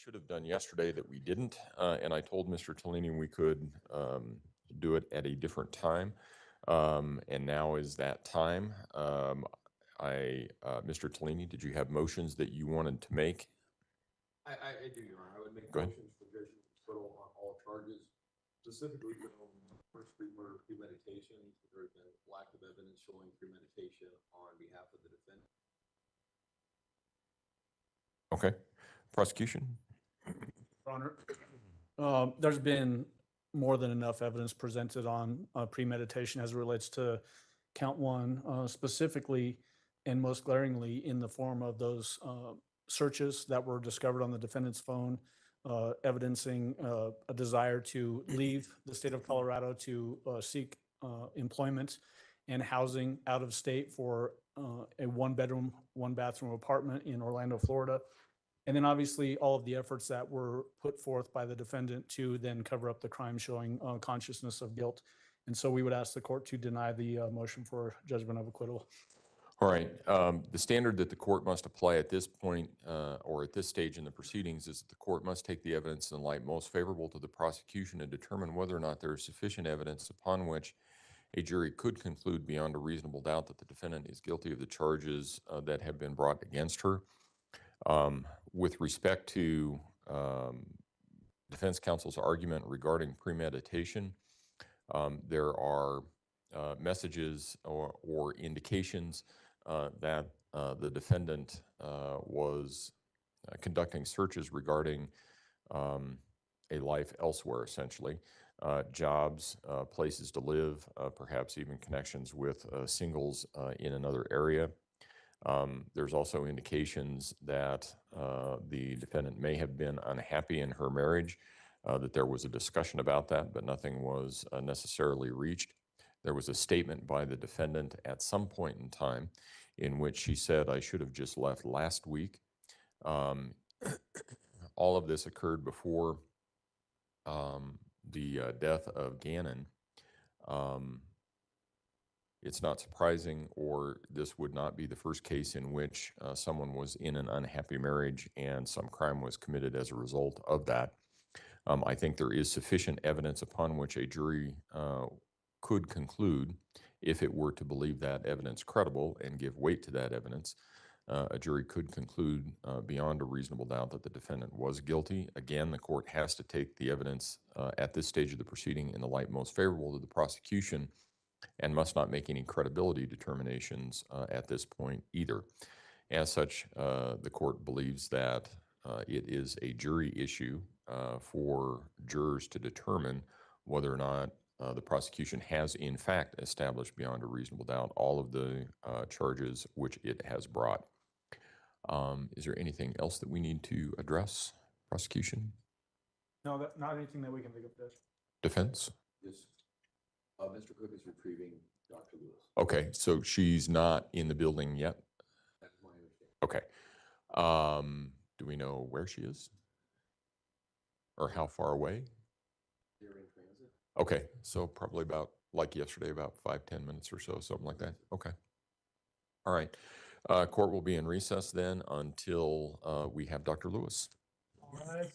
should have done yesterday that we didn't, and I told Mr. Tellini we could do it at a different time, and now is that time. Mr. Tellini, did you have motions that you wanted to make? I do, Your Honor. I would make Go ahead. motions for judgment of acquittal on all charges, specifically on first-degree murder premeditation. There has been lack of evidence showing premeditation on behalf of the defendant. Okay. Prosecution? Your Honor, there's been more than enough evidence presented on premeditation as it relates to count one, specifically and most glaringly in the form of those searches that were discovered on the defendant's phone, evidencing a desire to leave the state of Colorado to seek employment and housing out of state for a one-bedroom, one-bathroom apartment in Orlando, Florida. And then obviously all of the efforts that were put forth by the defendant to then cover up the crime, showing consciousness of guilt. And so we would ask the court to deny the motion for judgment of acquittal. All right. The standard that the court must apply at this point or at this stage in the proceedings is that the court must take the evidence in the light most favorable to the prosecution and determine whether or not there is sufficient evidence upon which a jury could conclude beyond a reasonable doubt that the defendant is guilty of the charges that have been brought against her. With respect to defense counsel's argument regarding premeditation, there are messages or indications that the defendant was conducting searches regarding a life elsewhere, essentially, jobs, places to live, perhaps even connections with singles in another area. There's also indications that the defendant may have been unhappy in her marriage, that there was a discussion about that, but nothing was necessarily reached. There was a statement by the defendant at some point in time in which she said, "I should have just left last week." All of this occurred before the death of Gannon. It's not surprising, or this would not be the first case in which someone was in an unhappy marriage and some crime was committed as a result of that. I think there is sufficient evidence upon which a jury could conclude, if it were to believe that evidence credible and give weight to that evidence, a jury could conclude beyond a reasonable doubt that the defendant was guilty. Again, the court has to take the evidence at this stage of the proceeding in the light most favorable to the prosecution and must not make any credibility determinations at this point either. As such, the court believes that it is a jury issue for jurors to determine whether or not the prosecution has in fact established beyond a reasonable doubt all of the charges which it has brought. Is there anything else that we need to address, prosecution? No, not anything that we can think of, Judge. Defense? Yes. Mr. Cook is retrieving Dr. Lewis. Okay, so she's not in the building yet? That's my understanding. Okay. Do we know where she is? Or how far away? They're in transit. Okay, so probably about, like yesterday, about 5-10 minutes or so, something like that. Okay. All right. Court will be in recess then until we have Dr. Lewis. All right.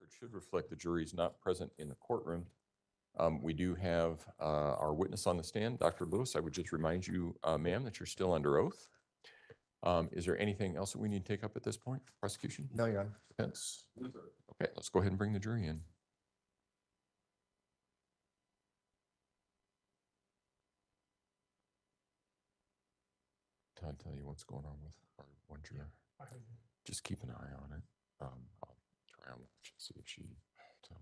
Record should reflect the jury is not present in the courtroom. We do have our witness on the stand, Dr. Lewis. I would just remind you, ma'am, that you're still under oath. Is there anything else that we need to take up at this point? Prosecution? No, Your Honor. Defense? Okay, let's go ahead and bring the jury in. Todd, tell you what's going on with our one juror. Just keep an eye on it. I'll try and watch and see if she. So.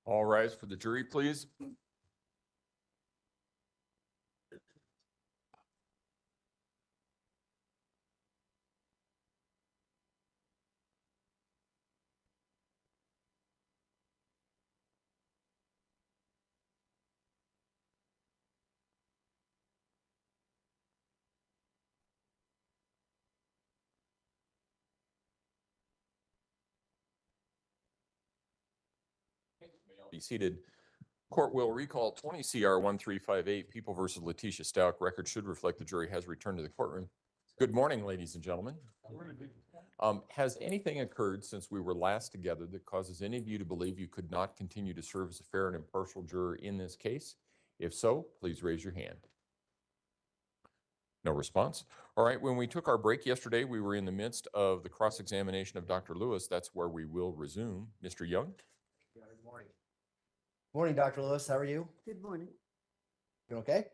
All rise for the jury, please. Be seated. Court will recall 20 CR 1358, People versus Letecia Stauch. Record should reflect the jury has returned to the courtroom. Good morning, ladies and gentlemen. Has anything occurred since we were last together that causes any of you to believe you could not continue to serve as a fair and impartial juror in this case? If so, please raise your hand. No response. All right, when we took our break yesterday, we were in the midst of the cross-examination of Dr. Lewis. That's where we will resume. Mr. Young? Good morning. Morning, Dr. Lewis. How are you? Good morning. You okay?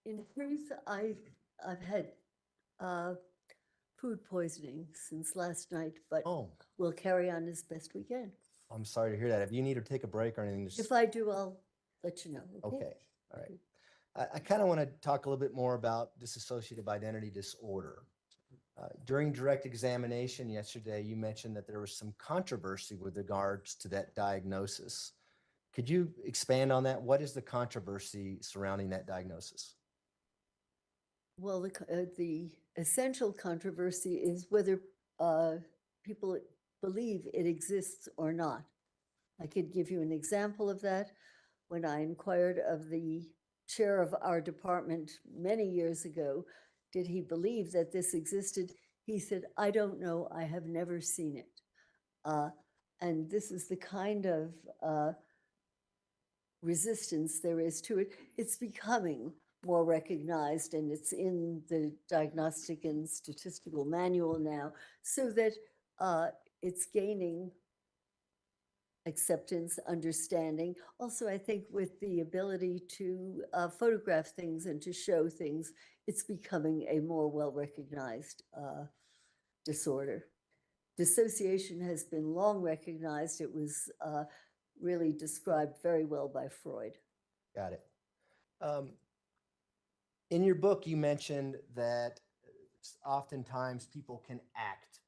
In truth, I've had food poisoning since last night, but Oh, we'll carry on as best we can. I'm sorry to hear that. If you need to take a break or anything, just If I do, I'll let you know. okay. All right. I kind of want to talk a little bit more about dissociative identity disorder. During direct examination yesterday, you mentioned that there was some controversy with regards to that diagnosis. Could you expand on that? What is the controversy surrounding that diagnosis? Well, the essential controversy is whether people believe it exists or not. I could give you an example of that. When I inquired of the chair of our department many years ago, did he believe that this existed? He said, I don't know, I have never seen it. And this is the kind of resistance there is to it. It's becoming more recognized, and it's in the Diagnostic and Statistical Manual now, so that it's gaining acceptance, understanding. Also, I think with the ability to photograph things and to show things, it's becoming a more well-recognized disorder. Dissociation has been long recognized. It was really described very well by Freud. Got it. In your book, you mentioned that oftentimes people can act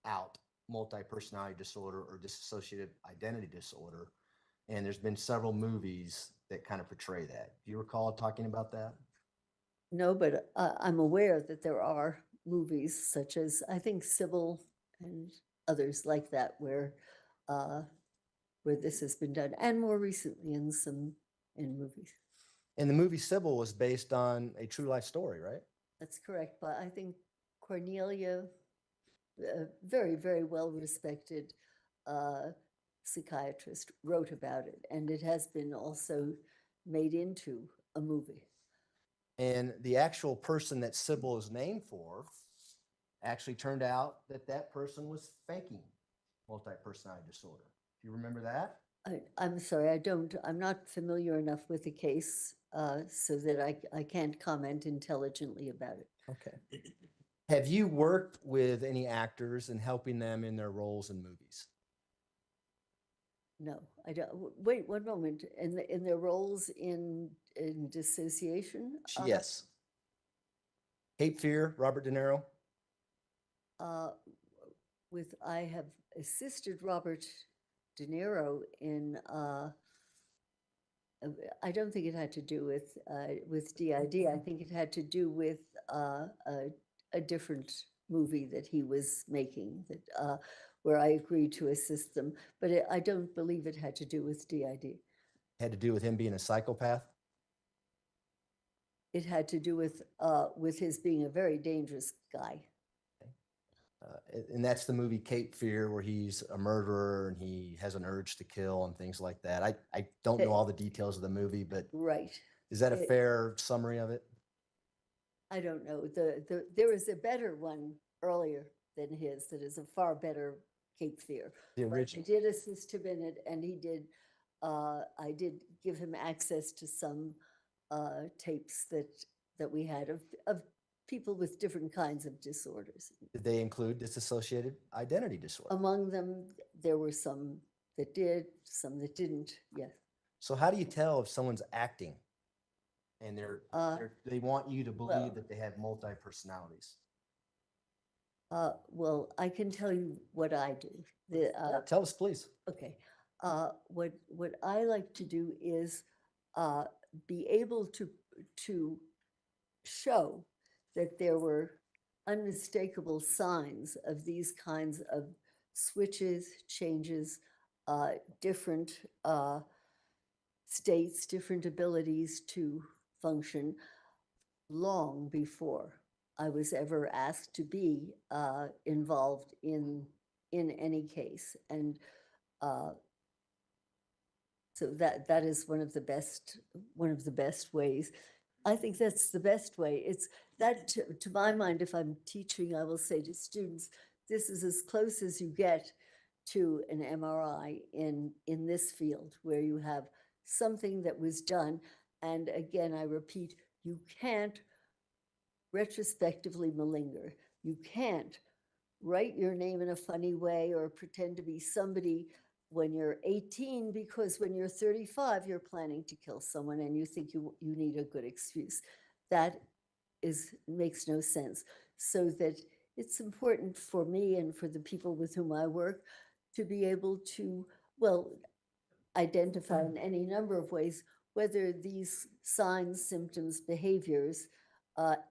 out multi-personality disorder or dissociative identity disorder. And there's been several movies that kind of portray that. Do you recall talking about that? No, but I'm aware that there are movies such as, I think, Sybil and others like that, where this has been done, and more recently in movies. And the movie Sybil was based on a true life story, right? That's correct. But I think Cornelia, very, very well respected psychiatrist, wrote about it, and it has been also made into a movie. And the actual person that Sybil is named for actually turned out that that person was faking multi-personality disorder. Do you remember that? I'm sorry, I'm not familiar enough with the case so that I can't comment intelligently about it. Okay. Have you worked with any actors and helping them in their roles in movies? No, I don't. Wait 1 moment. In their roles in dissociation? Yes. Cape Fear, Robert De Niro? I have assisted Robert De Niro in, I don't think it had to do with DID. I think it had to do with a different movie that he was making that where I agreed to assist them. But I don't believe it had to do with DID. Had to do with him being a psychopath? It had to do with his being a very dangerous guy. And that's the movie Cape Fear, where he's a murderer and he has an urge to kill and things like that. I don't know all the details of the movie, but Right. is that a fair summary of it? I don't know. There is a better one earlier than his that is a far better Cape Fear. The But original. I did assist him in it, and he did. I did give him access to some tapes that we had of people with different kinds of disorders. Did they include dissociative identity disorder? Among them, there were some that did, some that didn't. Yes. So how do you tell if someone's acting and they want you to believe well- that they have multi-personalities? Well, I can tell you what I do. Tell us, please. Okay. What I like to do is be able to show that there were unmistakable signs of these kinds of switches, changes, different states, different abilities to function long before I was ever asked to be involved in any case. And so that is one of the best ways. I think that's the best way. It's that to my mind, if I'm teaching, I will say to students, this is as close as you get to an MRI in this field, where you have something that was done. And again, I repeat, you can't retrospectively malinger. You can't write your name in a funny way or pretend to be somebody when you're 18, because when you're 35, you're planning to kill someone and you think you need a good excuse. That makes no sense. So that it's important for me and for the people with whom I work to be able to, well, identify in any number of ways whether these signs, symptoms, behaviors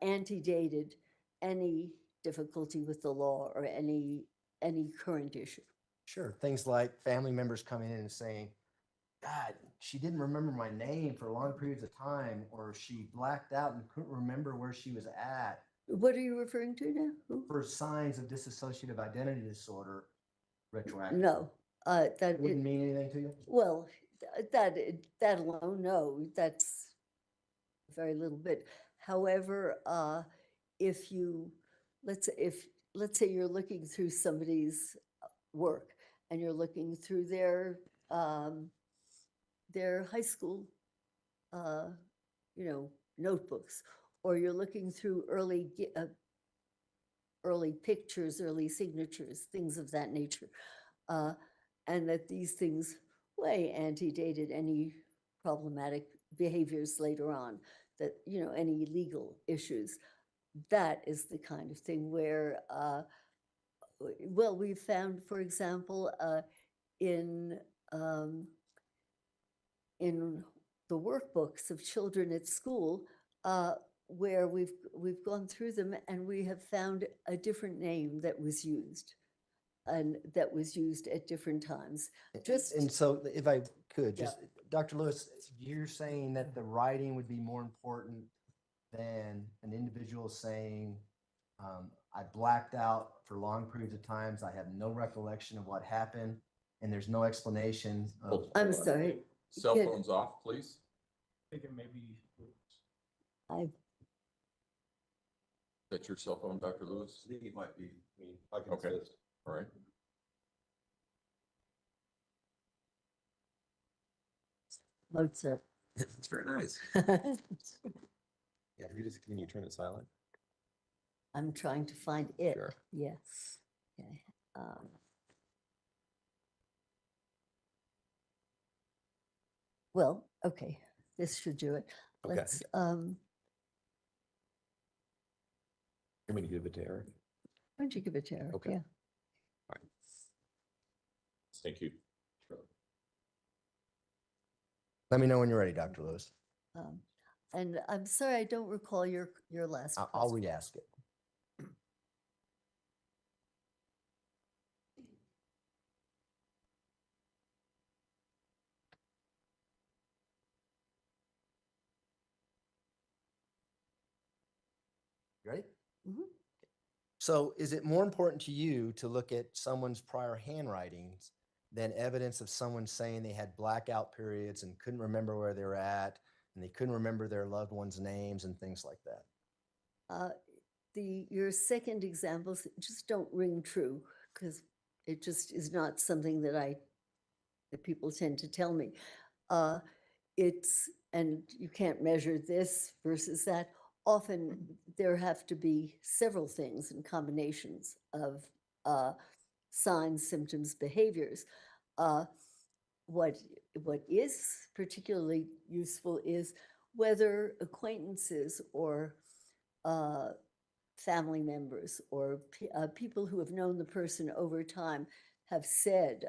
antedated any difficulty with the law or any current issue. Sure. Things like family members coming in and saying, God, she didn't remember my name for long periods of time, or she blacked out and couldn't remember where she was at. What are you referring to now? Who? For signs of dissociative identity disorder, retroactive. No, that Wouldn't mean anything to you? well, that alone, no, that's very little bit. However, if you let's say you're looking through somebody's work and you're looking through their high school notebooks, or you're looking through early pictures, early signatures, things of that nature, and that these things way antedated any problematic behaviors later on, that any legal issues. That is the kind of thing where well, we've found, for example, in the workbooks of children at school, where we've gone through them and we have found a different name that was used, and that was used at different times. And so if I could, just Dr. Lewis, you're saying that the writing would be more important than an individual saying, I blacked out for long periods of times. I have no recollection of what happened. and there's no explanation of, I'm sorry. Cell Can- phones off, please. I think it may be. I, That's your cell phone, Dr. Lewis? I think it might be, I mean, I can Okay. assist. All right. Mozart. It's very nice. Yeah, can you turn it silent? I'm trying to find it. Sure. Yes. Okay. Well, okay, this should do it. Okay. Let's, I'm going to give it to Eric. why don't you give it to Eric? Okay. Yeah. Thank you. let me know when you're ready, Dr. Lewis. And I'm sorry, I don't recall your last I'll question. re-ask it. You ready? Mhm. So is it more important to you to look at someone's prior handwritings than evidence of someone saying they had blackout periods and couldn't remember where they were at and they couldn't remember their loved ones' names and things like that? Your second examples just don't ring true because it just is not something that people tend to tell me. And you can't measure this versus that. Often there have to be several things and combinations of signs, symptoms, behaviors. What is particularly useful is whether acquaintances or family members or people who have known the person over time have said,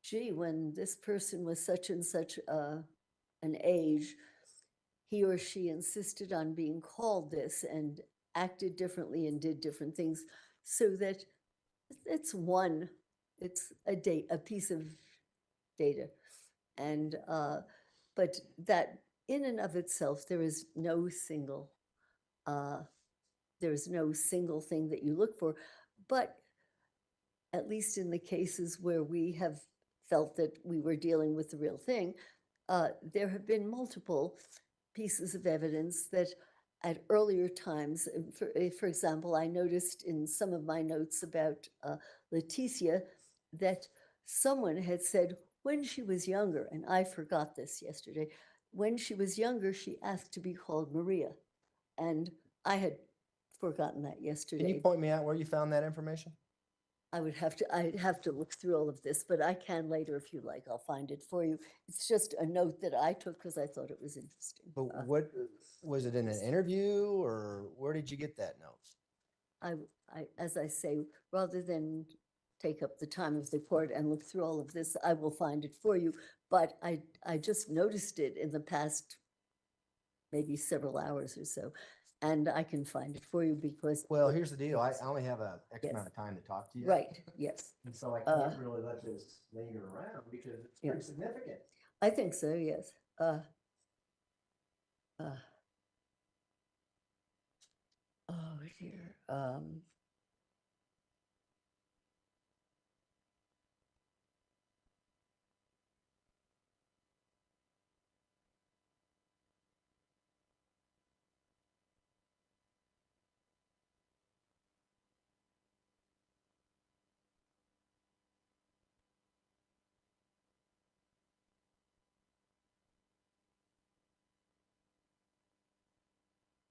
gee, when this person was such and such an age, he or she insisted on being called this and acted differently and did different things, so that it's a piece of data. And but that in and of itself, there is no single thing that you look for. But at least in the cases where we have felt that we were dealing with the real thing, there have been multiple pieces of evidence that at earlier times, for example, I noticed in some of my notes about Letecia that someone had said when she was younger, and I forgot this yesterday, when she was younger, she asked to be called Maria. And I had forgotten that yesterday. Can you point me out where you found that information? I'd have to look through all of this, but I can later if you like. I'll find it for you. It's just a note that I took because I thought it was interesting. But what, was it in an interview or where did you get that note? As I say, rather than take up the time of the court and look through all of this, I will find it for you. But I just noticed it in the past maybe several hours or so. And I can find it for you because. Well, here's the deal. I only have a X Yes. amount of time to talk to you. Right, yes. And so I can't really let this linger around because it's pretty Yeah. significant. I think so, yes. Oh dear.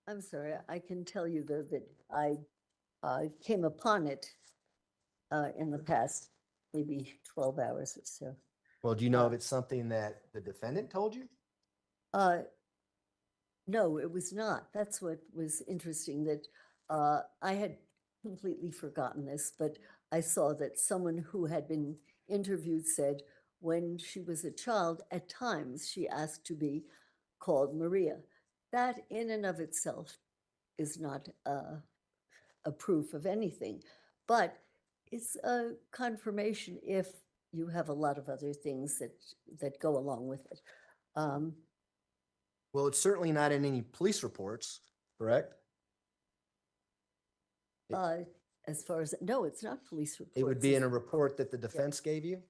I'm sorry, I can tell you though that I came upon it in the past maybe 12 hours or so. Well, do you know if it's something that the defendant told you? No, it was not. That's what was interesting, that I had completely forgotten this, but I saw that someone who had been interviewed said when she was a child, at times she asked to be called Maria. That in and of itself is not a proof of anything, but it's a confirmation if you have a lot of other things that go along with it. Well, it's certainly not in any police reports, correct? as far as, no, it's not police reports. It would be in a it's- report that the defense gave you?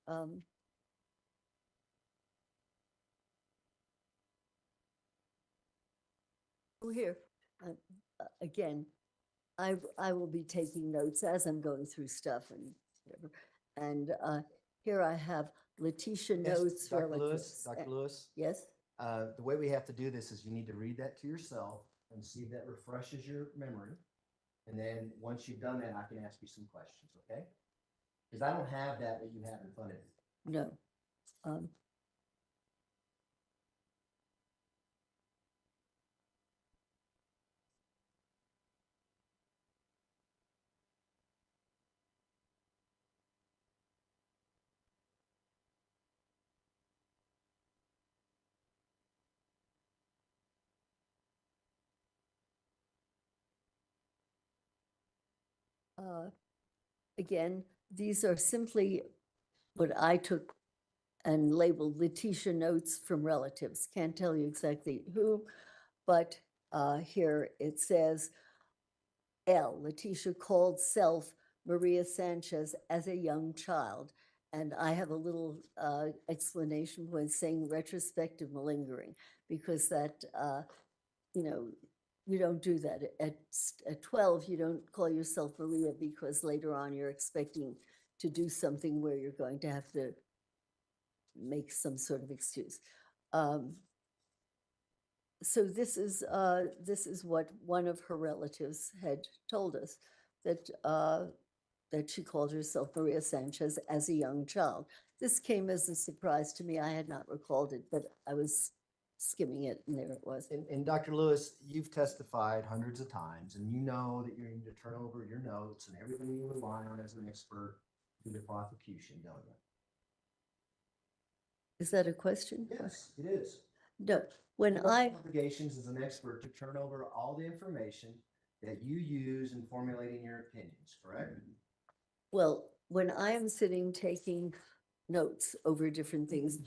um, Oh, here, again, I will be taking notes as I'm going through stuff and whatever. And here I have Letecia Yes, notes. Dr. Lewis, relatives. Dr. Lewis, Yes, the way we have to do this is you need to read that to yourself and see if that refreshes your memory. And then once you've done that, I can ask you some questions, okay? Because I don't have that you have in front of you. no. Again, these are simply what I took and labeled Letecia notes from relatives. Can't tell you exactly who, but here it says, Letecia called self Maria Sanchez as a young child. And I have a little explanation when saying retrospective malingering, because that, you don't do that. At 12, you don't call yourself Maria because later on you're expecting to do something where you're going to have to make some sort of excuse. So this is what one of her relatives had told us, that that she called herself Maria Sanchez as a young child. This came as a surprise to me. I had not recalled it, but I was skimming it, and there it was. And Dr. Lewis, you've testified hundreds of times, and you know that you need to turn over your notes and everything you rely on as an expert to the prosecution, don't you? Is that a question? Yes, it is. No, when You have I, obligations as an expert to turn over all the information that you use in formulating your opinions, correct? well, when I am sitting taking notes over different things,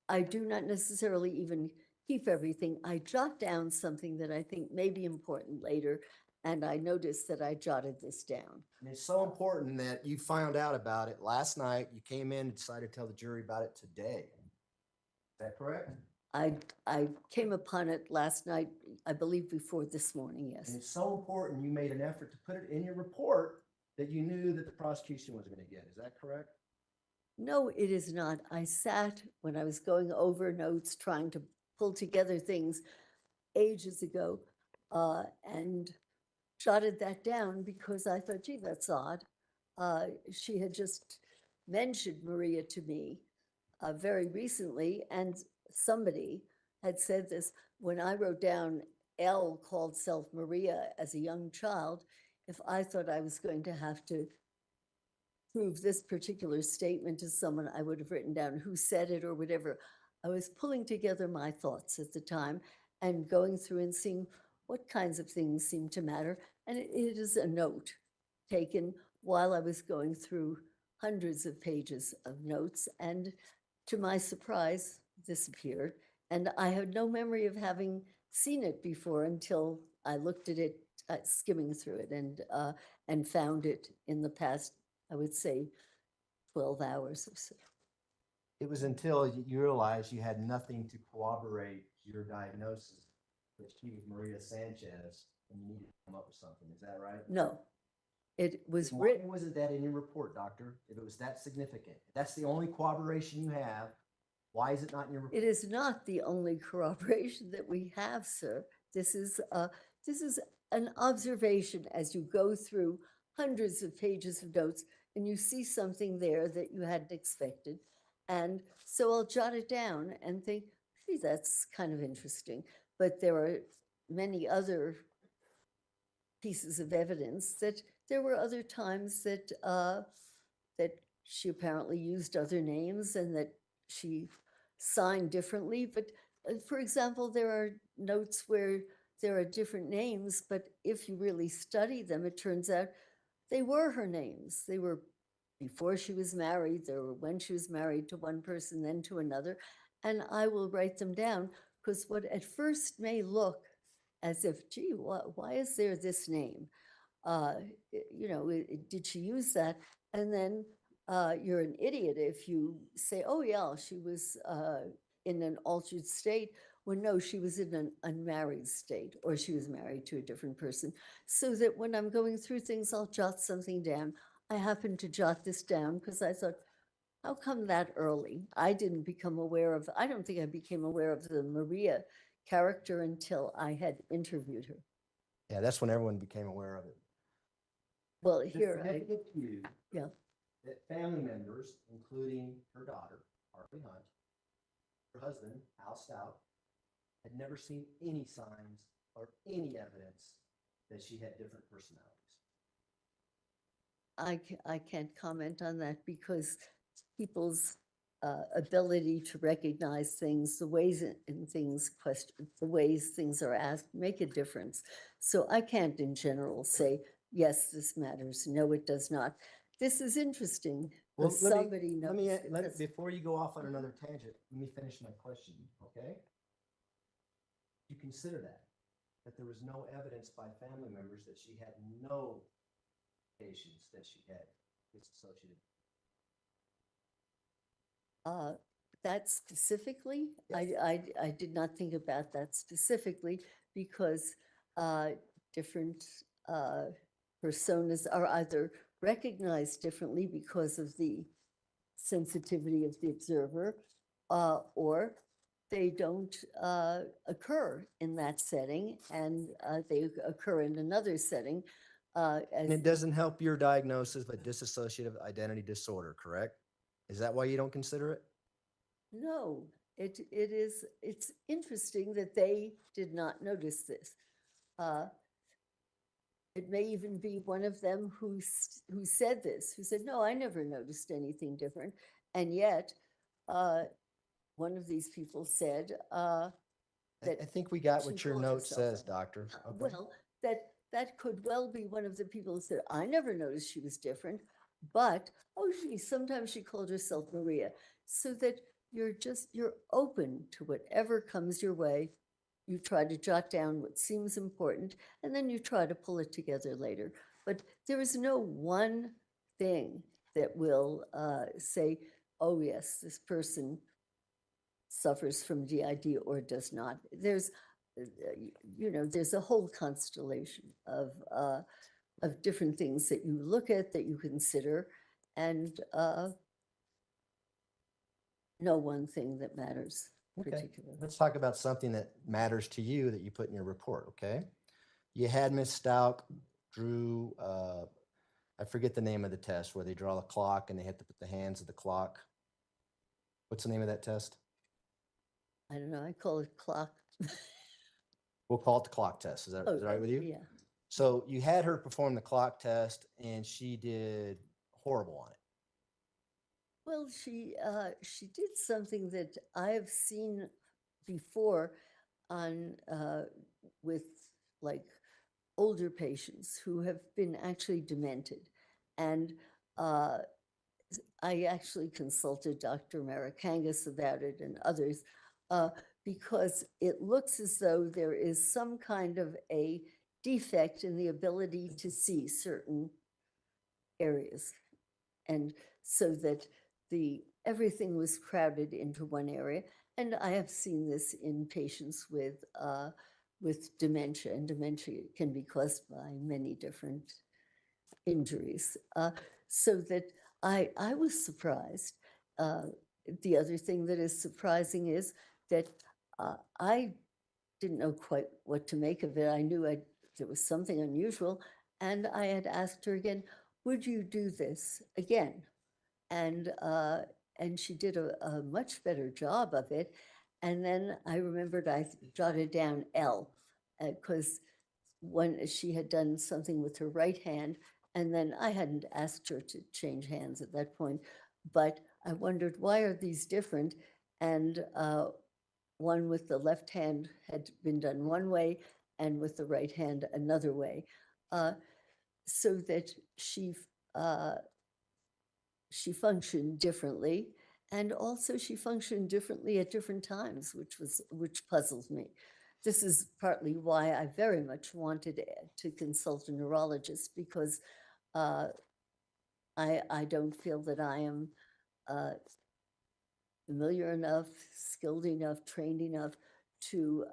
I do not necessarily even keep everything. I jot down something that I think may be important later, and I noticed that I jotted this down. And it's so important that you found out about it last night. You came in and decided to tell the jury about it today. Is that correct? I came upon it last night, I believe before this morning, And yes. it's so important you made an effort to put it in your report that you knew that the prosecution was going to get. Is that correct? No, it is not. I sat when I was going over notes, trying to pull together things ages ago, and jotted that down because I thought, gee, that's odd. She had just mentioned Maria to me very recently, and somebody had said this. When I wrote down L called self Maria as a young child, if I thought I was going to have to prove this particular statement to someone, I would have written down who said it or whatever. I was pulling together my thoughts at the time and going through and seeing what kinds of things seem to matter. And it is a note taken while I was going through hundreds of pages of notes. And to my surprise, this appeared. And I had no memory of having seen it before until I looked at it, skimming through it, and found it in the past, I would say, 12 hours or so. It was until you realized you had nothing to corroborate your diagnosis that she was Maria Sanchez and you needed to come up with something. Is that right? No, it was Why written. wasn't that in your report, doctor? If it was that significant, if that's the only corroboration you have, why is it not in your report? It is not the only corroboration that we have, sir. This is an observation as you go through hundreds of pages of notes and you see something there that you hadn't expected. And so I'll jot it down and think, gee, that's kind of interesting. But there are many other pieces of evidence that there were other times that that she apparently used other names and that she signed differently. But for example, there are notes where there are different names, but if you really study them, it turns out they were her names. They were before she was married, they were when she was married to one person, then to another. And I will write them down because what at first may look as if, gee, why is there this name? Did she use that? And then you're an idiot if you say, oh yeah, she was in an altered state. Well, no, she was in an unmarried state, or she was married to a different person. So that when I'm going through things, I'll jot something down. I happened to jot this down because I thought, how come that early? I don't think I became aware of the Maria character until I had interviewed her. Yeah, that's when everyone became aware of it. Well, Is it here, significant to you yeah. that family members, including her daughter, Harvey Hunt, her husband, Al Stout, had never seen any signs or any evidence that she had different personalities? I can't comment on that because people's ability to recognize things, the ways the ways things are asked make a difference. So I can't in general say, yes, this matters. No, it does not. This is interesting. Well, because let me, somebody let me, knows let, because- before you go off on another tangent, let me finish my question, okay? You consider that there was no evidence by family members that she had no patients that she had disassociated. That specifically, Yes. I did not think about that specifically because different personas are either recognized differently because of the sensitivity of the observer, or they don't occur in that setting and they occur in another setting. And it doesn't help your diagnosis of a dissociative identity disorder, correct? Is that why you don't consider it? No, it's interesting that they did not notice this. It may even be one of them who said this, who said, no, I never noticed anything different. And yet, one of these people said that I think we got she what your called note herself says, that. doctor. Okay. Well, that could well be one of the people who said, I never noticed she was different, but, oh, sometimes she called herself Maria. So that you're open to whatever comes your way. You try to jot down what seems important, and then you try to pull it together later. But there is no one thing that will say, oh, yes, this person suffers from DID or does not. There's a whole constellation of different things that you look at, that you consider, and no one thing that matters Okay. particularly. Let's talk about something that matters to you that you put in your report, okay? You had Ms. Stauch drew, I forget the name of the test where they draw the clock and they have to put the hands of the clock. What's the name of that test? I don't know, I call it clock. We'll call it the clock test. Is that all right with you? Yeah. So you had her perform the clock test and she did horrible on it. Well, she did something that I have seen before on with like older patients who have been actually demented, and I actually consulted Dr. Marikangas about it and others because it looks as though there is some kind of a defect in the ability to see certain areas, and so that everything was crowded into one area. And I have seen this in patients with dementia, and dementia can be caused by many different injuries. So that I was surprised. The other thing that is surprising is that I didn't know quite what to make of it. I knew there was something unusual, and I had asked her again, would you do this again? And she did a much better job of it. And then I remembered I jotted down L because when she had done something with her right hand, and then I hadn't asked her to change hands at that point, but I wondered, why are these different? And one with the left hand had been done one way, and with the right hand another way. so that she functioned differently, and also she functioned differently at different times, which puzzles me. This is partly why I very much wanted to consult a neurologist, because I don't feel that I am familiar enough, skilled enough, trained enough to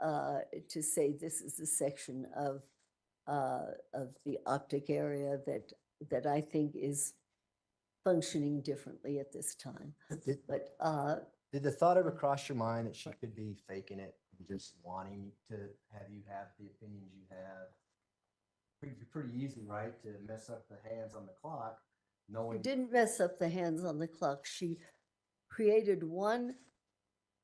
say this is a section of the optic area that I think is functioning differently at this time. But Did the thought ever cross your mind that she could be faking it, just wanting to have you have the opinions you have? Pretty easy, right, to mess up the hands on the clock, she knowing. didn't mess up the hands on the clock. She created one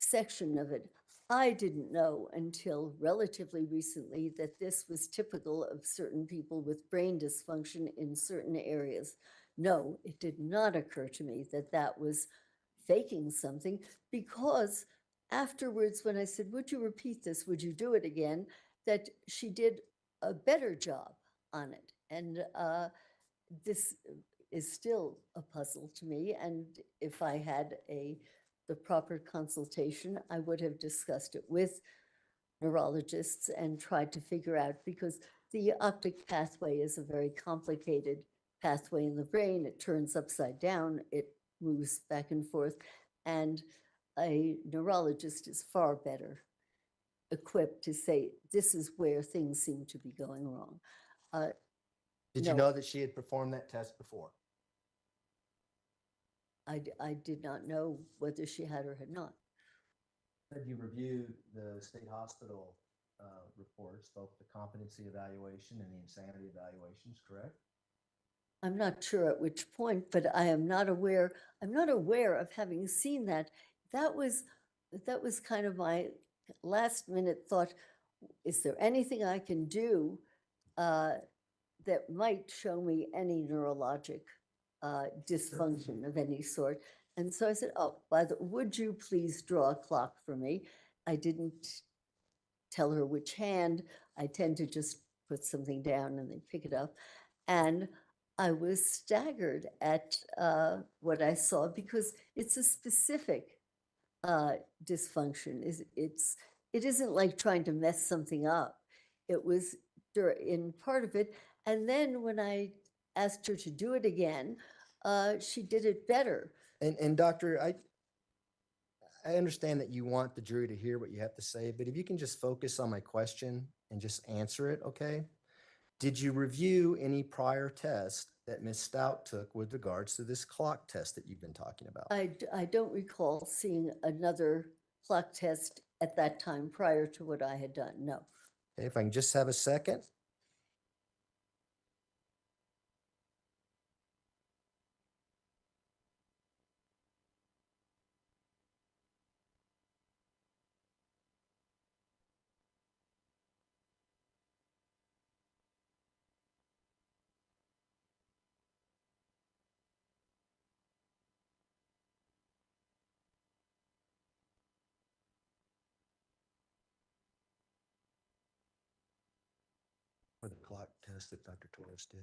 section of it. I didn't know until relatively recently that this was typical of certain people with brain dysfunction in certain areas. No, it did not occur to me that that was faking something, because afterwards, when I said, would you repeat this? Would you do it again? That she did a better job on it. And this is still a puzzle to me. And if I had the proper consultation, I would have discussed it with neurologists and tried to figure out, because the optic pathway is a very complicated pathway in the brain. It turns upside down, it moves back and forth, and a neurologist is far better equipped to say, this is where things seem to be going wrong. Did you no. know that she had performed that test before? I did not know whether she had or had not. Did you review the state hospital reports, both the competency evaluation and the insanity evaluations, correct? I'm not sure at which point, but I'm not aware of having seen that. That was kind of my last minute thought. Is there anything I can do that might show me any neurologic dysfunction of any sort? And so I said, oh, would you please draw a clock for me? I didn't tell her which hand. I tend to just put something down and they pick it up. And I was staggered at what I saw, because it's a specific dysfunction. It isn't like trying to mess something up. It was in part of it. And then when I asked her to do it again, she did it better. And doctor, I understand that you want the jury to hear what you have to say, but if you can just focus on my question and just answer it, okay? Did you review any prior tests that Ms. Stauch took with regards to this clock test that you've been talking about? I don't recall seeing another clock test at that time prior to what I had done, no. Okay, if I can just have a second. For the clock test that Dr. Torres did.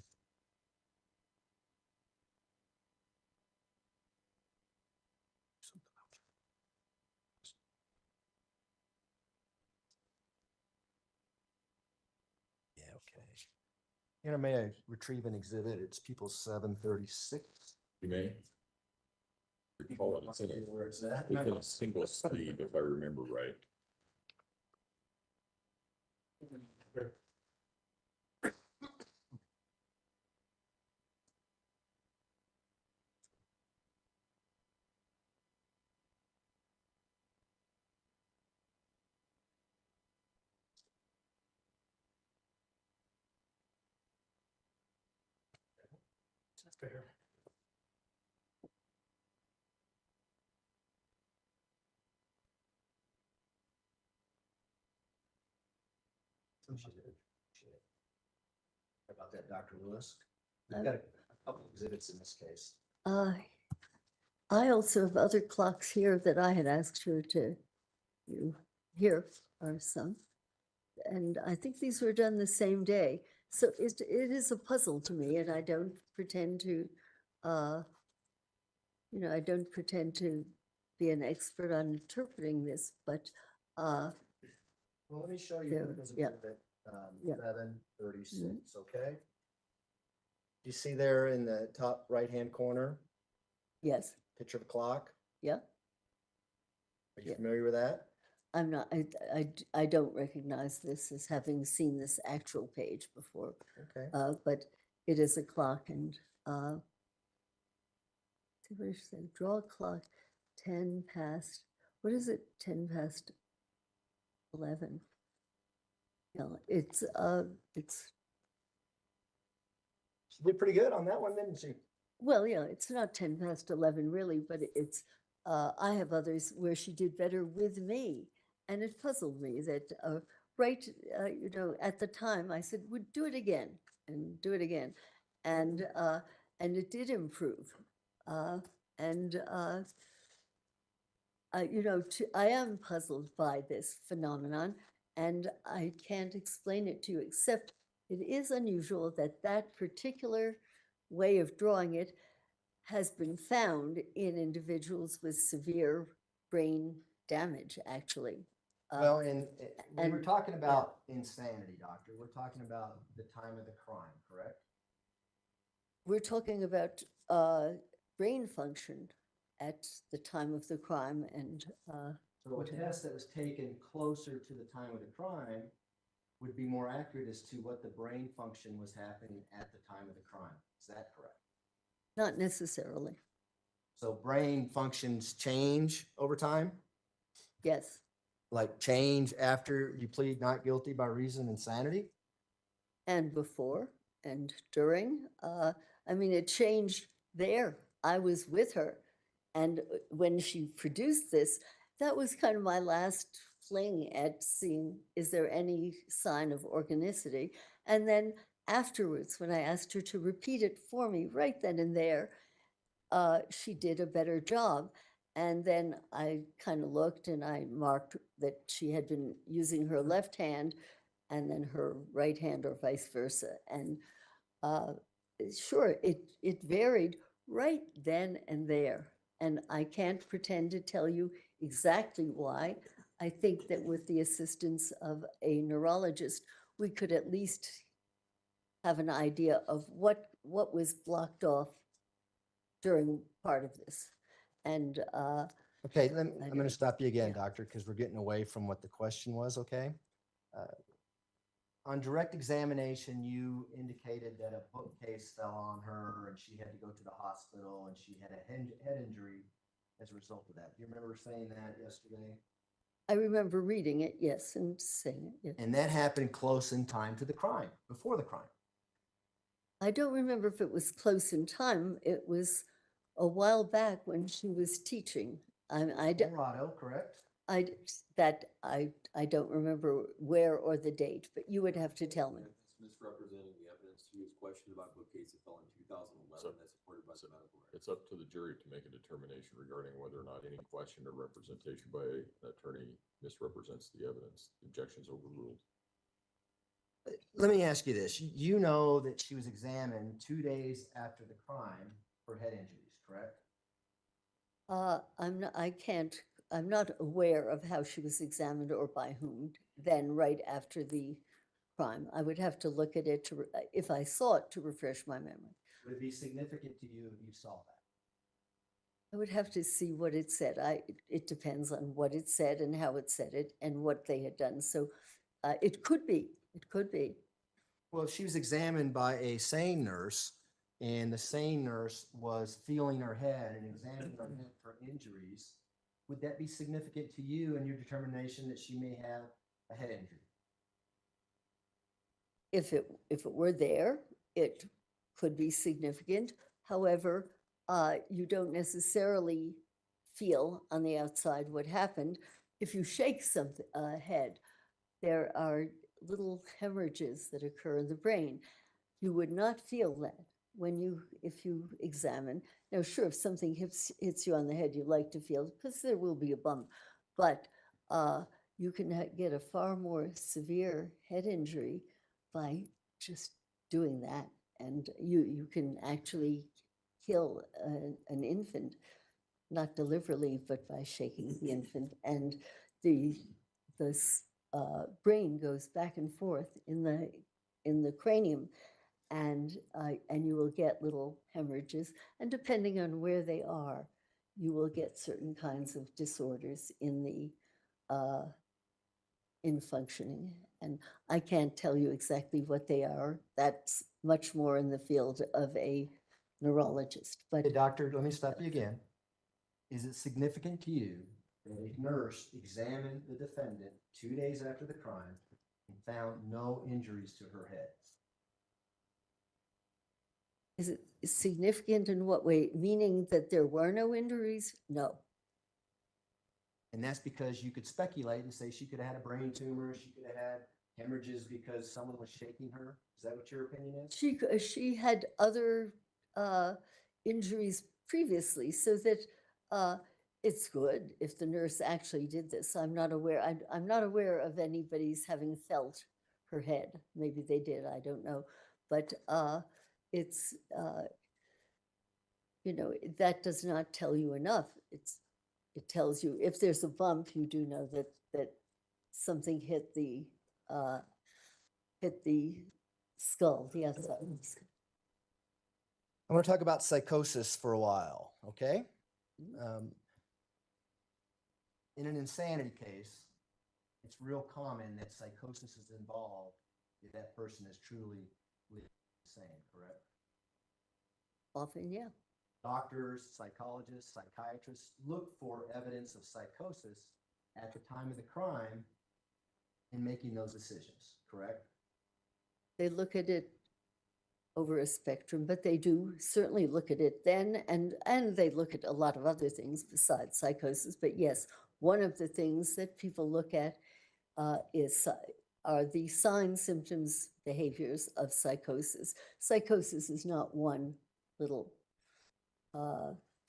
Yeah, okay. Here, may I retrieve an exhibit? It's People 736. You may. Recall it, it's in Where it's at. a single sleeve, if I remember right. That's fair. How about that, Dr. Lewis? We've got a couple exhibits in this case. I also have other clocks here that I had asked her to do. Here are some. And I think these were done the same day. So it is a puzzle to me, and I don't pretend to, I don't pretend to be an expert on interpreting this, but Well, let me show you There, from this yeah. exhibit, Yeah. 736, okay? You see there in the top right-hand corner, yes, picture of a clock? yeah. Are you Yeah. familiar with that? I'm not, I don't recognize this as having seen this actual page before, Okay. but it is a clock and, see what it said, draw a clock, 10 past, what is it, 10 past 11? No, it's, She did pretty good on that one, didn't she? well, yeah, it's not 10 past 11 really, but it's, I have others where she did better with me. And it puzzled me that, at the time I said, would do it again and do it again. And it did improve. And I am puzzled by this phenomenon and I can't explain it to you, except it is unusual that that particular way of drawing it has been found in individuals with severe brain damage, actually. Well, and we were and- talking about insanity, doctor. We're talking about the time of the crime, correct? We're talking about brain function at the time of the crime and So a test that was taken closer to the time of the crime would be more accurate as to what the brain function was happening at the time of the crime. Is that correct? not necessarily. So brain functions change over time, Yes, like change after you plead not guilty by reason of insanity? and before and during. It changed there. I was with her. And when she produced this, that was kind of my last fling at seeing, is there any sign of organicity? And then afterwards, when I asked her to repeat it for me right then and there, she did a better job. And then I kind of looked and I marked that she had been using her left hand and then her right hand or vice versa. And sure, it varied right then and there. And I can't pretend to tell you exactly why. I think that with the assistance of a neurologist, we could at least have an idea of what was blocked off during part of this. And Okay, I I'm going to don't- stop you again, yeah. doctor, because we're getting away from what the question was, okay? On direct examination, you indicated that a bookcase fell on her and she had to go to the hospital and she had a head injury as a result of that. Do you remember saying that yesterday? I remember reading it, yes, and saying it. Yes. And that happened close in time to the crime, before the crime. I don't remember if it was close in time. It was a while back when she was teaching. Colorado, correct? I don't remember where or the date, but you would have to tell me. Misrepresenting the evidence. He was questioned about bookcase that fell in 2011 So- that's supported by the medical record. It's up to the jury to make a determination regarding whether or not any question or representation by an attorney misrepresents the evidence. The objection's overruled. Let me ask you this. You know that she was examined 2 days after the crime for head injuries, correct? I'm not aware of how she was examined or by whom then right after the crime. I would have to look at it if I saw it, to refresh my memory. Would it be significant to you if you saw that? I would have to see what it said. It depends on what it said and how it said it and what they had done. So it could be. Well, if she was examined by a sane nurse and the sane nurse was feeling her head and examining her head for injuries, would that be significant to you and your determination that she may have a head injury? If it were there, it could be significant. However, you don't necessarily feel on the outside what happened. If you shake something head, there are little hemorrhages that occur in the brain. You would not feel that if you examine. Now, sure, if something hits you on the head, you like to feel, because there will be a bump, but you can get a far more severe head injury by just doing that. And you can actually kill an infant, not deliberately, but by shaking the infant. And the brain goes back and forth in the cranium, and you will get little hemorrhages. And depending on where they are, you will get certain kinds of disorders in functioning. And I can't tell you exactly what they are. That's much more in the field of a neurologist. But Hey, doctor, let me stop you again. Is it significant to you that a nurse examined the defendant 2 days after the crime and found no injuries to her head? is it significant in what way? Meaning that there were no injuries? No. And that's because you could speculate and say she could have had a brain tumor, she could have had hemorrhages because someone was shaking her. Is that what your opinion is? She had other injuries previously, so that it's good if the nurse actually did this. I'm not aware. I'm not aware of anybody's having felt her head. Maybe they did. I don't know. But it's that does not tell you enough. It tells you if there's a bump, you do know that something hit the skull, the outside of the skull. I want to talk about psychosis for a while, okay? In an insanity case, it's real common that psychosis is involved if that person is truly insane, correct? Often, yeah. Doctors, psychologists, psychiatrists look for evidence of psychosis at the time of the crime in making those decisions, correct? They look at it over a spectrum, but they do certainly look at it then, and they look at a lot of other things besides psychosis. But yes, one of the things that people look at are the signs, symptoms, behaviors of psychosis. Psychosis is not one little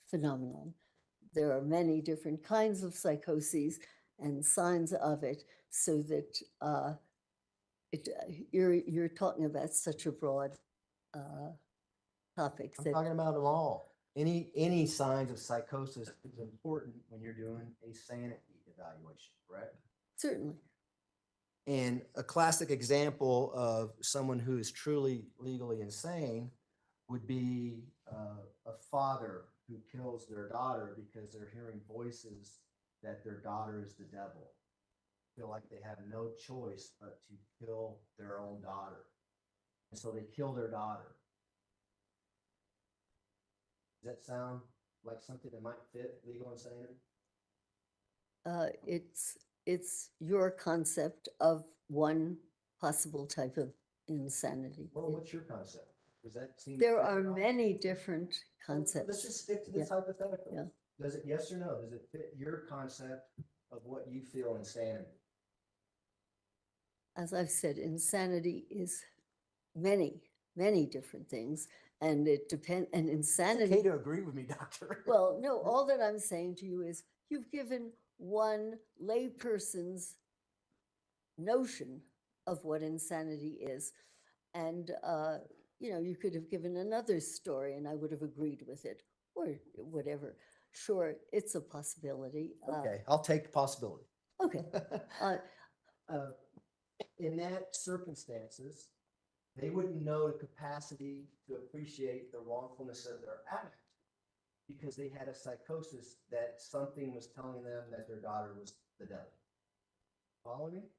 phenomenon. There are many different kinds of psychoses and signs of it, so that you're talking about such a broad topic. I'm talking about them all. Any signs of psychosis is important when you're doing a sanity evaluation, correct? Certainly. And a classic example of someone who is truly legally insane would be a father who kills their daughter because they're hearing voices that their daughter is the devil. Feel like they have no choice but to kill their own daughter. And so they kill their daughter. Does that sound like something that might fit legal insanity? It's your concept of one possible type of insanity. Well, what's your concept? Does that seem? There are many different Well, let's concepts. just stick to this hypothetical. Yeah. Does it, yes or no? Does it fit your concept of what you feel insanity? As I've said, insanity is many, many different things, and it depends. And It's insanity. okay to agree with me, doctor. Well, no, all that I'm saying to you is you've given one layperson's notion of what insanity is. And, you could have given another story and I would have agreed with it or whatever. Sure, it's a possibility. Okay, I'll take the possibility. Okay. In that circumstances, they wouldn't know the capacity to appreciate the wrongfulness of their act because they had a psychosis that something was telling them that their daughter was the devil. Follow me?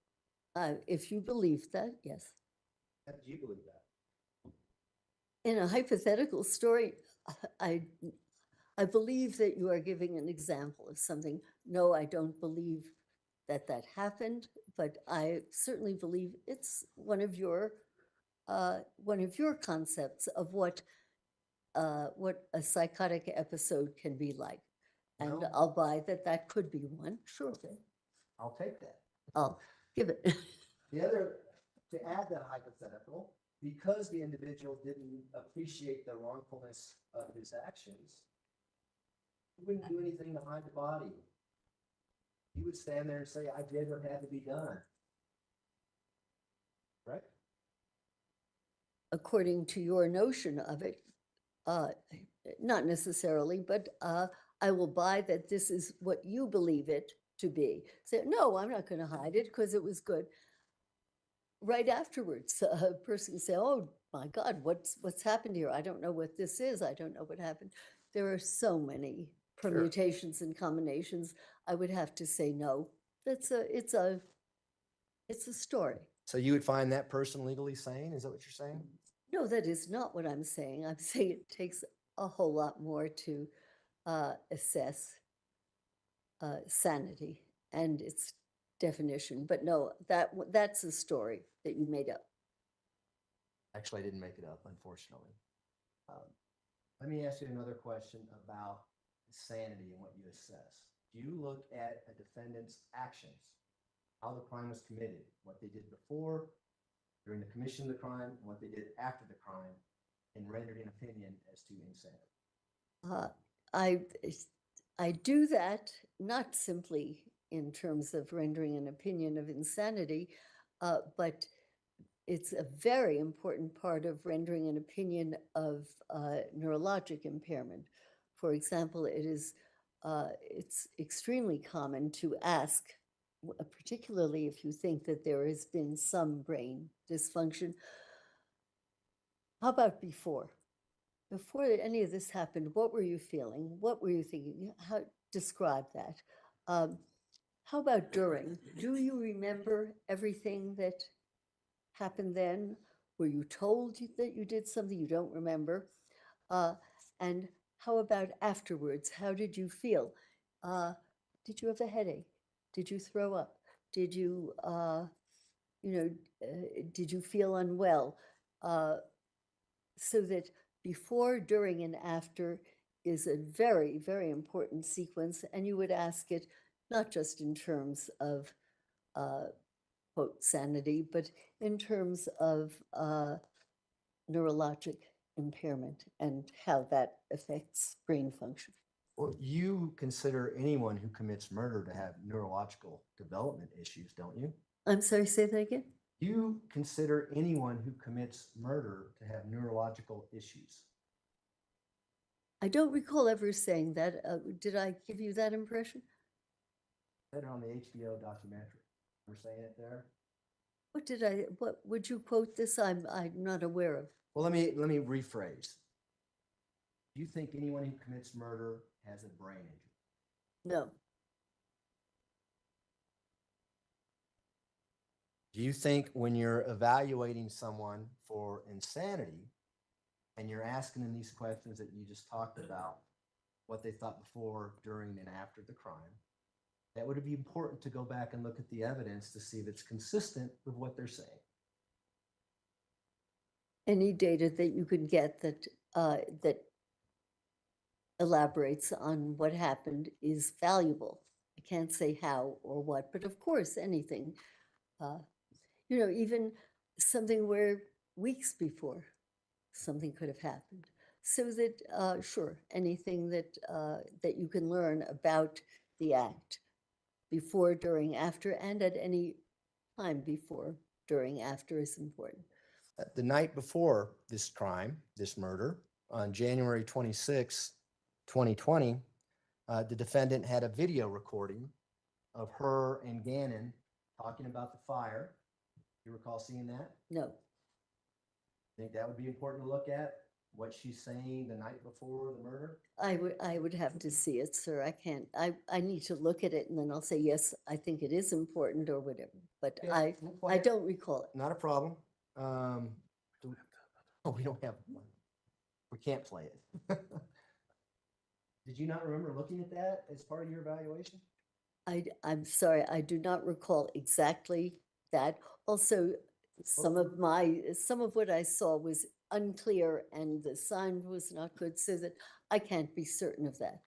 If you believe that, yes. How did you believe that? In a hypothetical story, I believe that you are giving an example of something. No, I don't believe that happened, but I certainly believe it's one of your concepts of what a psychotic episode can be like. And Well- I'll buy that could be one. Sure. I'll take that. I'll give it. The other, to add that hypothetical, because the individual didn't appreciate the wrongfulness of his actions, he wouldn't do anything to hide the body. He would stand there and say, I did what had to be done. Right? according to your notion of it, uh, not necessarily, but I will buy that this is what you believe it to be. Say, no, I'm not going to hide it because it was good. Right afterwards, a person can say, oh my God, what's happened here? I don't know what this is. I don't know what happened. There are so many permutations and combinations. I would have to say no. It's a story. So you would find that person legally sane? Is that what you're saying? No, that is not what I'm saying. I'm saying it takes a whole lot more to assess sanity and its definition. But no, that's a story that you made up. Actually, I didn't make it up, unfortunately. Let me ask you another question about sanity and what you assess. Do you look at a defendant's actions, how the crime was committed, what they did before, during the commission of the crime, and what they did after the crime, and render an opinion as to insanity? I do that not simply in terms of rendering an opinion of insanity, but it's a very important part of rendering an opinion of neurologic impairment. For example, it's extremely common to ask, particularly if you think that there has been some brain dysfunction, how about before? Before any of this happened, what were you feeling? What were you thinking? How describe that? How about during? Do you remember everything that happened then? Were you told that you did something you don't remember? And how about afterwards? How did you feel? Did you have a headache? Did you throw up? Did you, did you feel unwell? So that before, during, and after is a very, very important sequence. And you would ask it not just in terms of, quote, sanity, but in terms of neurologic impairment and how that affects brain function. Well, you consider anyone who commits murder to have neurological development issues, don't you? I'm sorry, say that again? You consider anyone who commits murder to have neurological issues. I don't recall ever saying that. Did I give you that impression? Said it on the HBO documentary. We're saying it there. What would you quote this? I'm not aware of. Well, let me rephrase. Do you think anyone who commits murder has a brain injury? No. Do you think when you're evaluating someone for insanity and you're asking them these questions that you just talked about, what they thought before, during, and after the crime, that would be important to go back and look at the evidence to see if it's consistent with what they're saying? Any data that you could get that that elaborates on what happened is valuable. I can't say how or what, but of course, anything. Even something where weeks before something could have happened. So that, sure, anything that that you can learn about the act before, during, after, and at any time before, during, after is important. The night before this crime, this murder, on January 26, 2020, the defendant had a video recording of her and Gannon talking about the fire. You recall seeing that? No. Think that would be important to look at? What she's saying the night before the murder? I would have to see it, sir. I can't. I need to look at it and then I'll say, yes, I think it is important or whatever. But Yeah, we'll play I it. don't recall it. Not a problem. We don't have one. We can't play it. Did you not remember looking at that as part of your evaluation? I'm sorry, I do not recall exactly that. Also, some of what I saw was unclear and the sound was not good, so that I can't be certain of that.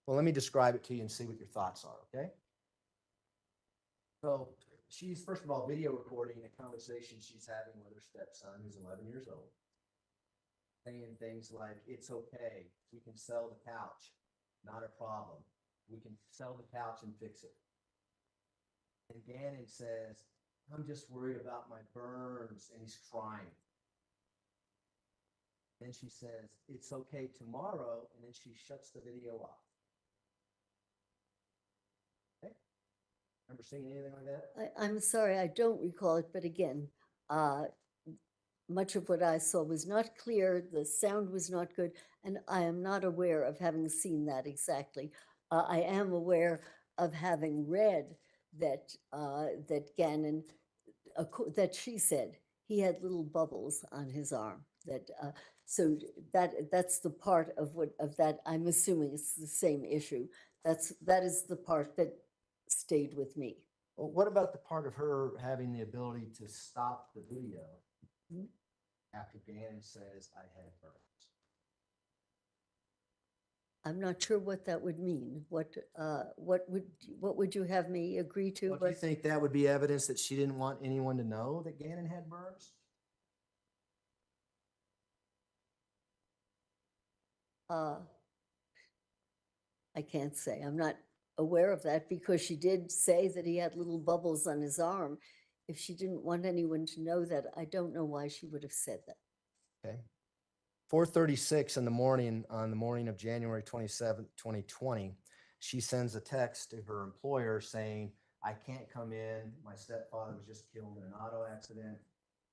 Well, let me describe it to you and see what your thoughts are, okay? So she's, first of all, video recording a conversation she's having with her stepson, who's 11 years old, saying things like, it's okay, we can sell the couch, not a problem. We can sell the couch and fix it. And Gannon says, I'm just worried about my burns, and he's crying. Then she says, it's okay tomorrow, and then she shuts the video off. Okay? Remember seeing anything like that? I'm sorry, I don't recall it, but again, much of what I saw was not clear, the sound was not good, and I am not aware of having seen that exactly. I am aware of having read that, that Gannon, that she said he had little bubbles on his arm, that, so that's the part of that, I'm assuming it's the same issue. That is the part that stayed with me. Well, what about the part of her having the ability to stop the video Mhm. after Gannon says, I had burns? I'm not sure what that would mean. What would you have me agree to? Don't you think that would be evidence that she didn't want anyone to know that Gannon had burns? I can't say. I'm not aware of that because she did say that he had little bubbles on his arm. If she didn't want anyone to know that, I don't know why she would have said that. Okay. 4:36 in the morning, on the morning of January 27th, 2020, she sends a text to her employer saying, I can't come in. My stepfather was just killed in an auto accident.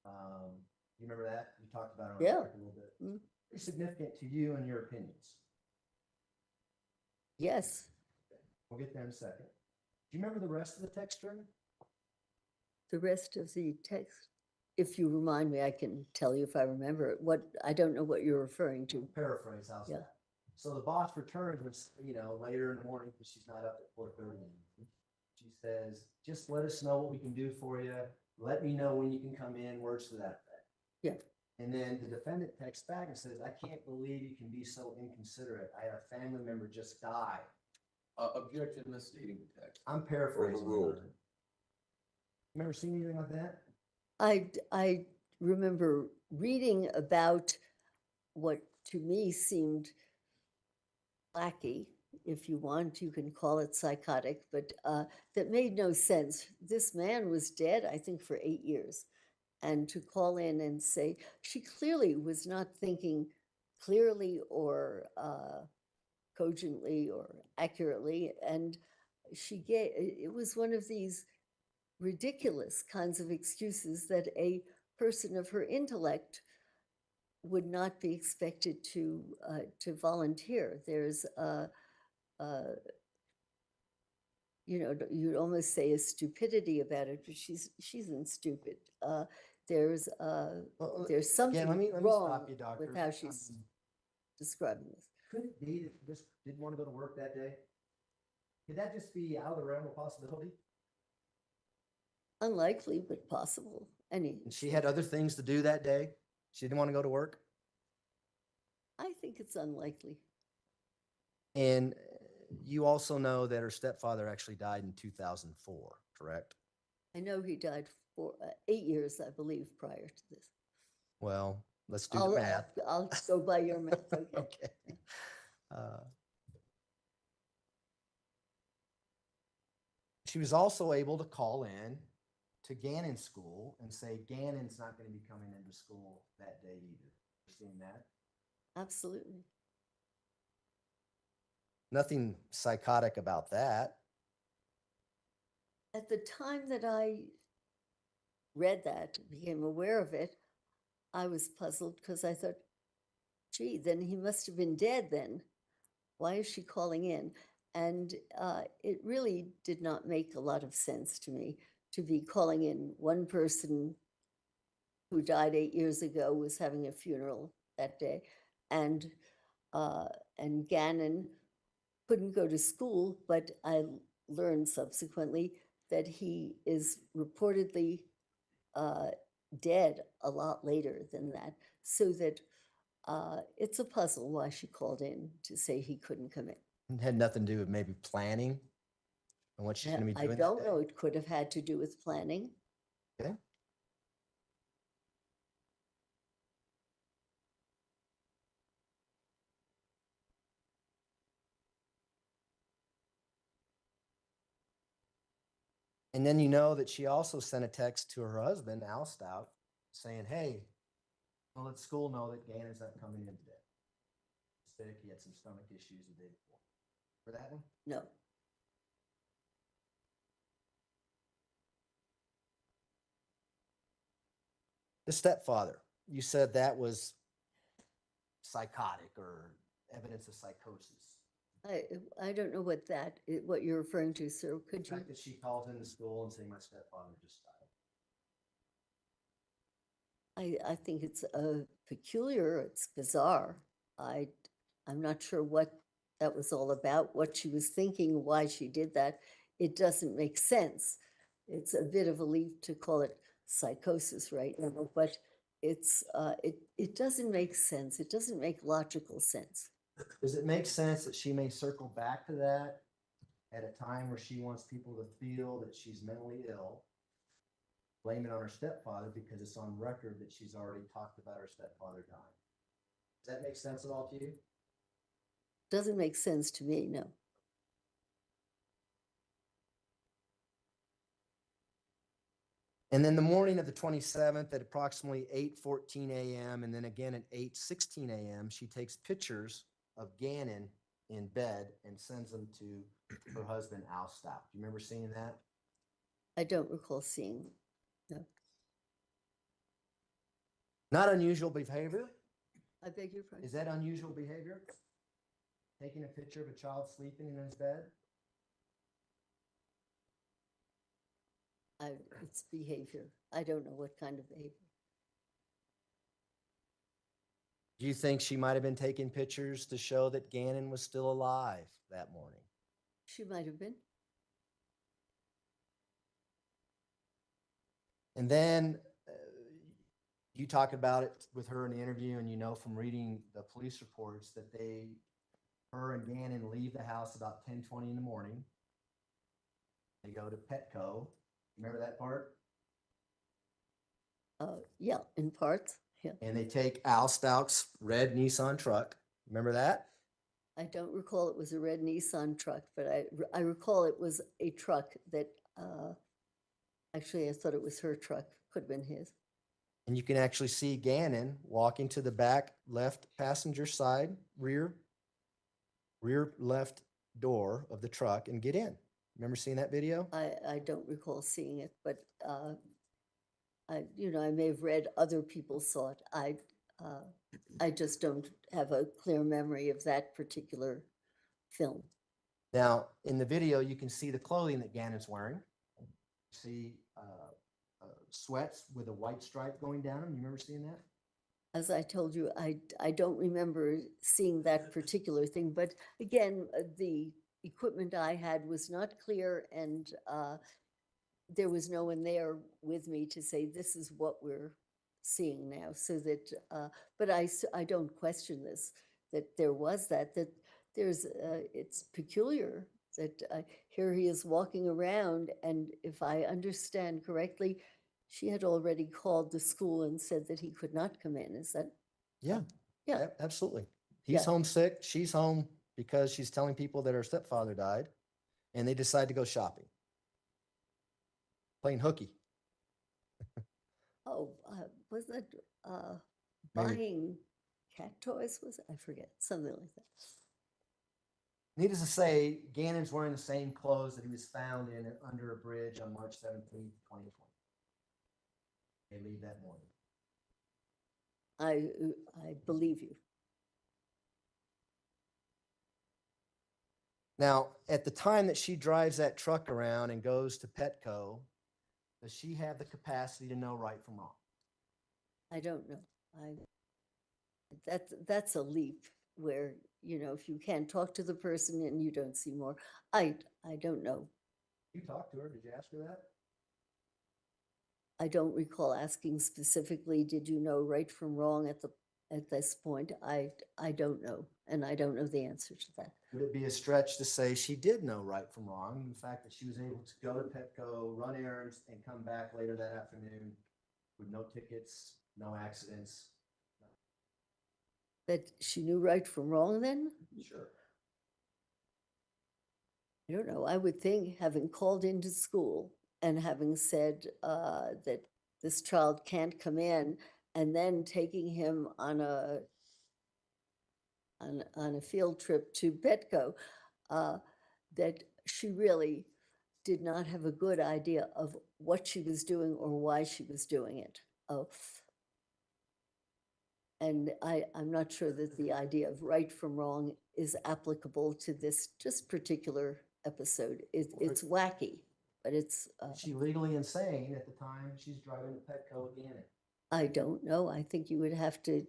You remember that? You talked about it on the Yeah. record a little bit. Mm. Pretty significant to you and your opinions. Yes, We'll get there in a second. Do you remember the rest of the text string? the rest of the text, if you remind me, I can tell you if I remember it. I don't know what you're referring to. Paraphrase, how's Yeah. that? So the boss returns, later in the morning because she's not up at 4:30. She says, just let us know what we can do for you. Let me know when you can come in, words to that effect. Yeah. And then the defendant texts back and says, I can't believe you can be so inconsiderate. I had a family member just die. Objection, misstating the text. I'm paraphrasing. Overruled. Remember seeing anything like that? I remember reading about what to me seemed wacky, if you want, you can call it psychotic, but that made no sense. This man was dead, I think, for 8 years. And to call in and say, she clearly was not thinking clearly or cogently or accurately. And it was one of these ridiculous kinds of excuses that a person of her intellect would not be expected to volunteer. There's you'd almost say a stupidity about it, but she isn't stupid. There's something let me wrong stop you, doctor. with how she's describing this. Could it be that just didn't want to go to work that day? Could that just be out of the realm of possibility? Unlikely, but possible. And she had other things to do that day? She didn't want to go to work? I think it's unlikely. And you also know that her stepfather actually died in 2004, correct? I know he died for 8 years, I believe, prior to this. Well, let's do the math. I'll go by your math. Okay. Okay. She was also able to call in to Gannon school and say Gannon's not going to be coming into school that day either. You seen that? Absolutely. Nothing psychotic about that. At the time that I read that, became aware of it, I was puzzled because I thought, gee, then he must have been dead then. Why is she calling in? And it really did not make a lot of sense to me to be calling in. One person who died 8 years ago was having a funeral that day, and Gannon couldn't go to school, but I learned subsequently that he is reportedly dead a lot later than that, so that it's a puzzle why she called in to say he couldn't come in. It had nothing to do with maybe planning and what she's going to be I doing. don't know. It could have had to do with planning. Okay. And then you know that she also sent a text to her husband, Al Stauch, saying, hey, Well, let school know that Gannon's not coming in today. Sick, he had some stomach issues the day before. For that one? No. The stepfather, you said that was psychotic or evidence of psychosis. I don't know what what you're referring to, sir. The Could you? fact that she calls into school and saying my stepfather just died. I think it's peculiar, it's bizarre. I'm not sure what that was all about, what she was thinking, why she did that. It doesn't make sense. It's a bit of a leap to call it psychosis right now, but it doesn't make sense. It doesn't make logical sense. Does it make sense that she may circle back to that at a time where she wants people to feel that she's mentally ill? Blame it on her stepfather because it's on record that she's already talked about her stepfather dying. Does that make sense at all to you? Doesn't make sense to me, no. And then the morning of the 27th at approximately 8:14 a.m. and then again at 8:16 a.m., she takes pictures of Gannon in bed and sends them to her husband, Al Stauch. Do you remember seeing that? I don't recall seeing, no. Not unusual behavior. I beg your pardon? Is that unusual behavior? Taking a picture of a child sleeping in his bed? It's behavior. I don't know what kind of behavior. Do you think she might have been taking pictures to show that Gannon was still alive that morning? She might have been. And then you talk about it with her in the interview, and you know from reading the police reports that her and Gannon leave the house about 10:20 in the morning. They go to Petco. Remember that part? Yeah, in parts, yeah. And they take Al Stauch's red Nissan truck. Remember that? I don't recall it was a red Nissan truck, but I recall it was a truck that, actually, I thought it was her truck, could have been his. And you can actually see Gannon walking to the back left passenger side, rear left door of the truck and get in. Remember seeing that video? I don't recall seeing it, but I may have read other people saw it. I just don't have a clear memory of that particular film. Now, in the video, you can see the clothing that Gannon's wearing. You see sweats with a white stripe going down them. You remember seeing that? As I told you, I don't remember seeing that particular thing, but again, the equipment I had was not clear, and there was no one there with me to say, this is what we're seeing now, so that, but I don't question this, that there was that there's, it's peculiar that here he is walking around, and if I understand correctly, she had already called the school and said that he could not come in. Is that? Yeah. Yeah. Absolutely. He's Yeah. homesick. She's home because she's telling people that her stepfather died, and they decide to go shopping. Playing hooky. Oh, was that Maybe. buying cat toys? Was it? I forget, something like that. Needless to say, Gannon's wearing the same clothes that he was found in under a bridge on March 17th, 2020. They leave that morning. I believe you. Now, at the time that she drives that truck around and goes to Petco, does she have the capacity to know right from wrong? I don't know. That's a leap where, if you can't talk to the person and you don't see more, I don't know. You talked to her. Did you ask her that? I don't recall asking specifically, did you know right from wrong at this point? I don't know, and I don't know the answer to that. Would it be a stretch to say she did know right from wrong? The fact that she was able to go to Petco, run errands, and come back later that afternoon with no tickets, no accidents. That she knew right from wrong then? Sure. I don't know. I would think, having called into school and having said that this child can't come in, and then taking him on a field trip to Petco, that she really did not have a good idea of what she was doing or why she was doing it. And I'm not sure that the idea of right from wrong is applicable to this just particular episode. It's wacky, but it's, Is she legally insane at the time she's driving to Petco again? I don't know. I think you would have to,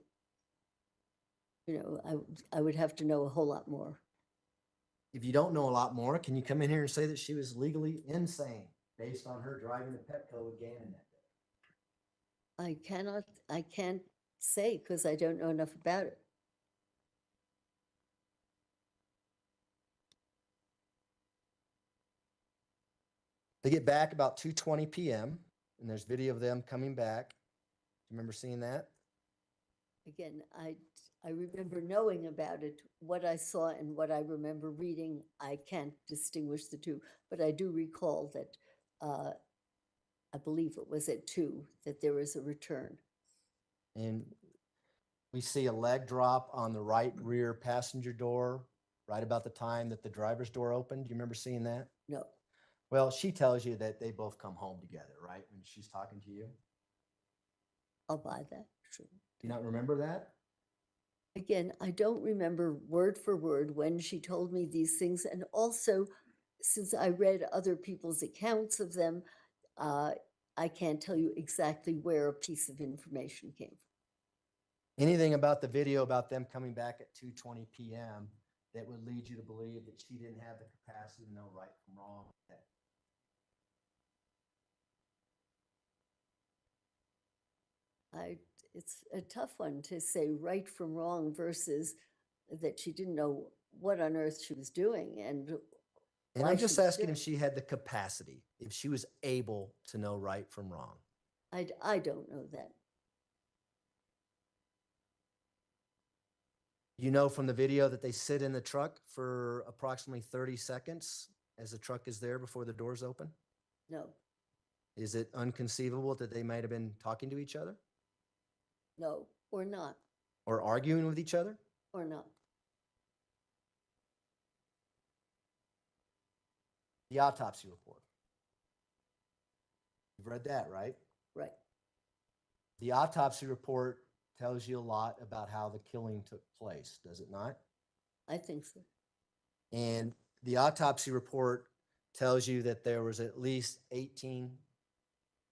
I would have to know a whole lot more. If you don't know a lot more, can you come in here and say that she was legally insane based on her driving to Petco with Gannon that day? I can't say because I don't know enough about it. They get back about 2:20 p.m. and there's video of them coming back. Do you remember seeing that? Again, I remember knowing about it. What I saw and what I remember reading, I can't distinguish the two, but I do recall that I believe it was at 2 that there was a return. And we see a leg drop on the right rear passenger door right about the time that the driver's door opened. Do you remember seeing that? No, Well, she tells you that they both come home together, right? When she's talking to you. I'll buy that. Sure. Do you not remember that? Again, I don't remember word for word when she told me these things. And also, since I read other people's accounts of them, I can't tell you exactly where a piece of information came from. Anything about the video about them coming back at 2:20 p.m. that would lead you to believe that she didn't have the capacity to know right from wrong? It's a tough one to say right from wrong versus that she didn't know what on earth she was doing and And why I'm she just was asking doing if she had the capacity, if she was able to know right from wrong. I don't know that. You know from the video that they sit in the truck for approximately 30 seconds as the truck is there before the doors open? No, Is it unconceivable that they might have been talking to each other no, or not, or arguing with each other? or not. The autopsy report. You've read that, right? Right. The autopsy report tells you a lot about how the killing took place, does it not? I think so. And the autopsy report tells you that there was at least 18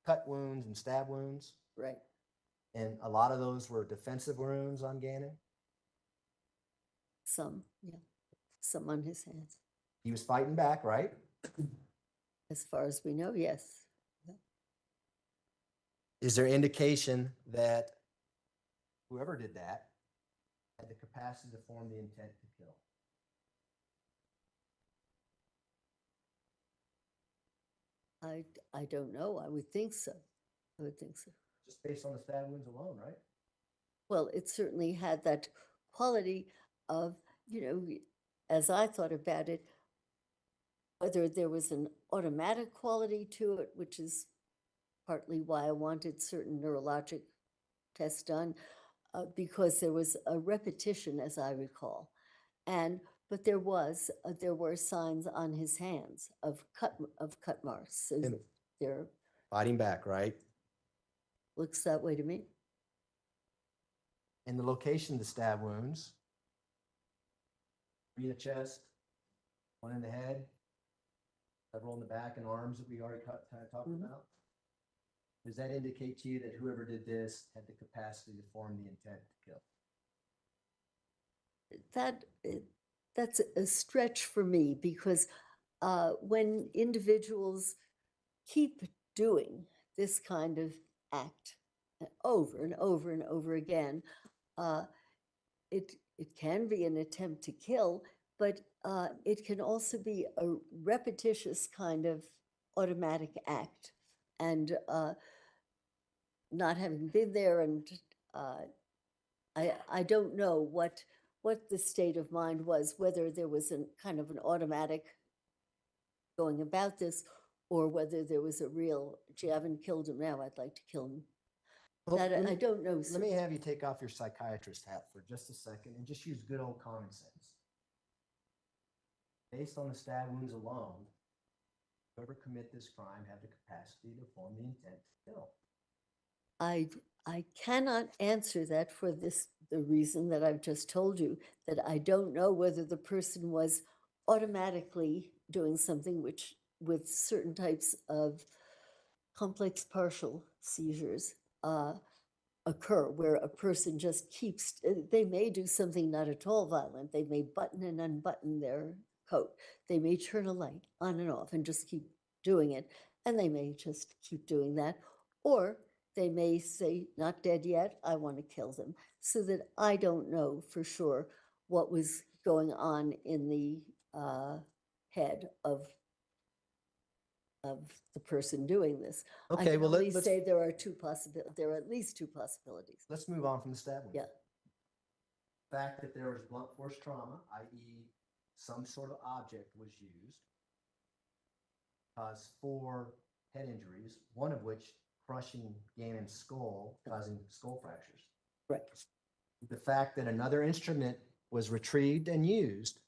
cut wounds and stab wounds. Right. And a lot of those were defensive wounds on Gannon. Some, yeah. Some on his hands. He was fighting back, right? As far as we know, yes. Is there indication that whoever did that had the capacity to form the intent to kill? I don't know. I would think so. I would think so. Just based on the stab wounds alone, right? Well, it certainly had that quality of, as I thought about it, whether there was an automatic quality to it, which is partly why I wanted certain neurologic tests done, because there was a repetition, as I recall. But there were signs on his hands of cut marks. So And- there Fighting back, right? looks that way to me. And the location of the stab wounds, three in the chest, one in the head, several in the back and arms that we already talked Mhm. about. Does that indicate to you that whoever did this had the capacity to form the intent to kill? That's a stretch for me because when individuals keep doing this kind of act over and over and over again, it can be an attempt to kill, but it can also be a repetitious kind of automatic act. And not having been there, and I don't know what the state of mind was, whether there was a kind of an automatic going about this, or whether there was a real, gee, I haven't killed him now, I'd like to kill him. Well, That let I me- don't know, sir. Let me have you take off your psychiatrist hat for just a second and just use good old common sense. Based on the stab wounds alone, whoever commit this crime have the capacity to form the intent to kill. I cannot answer that for the reason that I've just told you, that I don't know whether the person was automatically doing something which, with certain types of complex partial seizures, occur, where a person just keeps, they may do something not at all violent. They may button and unbutton their coat. They may turn a light on and off and just keep doing it. And they may just keep doing that. Or they may say, not dead yet, I want to kill them. So that I don't know for sure what was going on in the head of the person doing this. I Okay, can well, only let's, say there are there are at least two possibilities. let's move on from the stab wound. Yeah. Fact that there was blunt force trauma, i.e. some sort of object was used, caused 4 head injuries, one of which crushing Gannon's skull, causing skull fractures. Right. The fact that another instrument was retrieved and used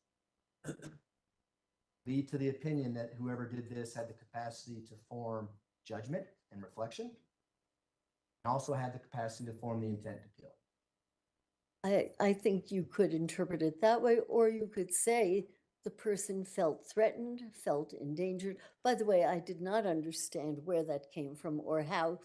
lead to the opinion that whoever did this had the capacity to form judgment and reflection, and also had the capacity to form the intent to kill. I think you could interpret it that way, or you could say the person felt threatened, felt endangered. By the way, I did not understand where that came from or how,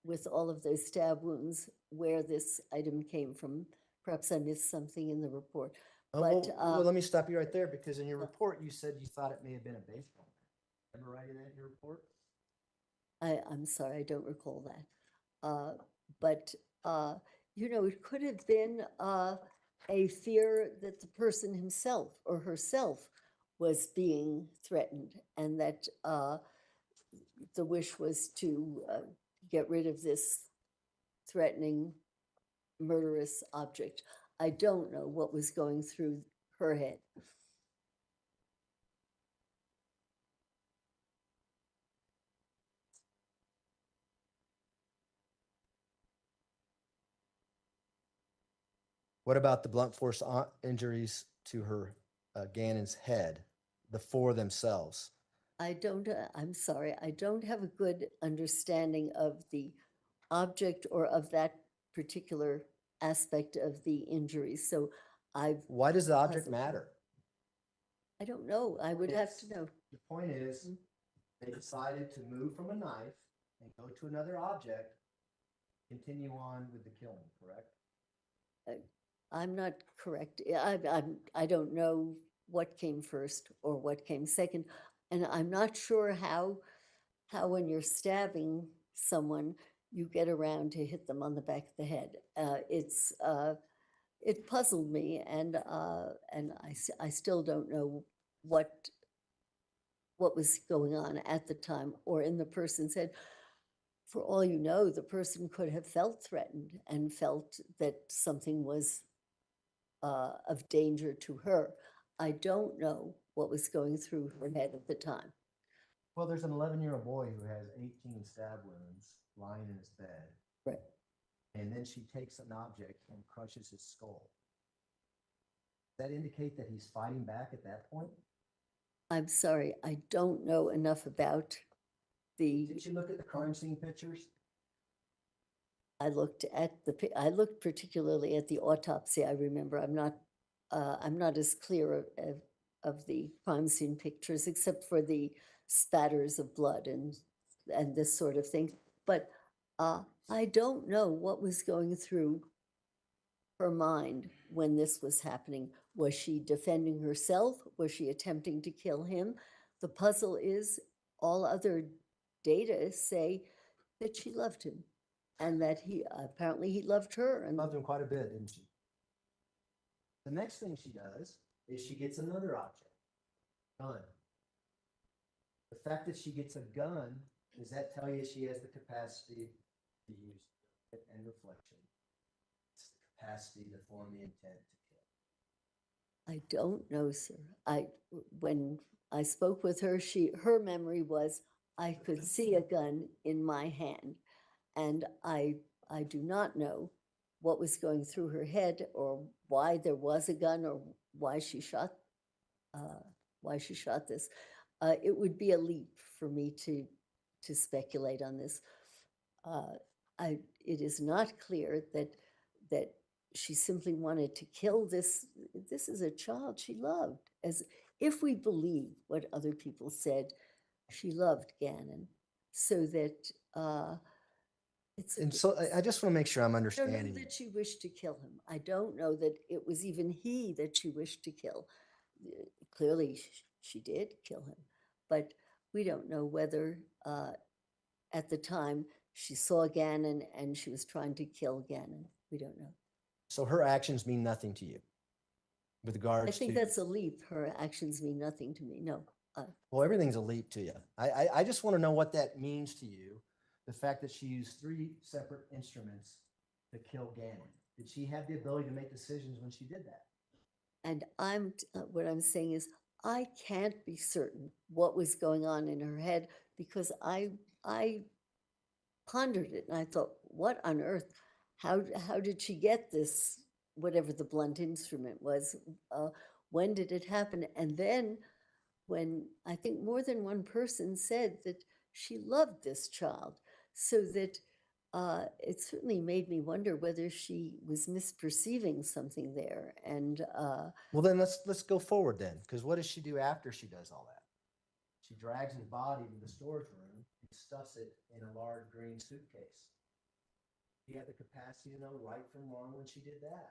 with all of those stab wounds, where this item came from. Perhaps I missed something in the report. Oh, But, well, let me stop you right there, because in your report, you said you thought it may have been a baseball bat. Remember writing that in your report? I'm sorry, I don't recall that. But, it could have been a fear that the person himself or herself was being threatened, and that the wish was to get rid of this threatening, murderous object. I don't know what was going through her head. What about the blunt force injuries to her Gannon's head, the 4 themselves? I'm sorry, I don't have a good understanding of the object or of that particular aspect of the injury. So Why does the object puzzled. matter? I don't know. I would have to It's- know. The point is, they decided to move from a knife and go to another object, continue on with the killing, correct? I'm not correct. I don't know what came first or what came second. And I'm not sure how when you're stabbing someone, you get around to hit them on the back of the head. It puzzled me, and I still don't know what was going on at the time or in the person's head. For all you know, the person could have felt threatened and felt that something was of danger to her. I don't know what was going through her head at the time. Well, there's an 11-year-old boy who has 18 stab wounds lying in his bed. Right. And then she takes an object and crushes his skull. Does that indicate that he's fighting back at that point? I'm sorry, I don't know enough about the, Did you look at the crime scene pictures? I looked particularly at the autopsy. I remember I'm not as clear of the crime scene pictures, except for the spatters of blood and this sort of thing. But I don't know what was going through her mind when this was happening. Was she defending herself? Was she attempting to kill him? The puzzle is all other data say that she loved him and that apparently he loved her. And Loved him quite a bit, didn't she? The next thing she does is she gets another object, gun. The fact that she gets a gun, does that tell you she has the capacity to use it and reflection? It's the capacity to form the intent to kill. I don't know, sir. When I spoke with her, her memory was I could see a gun in my hand, and I I do not know what was going through her head or why there was a gun or why she shot this. It would be a leap for me to speculate on this. It is not clear that she simply wanted to kill this. This is a child she loved. As if we believe what other people said, she loved Gannon, so that it's. And so I just want to make sure I'm I don't know understanding. that she wished to kill him. I don't know that it was even he that she wished to kill. Clearly, she did kill him, but we don't know whether at the time she saw Gannon and she was trying to kill Gannon. We don't know. So her actions mean nothing to you with I regards think to, that's a leap. Her actions mean nothing to me. No. well, everything's a leap to you. I just want to know what that means to you. The fact that she used 3 separate instruments to kill Gannon. Did she have the ability to make decisions when she did that? And what I'm saying is, I can't be certain what was going on in her head because I pondered it and I thought, what on earth? How did she get this, whatever the blunt instrument was? When did it happen? And then when I think more than one person said that she loved this child, so that it certainly made me wonder whether she was misperceiving something there. And Well, then let's go forward then, because what does she do after she does all that? She drags his body to the storage room and stuffs it in a large green suitcase. She had the capacity to know right from wrong when she did that.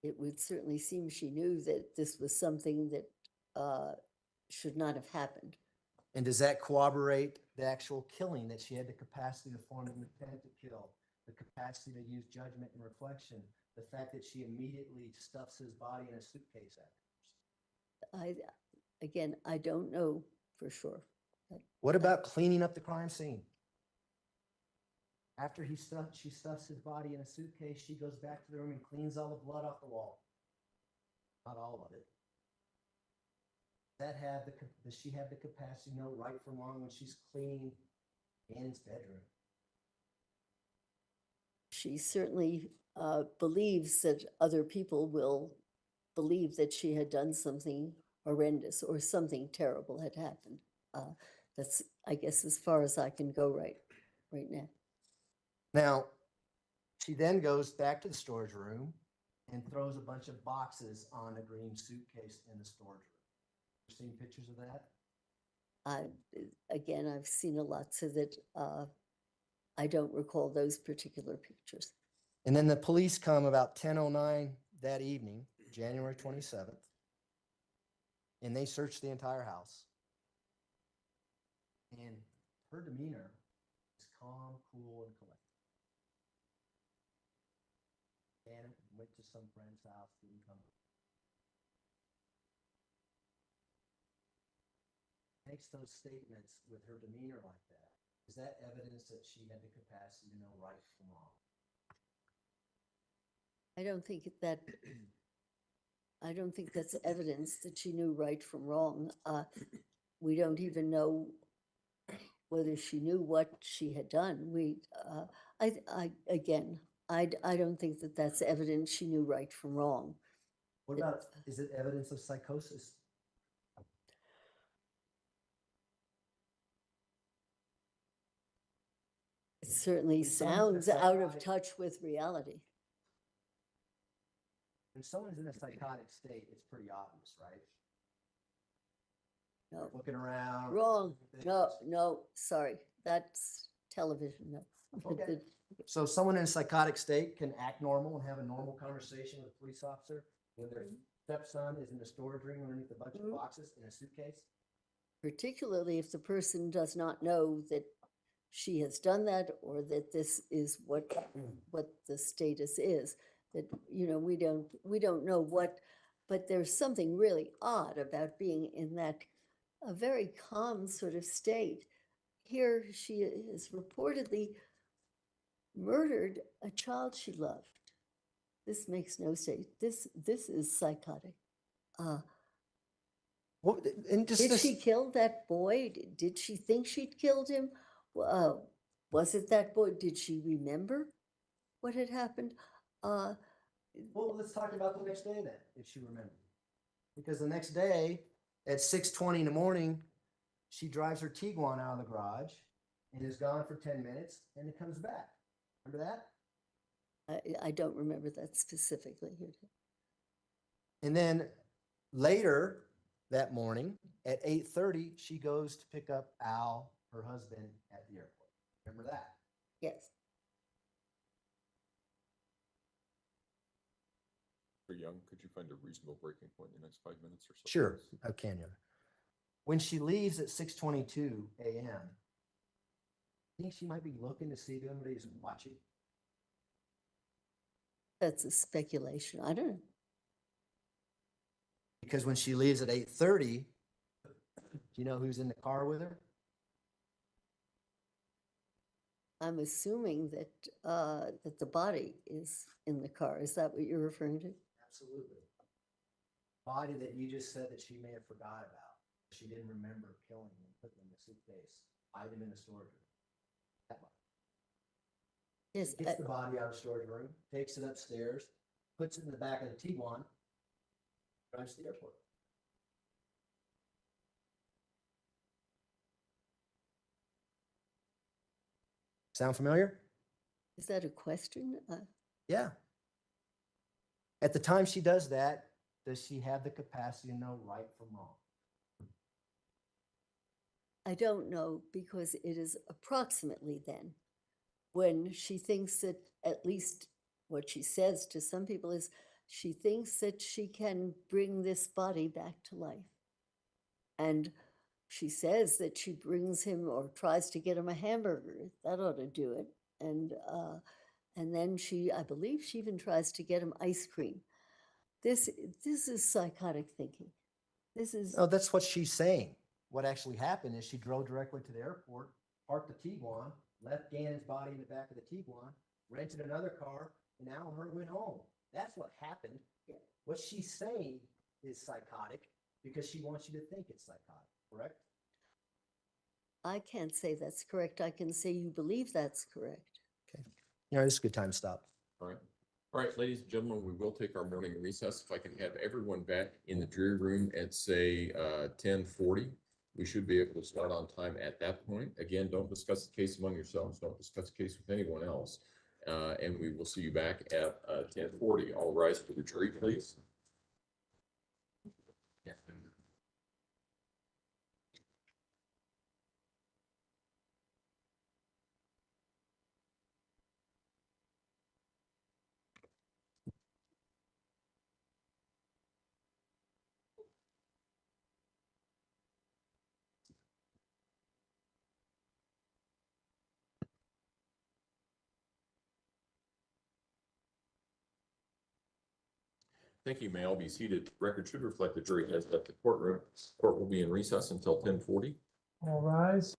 It would certainly seem she knew that this was something that should not have happened. And does that corroborate the actual killing, that she had the capacity to form an intent to kill, the capacity to use judgment and reflection, the fact that she immediately stuffs his body in a suitcase afterwards? I don't know for sure. What about cleaning up the crime scene? After she stuffs his body in a suitcase, she goes back to the room and cleans all the blood off the wall. Not all of it. Does she have the capacity to know right from wrong when she's cleaning Gannon's bedroom? She certainly believes that other people will believe that she had done something horrendous or something terrible had happened. That's, I guess, as far as I can go right now. Now, she then goes back to the storage room and throws a bunch of boxes on a green suitcase in the storage room. You've seen pictures of that? Again, I've seen a lot, so that I don't recall those particular pictures. And then the police come about 10:09 that evening, January 27th, and they search the entire house. And her demeanor is calm, cool, and collected. And went to some friend's house, didn't come. Makes those statements with her demeanor like that. Is that evidence that she had the capacity to know right from wrong? I don't think that's evidence that she knew right from wrong. We don't even know whether she knew what she had done. I don't think that that's evidence she knew right from wrong. What about, is it evidence of psychosis? It certainly When someone's sounds in a out of psychotic- touch with reality. When someone's in a psychotic state, it's pretty obvious, right? No, Looking around. wrong. things. No, sorry. That's television. No. Okay. So someone in a psychotic state can act normal and have a normal conversation with a police officer when their stepson is in the storage room underneath a bunch of boxes in a suitcase? Particularly if the person does not know that she has done that, or that this is what the status is. That, we don't know what, but there's something really odd about being in that a very calm sort of state. Here she is reportedly murdered a child she loved. This makes no sense. This is psychotic. Well, and just Did this, she kill that boy? Did she think she'd killed him? Was it that boy? Did she remember what had happened? Well, let's talk about the next day then, if she remembers. Because the next day at 6:20 in the morning, she drives her Tiguan out of the garage and is gone for 10 minutes and it comes back. Remember that? I don't remember that specifically. And then later that morning at 8:30, she goes to pick up Al, her husband, at the airport. Remember that? Yes. For Young, could you find a reasonable breaking point in the next 5 minutes or so? Sure, I can. Yeah. When she leaves at 6:22 a.m., I think she might be looking to see if anybody's watching. That's a speculation. I don't know. Because when she leaves at 8:30, do you know who's in the car with her? I'm assuming that that the body is in the car. Is that what you're referring to? Absolutely. Body that you just said that she may have forgot about. She didn't remember killing him, putting him in the suitcase, hide him in the storage room. That body. Yes. Gets the body out of the storage room, takes it upstairs, puts it in the back of the Tiguan, drives to the airport. Sound familiar? Is that a question? Yeah. At the time she does that, does she have the capacity to know right from wrong? I don't know because it is approximately then when she thinks that, at least what she says to some people is, she thinks that she can bring this body back to life. And she says that she brings him or tries to get him a hamburger. That ought to do it. And then I believe she even tries to get him ice cream. This is psychotic thinking. This is. No, that's what she's saying. What actually happened is she drove directly to the airport, parked the Tiguan, left Gannon's body in the back of the Tiguan, rented another car, and Al and her went home. That's what happened. Yeah. What she's saying is psychotic because she wants you to think it's psychotic, correct? I can't say that's correct. I can say you believe that's correct. Okay. You know, this is a good time to stop. All right. All right, ladies and gentlemen, we will take our morning recess. If I can have everyone back in the jury room at, say, 10:40, we should be able to start on time at that point. Again, don't discuss the case among yourselves. Don't discuss the case with anyone else. And we will see you back at 10:40. All rise for the jury, please. Yeah. Thank you. May all be seated. Record should reflect the jury has left the courtroom. Court will be in recess until 10:40. All rise.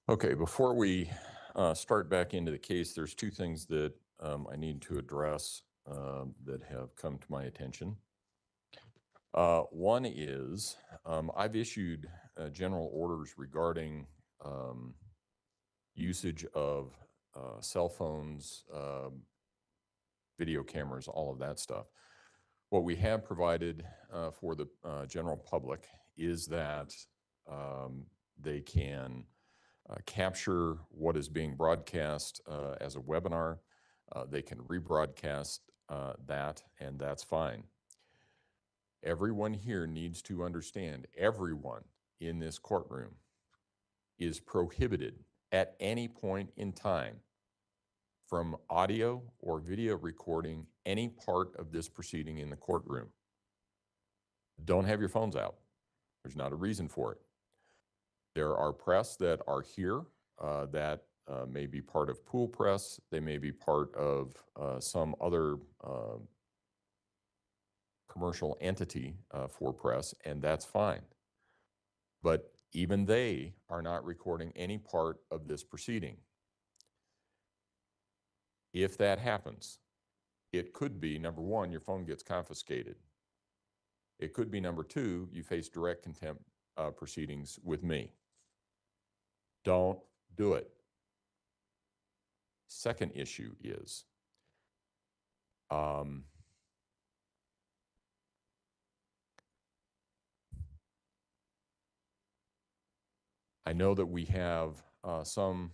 Okay, before we start back into the case, there's two things that I need to address that have come to my attention. One is I've issued general orders regarding usage of cell phones, video cameras, all of that stuff. What we have provided for the general public is that they can capture what is being broadcast as a webinar. They can rebroadcast that, and that's fine. Everyone here needs to understand, everyone in this courtroom is prohibited at any point in time from audio or video recording any part of this proceeding in the courtroom. Don't have your phones out. There's not a reason for it. There are press that are here that may be part of pool press. They may be part of some other commercial entity for press, and that's fine. But even they are not recording any part of this proceeding. If that happens, it could be, number one, your phone gets confiscated. It could be, number two, you face direct contempt proceedings with me. Don't do it. Second issue is, I know that we have some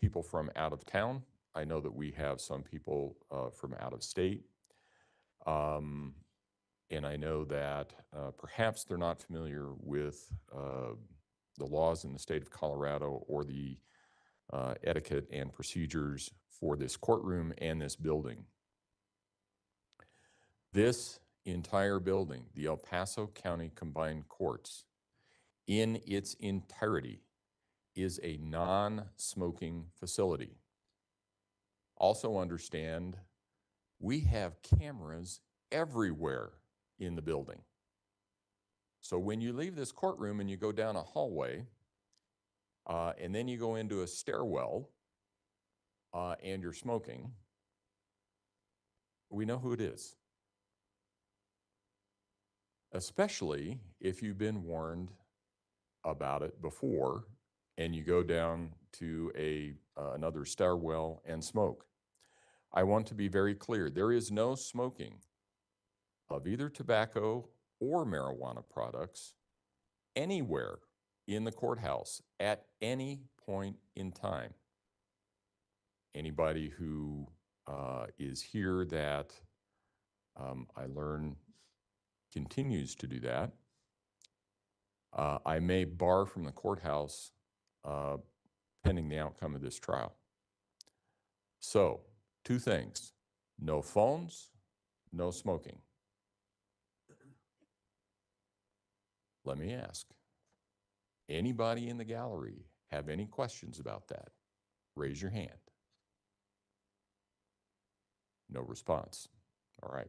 people from out of town. I know that we have some people from out of state. And I know that perhaps they're not familiar with the laws in the state of Colorado or the etiquette and procedures for this courtroom and this building. This entire building, the El Paso County Combined Courts, in its entirety is a non-smoking facility. Also understand, we have cameras everywhere in the building. So when you leave this courtroom and you go down a hallway, and then you go into a stairwell, and you're smoking, we know who it is. Especially if you've been warned about it before and you go down to another stairwell and smoke. I want to be very clear. There is no smoking of either tobacco or marijuana products anywhere in the courthouse at any point in time. Anybody who is here that I learn continues to do that, I may bar from the courthouse pending the outcome of this trial. So, two things: no phones, no smoking. Let me ask, anybody in the gallery have any questions about that? Raise your hand. No response. All right.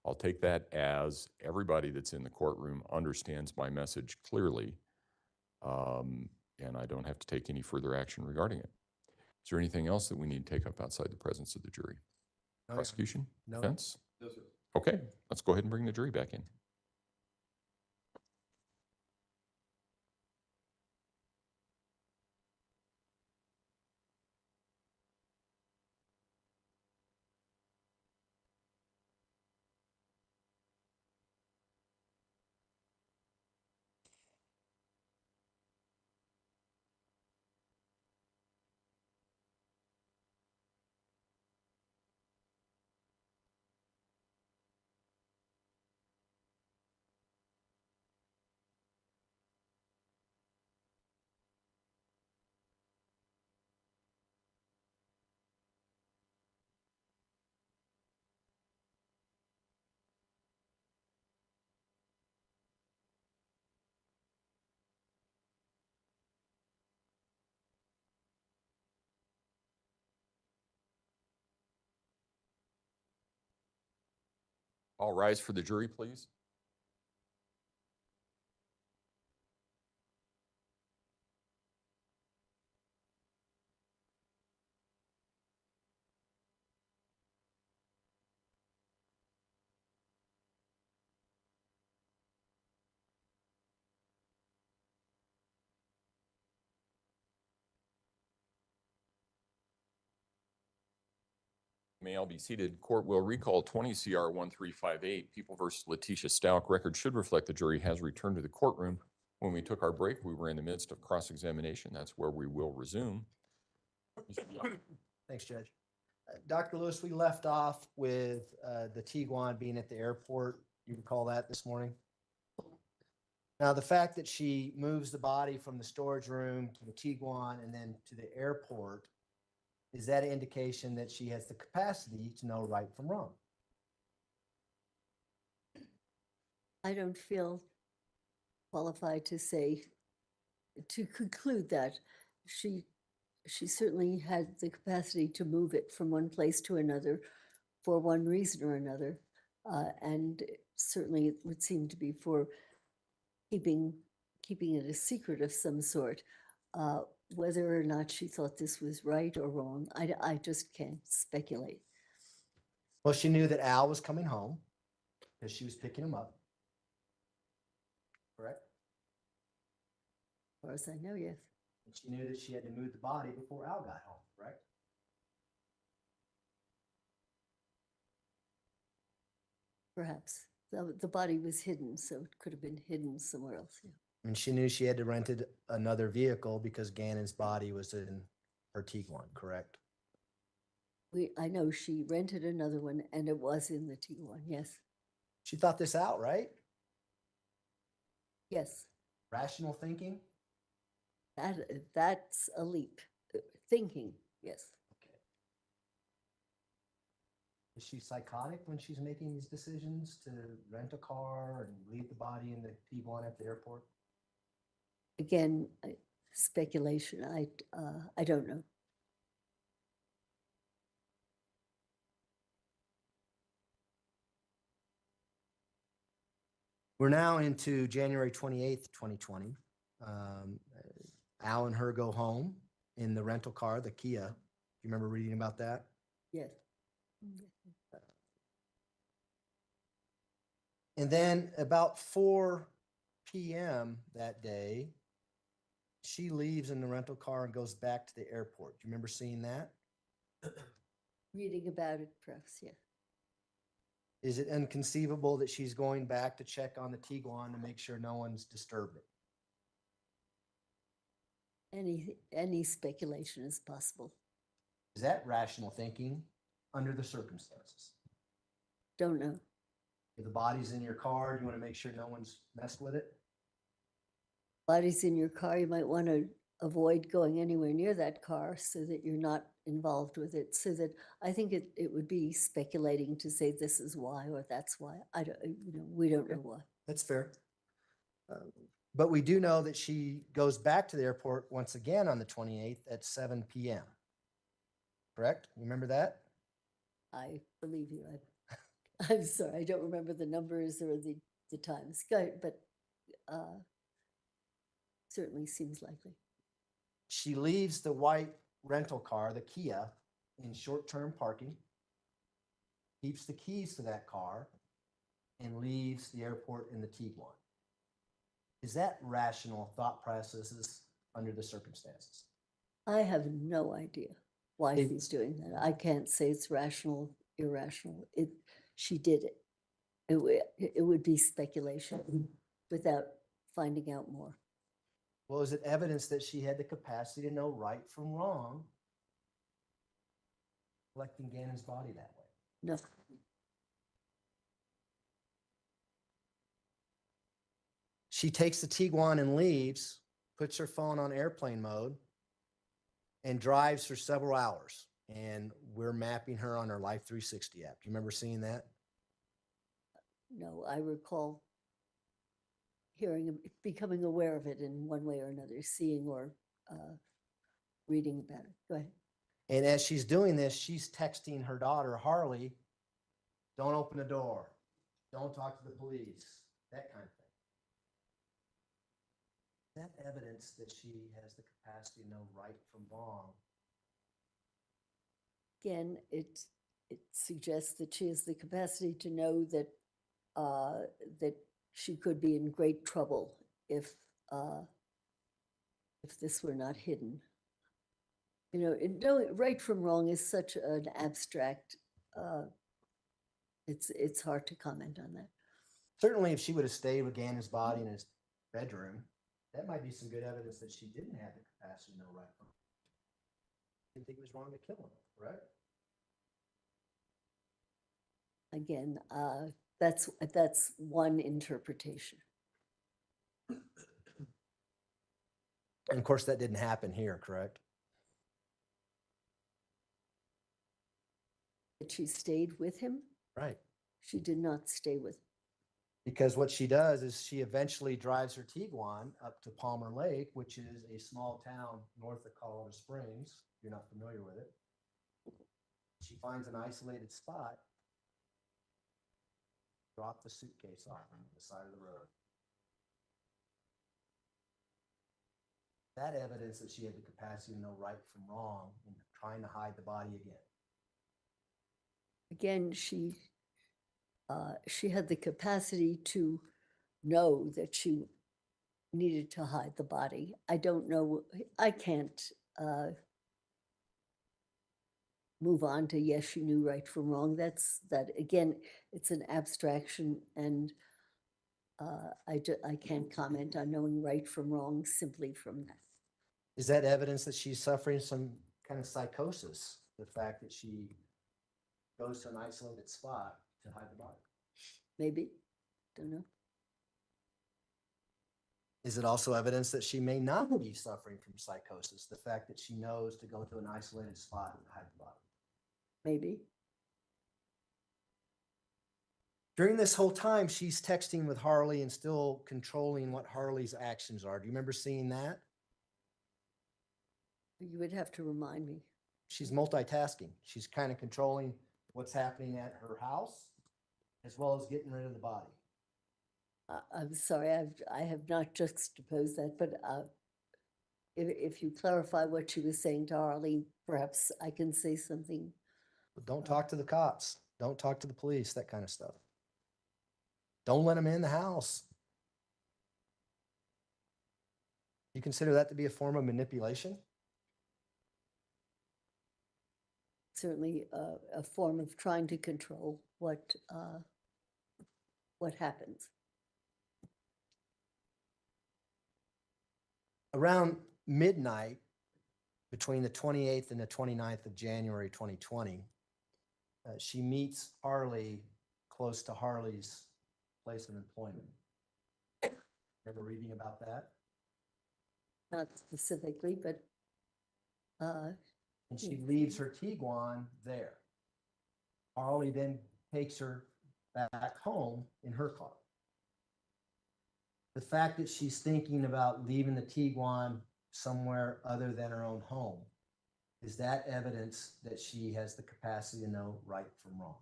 I'll take that as everybody that's in the courtroom understands my message clearly, and I don't have to take any further action regarding it. Is there anything else that we need to take up outside the presence of the jury? Prosecution? No. Defense? Yes, sir. Okay, let's go ahead and bring the jury back in. All rise for the jury, please. may all be seated. Court will recall 20 CR 1358, People versus Letecia Stauch. Record should reflect the jury has returned to the courtroom. When we took our break, we were in the midst of cross-examination. That's where we will resume. Mr. Young. Thanks, Judge. Dr. Lewis, we left off with the Tiguan being at the airport. You recall that this morning? Now, the fact that she moves the body from the storage room to the Tiguan and then to the airport, is that an indication that she has the capacity to know right from wrong? I don't feel qualified to say, to conclude that she certainly had the capacity to move it from one place to another for one reason or another. And certainly it would seem to be for keeping it a secret of some sort. Whether or not she thought this was right or wrong, I just can't speculate. Well, she knew that Al was coming home because she was picking him up. Correct? As far as I know, yes. And she knew that she had to move the body before Al got home, correct? Perhaps. The body was hidden, so it could have been hidden somewhere else. Yeah. And she knew she had to rent another vehicle because Gannon's body was in her Tiguan, correct? I know she rented another one and it was in the T1, yes. She thought this out, right? Yes, Rational thinking? that's a leap. Thinking, yes. Okay. Is she psychotic when she's making these decisions to rent a car and leave the body in the Tiguan at the airport? Again, speculation. I don't know. We're now into January 28th, 2020. Al and her go home in the rental car, the Kia. You remember reading about that? Yes. And then about 4 p.m. that day, she leaves in the rental car and goes back to the airport. Do you remember seeing that? Reading about it, perhaps, yeah. Is it inconceivable that she's going back to check on the Tiguan to make sure no one's disturbed it? Any speculation is possible. Is that rational thinking under the circumstances? Don't know. If the body's in your car, you want to make sure no one's messed with it? Body's in your car, you might want to avoid going anywhere near that car so that you're not involved with it. So that I think it would be speculating to say this is why or that's why. I don't, we don't know why. That's fair. But we do know that she goes back to the airport once again on the 28th at 7 p.m. Correct? You remember that? I believe you. I'm sorry, I don't remember the numbers or the times, but certainly seems likely. She leaves the white rental car, the Kia, in short-term parking, keeps the keys to that car, and leaves the airport in the Tiguan. Is that rational thought processes under the circumstances? I have no idea why she's doing that. I can't say it's rational, irrational. She did it. It would be speculation without finding out more. Well, is it evidence that she had the capacity to know right from wrong, collecting Gannon's body that way? No. She takes the Tiguan and leaves, puts her phone on airplane mode, and drives for several hours. And we're mapping her on our Life 360 app. Do you remember seeing that? No, I recall becoming aware of it in one way or another, seeing or reading about it. Go ahead. And as she's doing this, she's texting her daughter, Harley, don't open the door. Don't talk to the police. That kind of thing. That evidence that she has the capacity to know right from wrong. Again, it suggests that she has the capacity to know that that she could be in great trouble if this were not hidden. Knowing right from wrong is such an abstract it's hard to comment on that. Certainly, if she would have stayed with Gannon's body in his bedroom, that might be some good evidence that she didn't have the capacity to know right from wrong. Didn't think it was wrong to kill him, correct? Again, that's one interpretation. And of course, that didn't happen here, correct? That she stayed with him. Right. She did not stay with him. Because what she does is she eventually drives her Tiguan up to Palmer Lake, which is a small town north of Colorado Springs. If you're not familiar with it. She finds an isolated spot, drop the suitcase off on the side of the road. That evidence that she had the capacity to know right from wrong and trying to hide the body again. Again, she had the capacity to know that she needed to hide the body. I don't know. I can't move on to yes, she knew right from wrong. That again, it's an abstraction, and I can't comment on knowing right from wrong simply from that. Is that evidence that she's suffering some kind of psychosis? The fact that she goes to an isolated spot to hide the body? Maybe, don't know. Is it also evidence that she may not be suffering from psychosis? The fact that she knows to go to an isolated spot and hide the body? Maybe. During this whole time, she's texting with Harley and still controlling what Harley's actions are. Do you remember seeing that? You would have to remind me. She's multitasking. She's kind of controlling what's happening at her house as well as getting rid of the body. I'm sorry, I have not juxtaposed that, but if you clarify what she was saying to Harley, perhaps I can say something. But don't talk to the cops. Don't talk to the police, that kind of stuff. Don't let them in the house. You consider that to be a form of manipulation? Certainly a form of trying to control what happens. Around midnight, between the 28th and the 29th of January 2020, she meets Harley close to Harley's place of employment. Remember reading about that? Not specifically, but And she leaves her Tiguan there. Harley then takes her back home in her car. The fact that she's thinking about leaving the Tiguan somewhere other than her own home, is that evidence that she has the capacity to know right from wrong?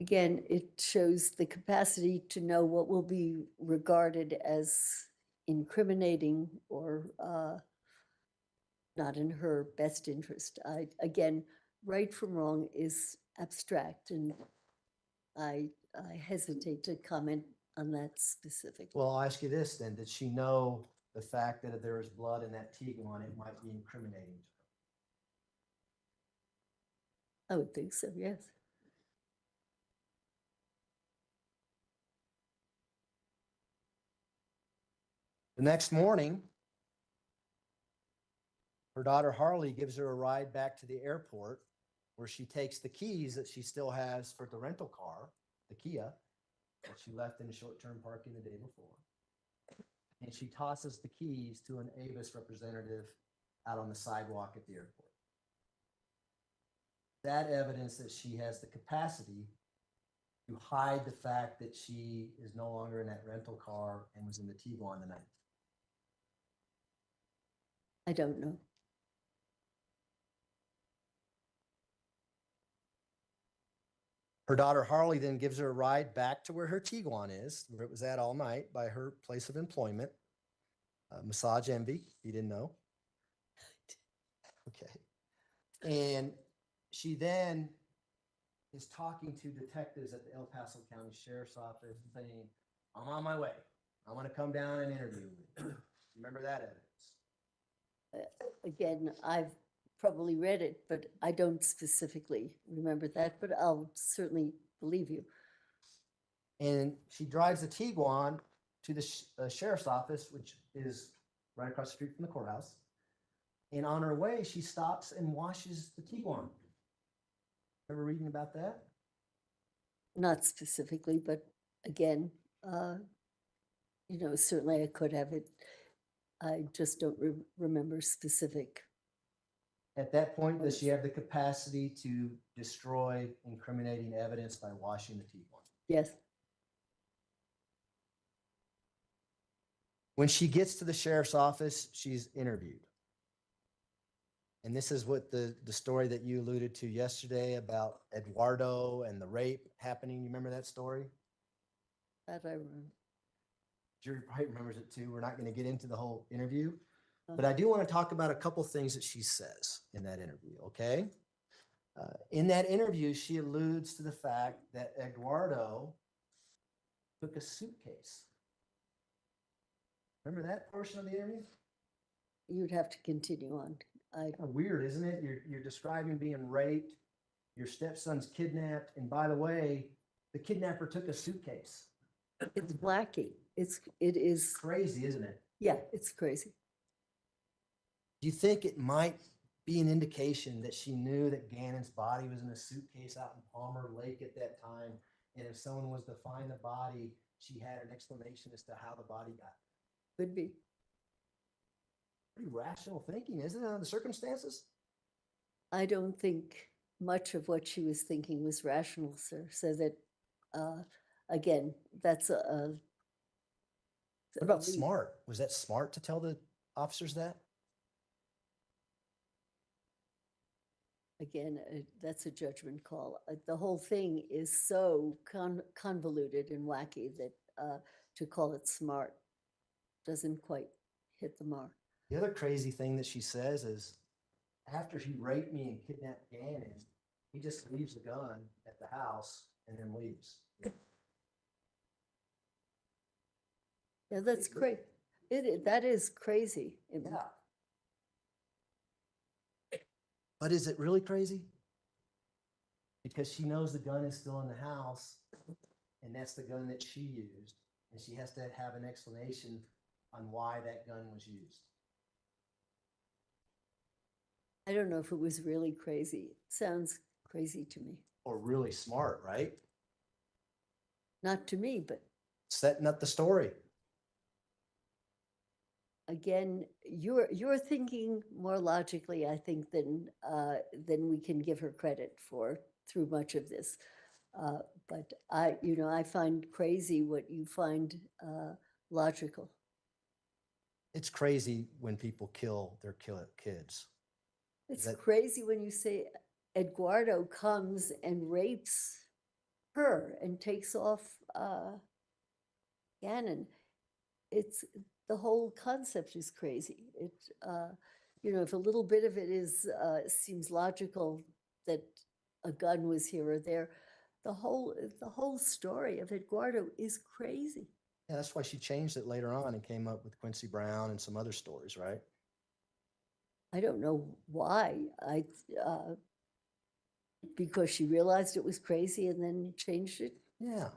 again, it shows the capacity to know what will be regarded as incriminating or not in her best interest. Again, right from wrong is abstract, and I hesitate to comment on that specifically. Well, I'll ask you this then. Did she know the fact that if there was blood in that Tiguan, it might be incriminating to her? I would think so, yes. The next morning, her daughter Harley gives her a ride back to the airport, where she takes the keys that she still has for the rental car, the Kia, that she left in the short-term parking the day before. And she tosses the keys to an Avis representative out on the sidewalk at the airport. That evidence that she has the capacity to hide the fact that she is no longer in that rental car and was in the Tiguan the night. I don't know. Her daughter Harley then gives her a ride back to where her Tiguan is, where it was at all night by her place of employment. Massage Envy, if you didn't know. Okay. And she then is talking to detectives at the El Paso County Sheriff's Office saying, I'm on my way. I want to come down and interview you. Remember that evidence? Again, I've probably read it, but I don't specifically remember that, but I'll certainly believe you. And she drives the Tiguan to the sheriff's office, which is right across the street from the courthouse. And on her way, she stops and washes the Tiguan. Ever reading about that? Not specifically, but again, certainly I could have it. I just don't remember specific. At that point, does she have the capacity to destroy incriminating evidence by washing the Tiguan? Yes, When she gets to the sheriff's office, she's interviewed. And this is what the story that you alluded to yesterday about Eduardo and the rape happening. You remember that story? that I remember. Jury probably remembers it too. We're not going to get into the whole interview, but I do want to talk about a couple things that she says in that interview, okay? In that interview, she alludes to the fact that Eduardo took a suitcase. Remember that portion of the interview? You'd have to continue on. Kind of weird, isn't it? You're describing being raped, your stepson's kidnapped, and by the way, the kidnapper took a suitcase. It's wacky. It is, Crazy, isn't it? yeah, it's crazy. Do you think it might be an indication that she knew that Gannon's body was in a suitcase out in Palmer Lake at that time? And if someone was to find the body, she had an explanation as to how the body got. Could be. Pretty rational thinking, isn't it, under the circumstances? I don't think much of what she was thinking was rational, sir. So that, again, that's a. What about smart? Was that smart to tell the officers that? Again, that's a judgment call. The whole thing is so convoluted and wacky that to call it smart doesn't quite hit the mark. The other crazy thing that she says is, after he raped me and kidnapped Gannon, he just leaves the gun at the house and then leaves. Yeah, that's great. That is crazy. Yeah. But is it really crazy? Because she knows the gun is still in the house, and that's the gun that she used, and she has to have an explanation on why that gun was used. I don't know if it was really crazy. It sounds crazy to me. Or really smart, right? Not to me, but Setting up the story. again, you're thinking more logically, I think, than we can give her credit for through much of this. But I find crazy what you find logical. It's crazy when people kill their kids. It's that- crazy when you say Eduardo comes and rapes her and takes off Gannon. It's the whole concept is crazy. If a little bit of it is seems logical that a gun was here or there, the whole story of Eduardo is crazy. Yeah, that's why she changed it later on and came up with Quincy Brown and some other stories, right? I don't know why. Because she realized it was crazy and then changed it. Yeah.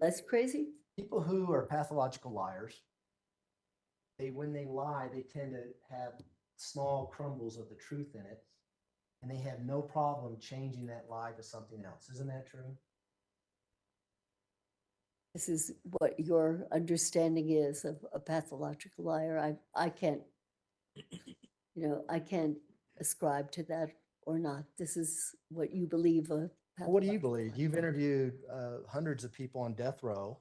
Less crazy. People who are pathological liars, when they lie, they tend to have small crumbles of the truth in it, and they have no problem changing that lie to something else. Isn't that true? This is what your understanding is of a pathological liar. I can't, I can't ascribe to that or not. This is what you believe. What do you believe? You've interviewed hundreds of people on death row.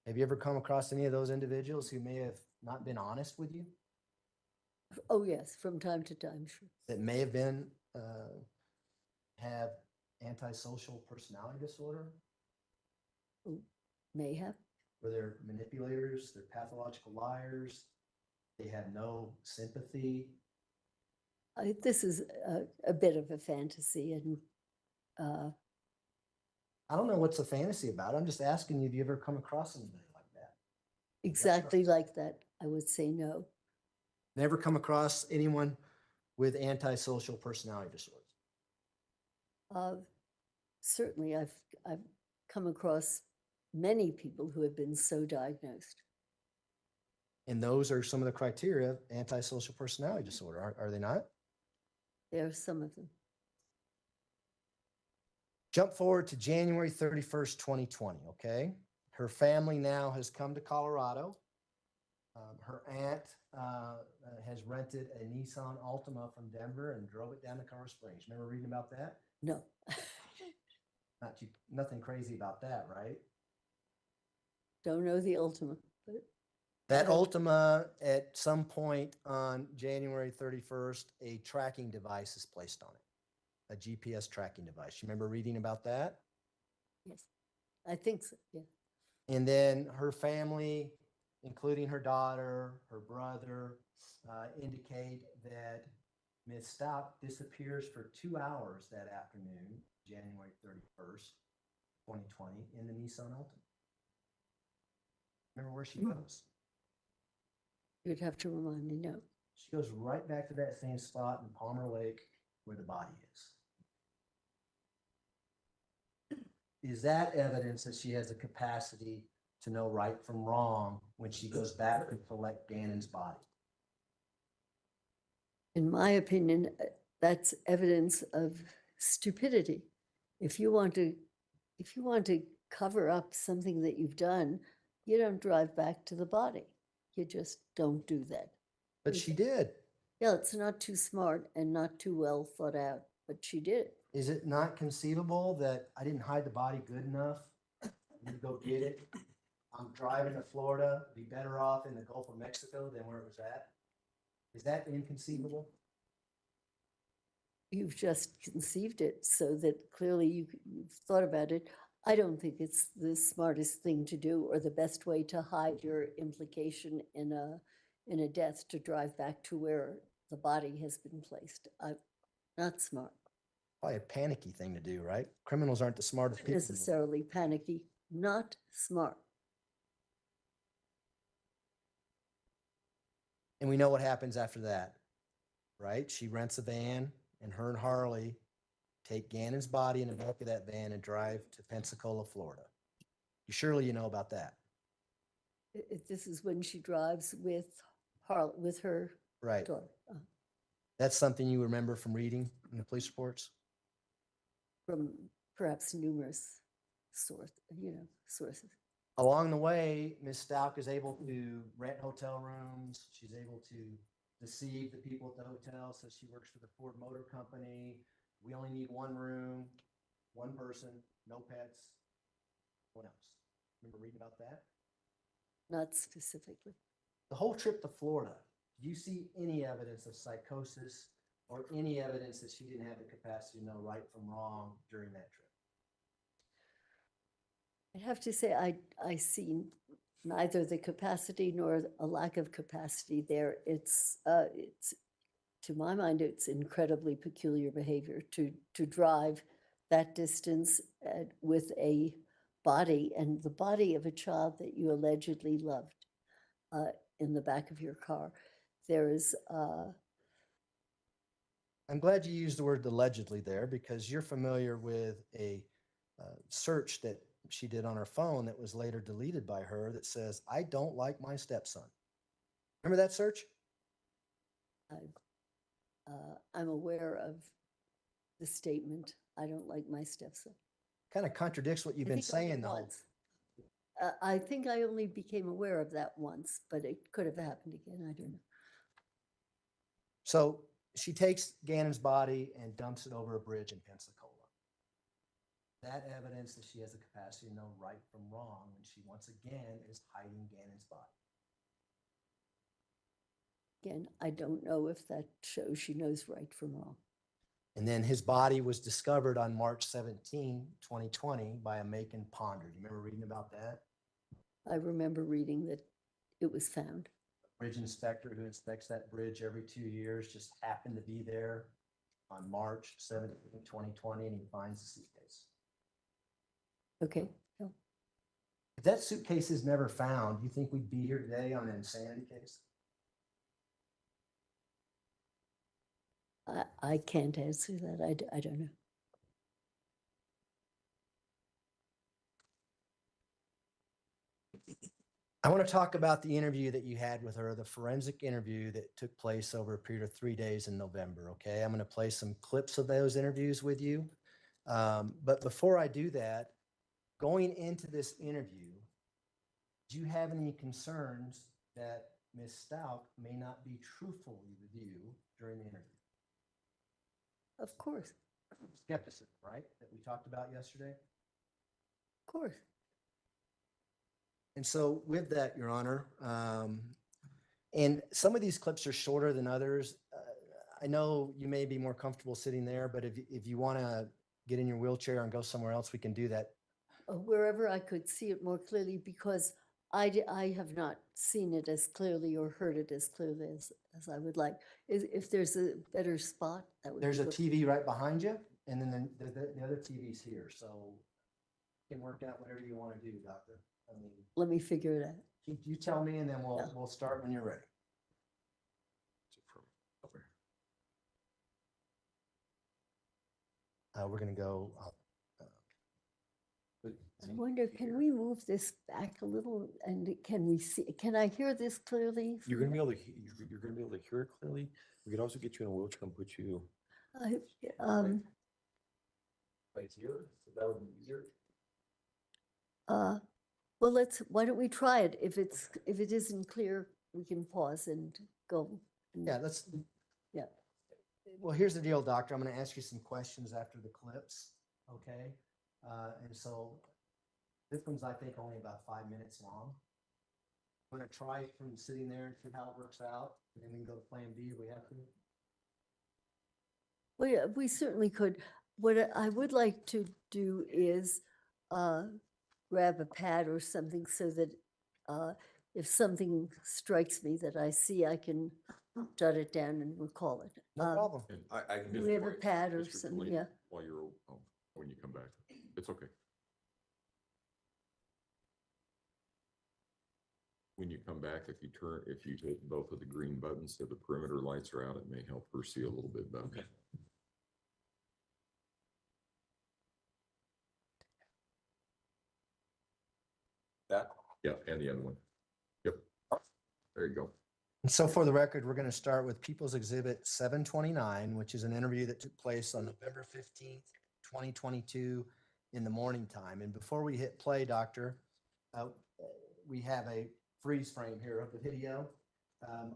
Have you ever come across any of those individuals who may have not been honest with you? Oh, yes, from time to time, sure. That may have been, have antisocial personality disorder? May have. Where they're manipulators, they're pathological liars, they have no sympathy. This is a bit of a fantasy, and I don't know what's a fantasy about. I'm just asking you, have you ever come across anybody like that? exactly like that, I would say no. Never come across anyone with antisocial personality disorder? Certainly, I've come across many people who have been so diagnosed. And those are some of the criteria of antisocial personality disorder, are they not? There are some of them. Jump forward to January 31st, 2020, okay? Her family now has come to Colorado. Her aunt has rented a Nissan Altima from Denver and drove it down to Colorado Springs. Remember reading about that? No. Nothing crazy about that, right? Don't know the ultimate, but That Okay. Altima, at some point on January 31st, a tracking device is placed on it, a GPS tracking device. You remember reading about that? yes, I think so. Yeah. And then her family, including her daughter, her brother, indicate that Ms. Stauch disappears for 2 hours that afternoon, January 31st, 2020, in the Nissan Altima. Remember where she goes? You'd have to remind me. No. She goes right back to that same spot in Palmer Lake where the body is. Is that evidence that she has a capacity to know right from wrong when she goes back to collect Gannon's body? In my opinion, that's evidence of stupidity. If you want to cover up something that you've done, you don't drive back to the body. You just don't do that. But she did. Yeah, it's not too smart and not too well thought out, but she did it. Is it not conceivable that I didn't hide the body good enough? I need to go get it. I'm driving to Florida, be better off in the Gulf of Mexico than where it was at. Is that inconceivable? You've just conceived it so that clearly you've thought about it. I don't think it's the smartest thing to do or the best way to hide your implication in a death, to drive back to where the body has been placed. Not smart. Probably a panicky thing to do, right? Criminals aren't the smartest Not people. in the world. necessarily panicky, not smart. And we know what happens after that, right? She rents a van, and her and Harley take Gannon's body in the back of that van and drive to Pensacola, Florida. Surely you know about that. This is when she drives with her Right. daughter. That's something you remember from reading in the police reports? From perhaps numerous sources. Along the way, Ms. Stauch is able to rent hotel rooms. She's able to deceive the people at the hotel. So she works for the Ford Motor Company. We only need one room, one person, no pets, no one else. Remember reading about that? Not specifically. The whole trip to Florida, do you see any evidence of psychosis or any evidence that she didn't have the capacity to know right from wrong during that trip? I have to say, I see neither the capacity nor a lack of capacity there. It's to my mind, it's incredibly peculiar behavior to drive that distance with a body, and the body of a child that you allegedly loved in the back of your car. There is. I'm glad you used the word allegedly there, because you're familiar with a search that she did on her phone that was later deleted by her that says, "I don't like my stepson." Remember that search? I'm aware of the statement, "I don't like my stepson." Kind of contradicts what you've been saying the whole. Once. I think I only became aware of that once, but it could have happened again. I don't know. So she takes Gannon's body and dumps it over a bridge in Pensacola. That evidence that she has the capacity to know right from wrong when she once again is hiding Gannon's body. Again, I don't know if that shows she knows right from wrong. And then his body was discovered on March 17, 2020 by a Macon ponder. Do you remember reading about that? I remember reading that it was found. Bridge inspector who inspects that bridge every 2 years just happened to be there on March 17, 2020, and he finds the suitcase. Okay. Yeah. If that suitcase is never found, do you think we'd be here today on an insanity case? I can't answer that. I don't know. I want to talk about the interview that you had with her, the forensic interview that took place over a period of 3 days in November. Okay, I'm going to play some clips of those interviews with you. But before I do that, going into this interview, do you have any concerns that Ms. Stauch may not be truthful with you during the interview? Of course, Skepticism, right? That we talked about yesterday. of course. And so with that, Your Honor, and some of these clips are shorter than others. I know you may be more comfortable sitting there, but if you want to get in your wheelchair and go somewhere else, we can do that. Wherever I could see it more clearly, because I have not seen it as clearly or heard it as clearly as I would like. If there's a better spot, that would be There's a good. TV right behind you, and then the other TV's here. So you can work out whatever you want to do, Doctor. I mean, Let me figure it out. you tell me, and then Yeah. we'll start when you're ready. We're gonna go. I wonder, can we move this back a little and can we see, can I hear this clearly? You're gonna be able to, you're gonna be able to hear it clearly. We could also get you in a wheelchair and put you I- right here, so that would be easier. Well, why don't we try it? If it isn't clear, we can pause and go. and- Yeah, let's. Yeah. Well, here's the deal, Doctor. I'm going to ask you some questions after the clips, okay? And so this one's, I think, only about 5 minutes long. I'm going to try it from sitting there and see how it works out, and then we can go to plan B if we have to. Well, yeah, we certainly could. What I would like to do is grab a pad or something so that if something strikes me that I see, I can jot it down and recall it. No problem. And I can Do just we have a wait, pad or Mr. something? Khalid, Yeah. while you're, when you come back. It's okay. When you come back, if you hit both of the green buttons so the perimeter lights are out, it may help her see a little bit better. Okay. That? Yeah, and the other one. Yep. There you go. And so for the record, we're going to start with People's Exhibit 729, which is an interview that took place on November 15th, 2022 in the morning time. And before we hit play, Doctor, we have a freeze frame here of the video.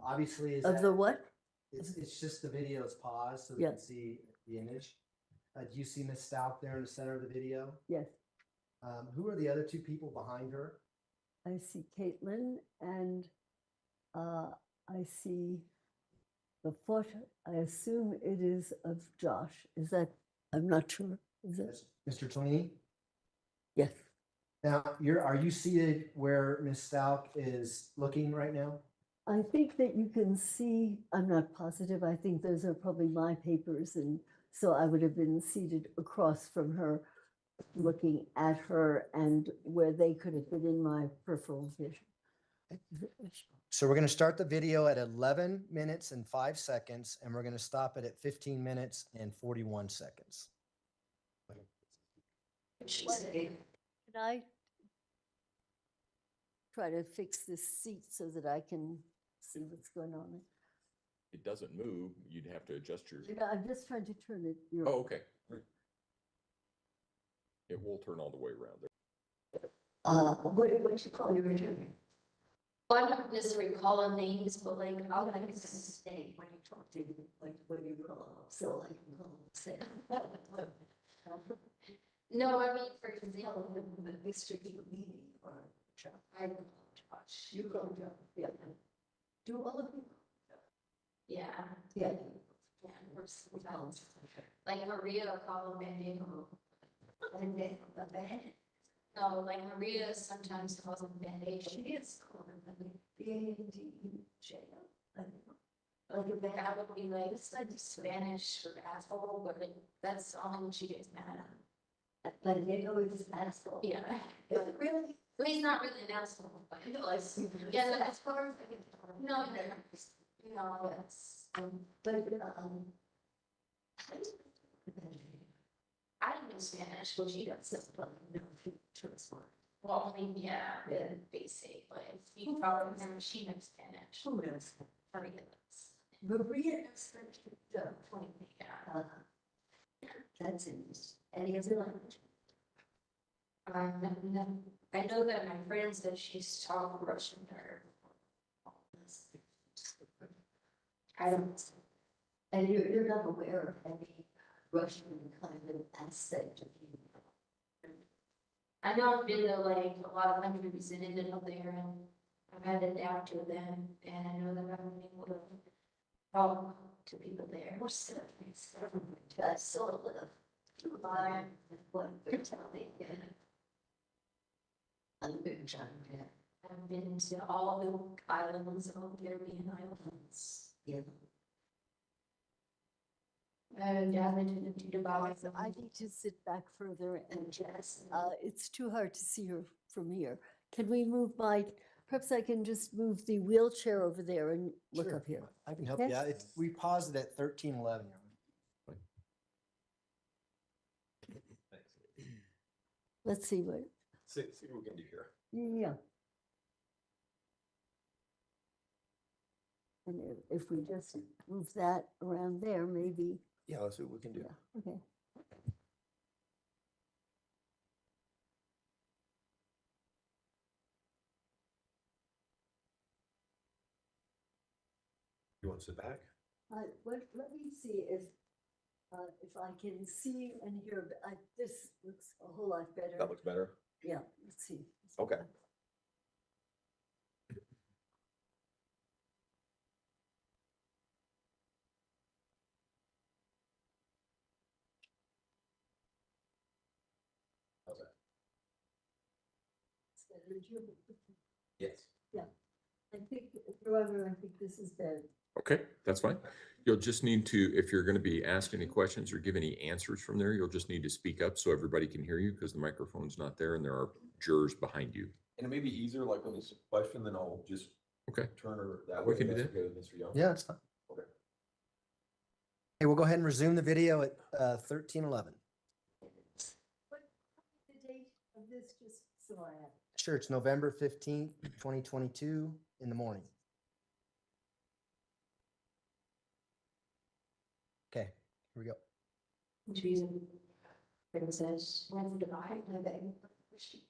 Obviously, Of the what? it's just the video is paused so we Yeah. can see the image. Do you see Ms. Stauch there in the center of the video? Yes, Who are the other two people behind her? I see Caitlin and I see the foot. I assume it is of Josh. Is that, I'm not sure. Is it? That's Mr. Tolini? Yes. Now, are you seated where Ms. Stauch is looking right now? I think that you can see, I'm not positive, I think those are probably my papers, and so I would have been seated across from her, looking at her and where they could have been in my peripheral vision. So we're going to start the video at 11 minutes and 5 seconds, and we're going to stop it at 15 minutes and 41 seconds. Can I try to fix this seat so that I can see what's going on? It doesn't move. You'd have to adjust your, I'm just trying to turn it. oh, okay. It will turn all the way around there. What you call your name? Well, I don't necessarily recall them names, but like, I'll like stay when you talk to, Like, what do you call it? So I can call it, say. no, I mean, for example, Mr. Meeting or Chuck. I don't know, Josh. You go, yeah. Do all of you? Yeah. Yeah. Yeah, we're sometimes, like Maria will call them Bendigo. And then the bed. No, like Maria sometimes calls them Bendigo. She is called B-A-D-E-J. Like that would be like, it's like Spanish for asshole, but like, that's all she gets mad at. But they always asshole. Yeah. Is it really? I mean, he's not really an asshole, but. No, I see. Yeah, as far as, no, no, it's, But, I don't know Spanish, well, she does, but no, well, only, yeah, the basic, but if you follow them, she knows Spanish. Who knows? Maria does. Maria knows French. Yeah. That's in any other language. No, I know that my friend said she's taught Russian to her. I don't, And you're not aware of any Russian kind of aspect of you. I know I've been to like a lot of countries and ended up there and I've had to adapt to them and I know that I'm able to talk to people there. More certainly, I sort of live what they're telling me. I'm big John, yeah. I've been to all the islands, all the Caribbean islands. Yeah. And I've been to Dubai. So I need to sit back further and just, it's too hard to see her from here. Can we move perhaps I can just move the wheelchair over there and look Sure. up here. I can help Okay. you out. We paused it at 1311. Let's see what, See what we can do here. yeah. And if we just move that around there, maybe, Yeah, let's see what we can do. yeah, okay. You want to sit back? Let me see if I can see and hear, this looks a whole lot better. That looks better. Yeah, let's see. Okay. How's that? It's better. Did you- Yes. I think, however, I think this is better. Okay, that's fine. You'll just need to, if you're going to be asked any questions or give any answers from there, you'll just need to speak up so everybody can hear you because the microphone's not there and there are jurors behind you. And it may be easier, like when there's a question, then I'll just Okay. turn her that We way. can do That's that. okay with Mr. Young? Yeah, it's fine. Okay. Hey, we'll go ahead and resume the video at 1311. What the date of this, just so I have. Sure, it's November 15th, 2022 in the morning. Okay, here we go. She's a princess, went to Dubai, living. She's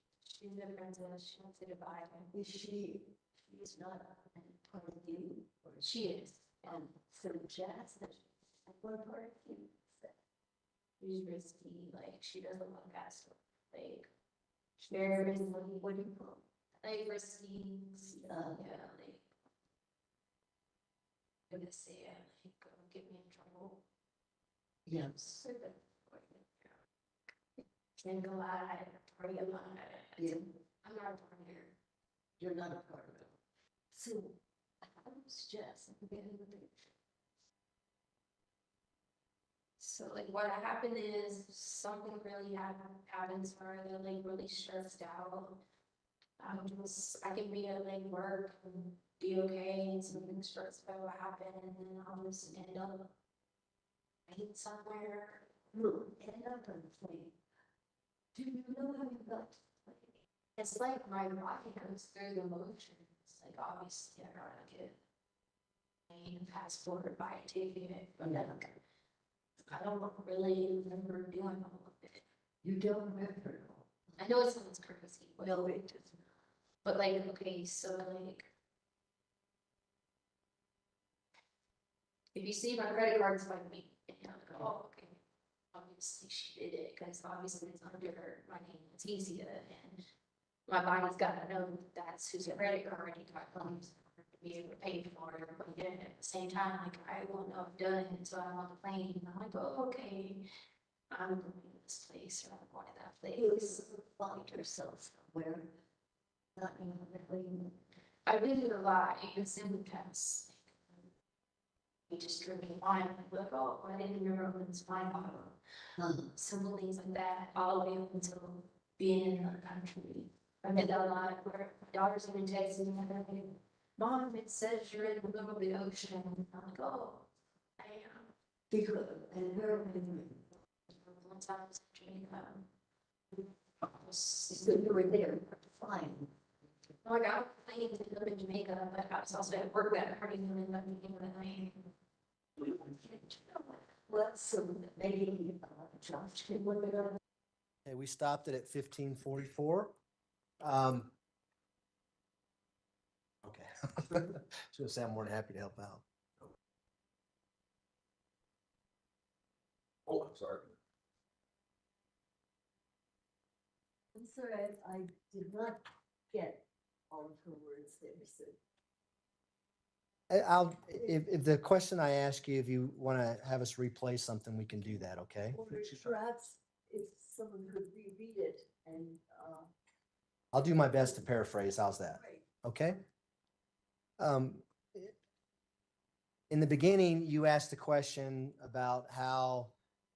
a princess, she went to Dubai. She's not a part of you, or She is, and so Jazz, what part of you is that? she's risky, like, she does a lot of bad stuff, like, she's very risky, What do you call like, risky, it? yeah, like. I'm gonna say it, like, get me in trouble. Yeah. So that, can't go out, party a lot. Yeah. I'm not a partner. You're not a part of it. So, I was just, So like what happened is something really happens where they're like really stressed out. I can be at like work and be okay and something stressful will happen and then I'll just end up right somewhere. end up on the plane. Do you know how you got to the plane? It's like my body goes through the motions, like obviously I gotta get a passport, buy a ticket, but like, I don't really remember doing all of it. You don't remember. I know it sounds crazy, but, No, it doesn't. but like, okay, so like. If you see my credit card's by me, and I'm like, oh, okay, obviously she did it, because obviously it's under my name, it's easy to, and my body's gotta know that's whose credit card you got claims to be able to pay for it, but then at the same time, like, I wouldn't have done it until I'm on the plane, and I'm like, oh, okay, I'm going to this place, or I'm going to that place. Find yourself somewhere. Not really. I've been to a lot, even in the past. We just drinking wine, like, oh, I didn't remember when this wine bottle. Simple things like that, all the way up until being in another country. I did that a lot where my daughter's even texting me, like, Mom, it says you're in the middle of the ocean. I'm like, oh, I am. She could, and her, One time I was in Jamaica. So you were there, fine. Like I needed to go to Jamaica, but I was also at work that party and then I meeting with my. well, so maybe Josh could look it up. Okay, we stopped it at 15:44. Okay. Should say I'm more than happy to help out. Oh, I'm sorry. I'm sorry, I did not get all of her words there, so. If the question I ask you, if you want to have us replay something, we can do that, okay? Or perhaps if someone could reread it and, I'll do my best to paraphrase. How's that? right. Okay? In the beginning, you asked a question about how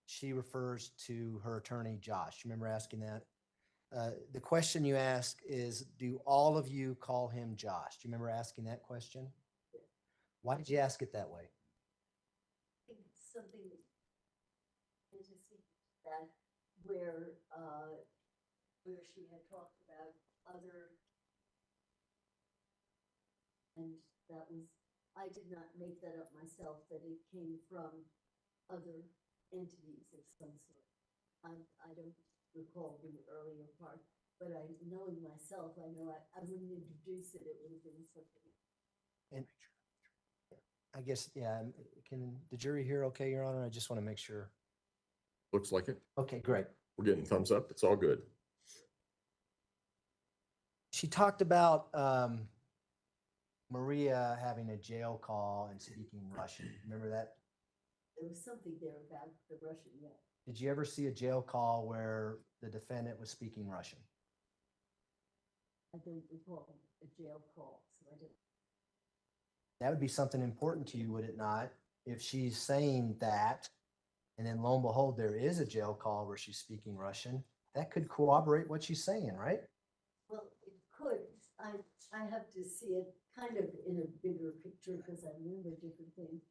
she refers to her attorney, Josh. You remember asking that? The question you ask is, do all of you call him Josh? Do you remember asking that question? Why did you ask it that way? I think it's something interesting that where she had talked about other, and that was, I did not make that up myself, that it came from other entities of some sort. I don't recall the earlier part, but knowing myself, I know I wouldn't introduce it, it would have been something. And I guess, yeah, can the jury hear okay, Your Honor? I just want to make sure. Looks like it. Okay, great. We're getting thumbs up. It's all good. She talked about Maria having a jail call and speaking Russian. Remember that? There was something there about the Russian, yeah. Did you ever see a jail call where the defendant was speaking Russian? I don't recall a jail call, so I don't. That would be something important to you, would it not? If she's saying that, and then lo and behold, there is a jail call where she's speaking Russian, that could corroborate what she's saying, right? Well, it could. I have to see it kind of in a bigger picture because I remember different things.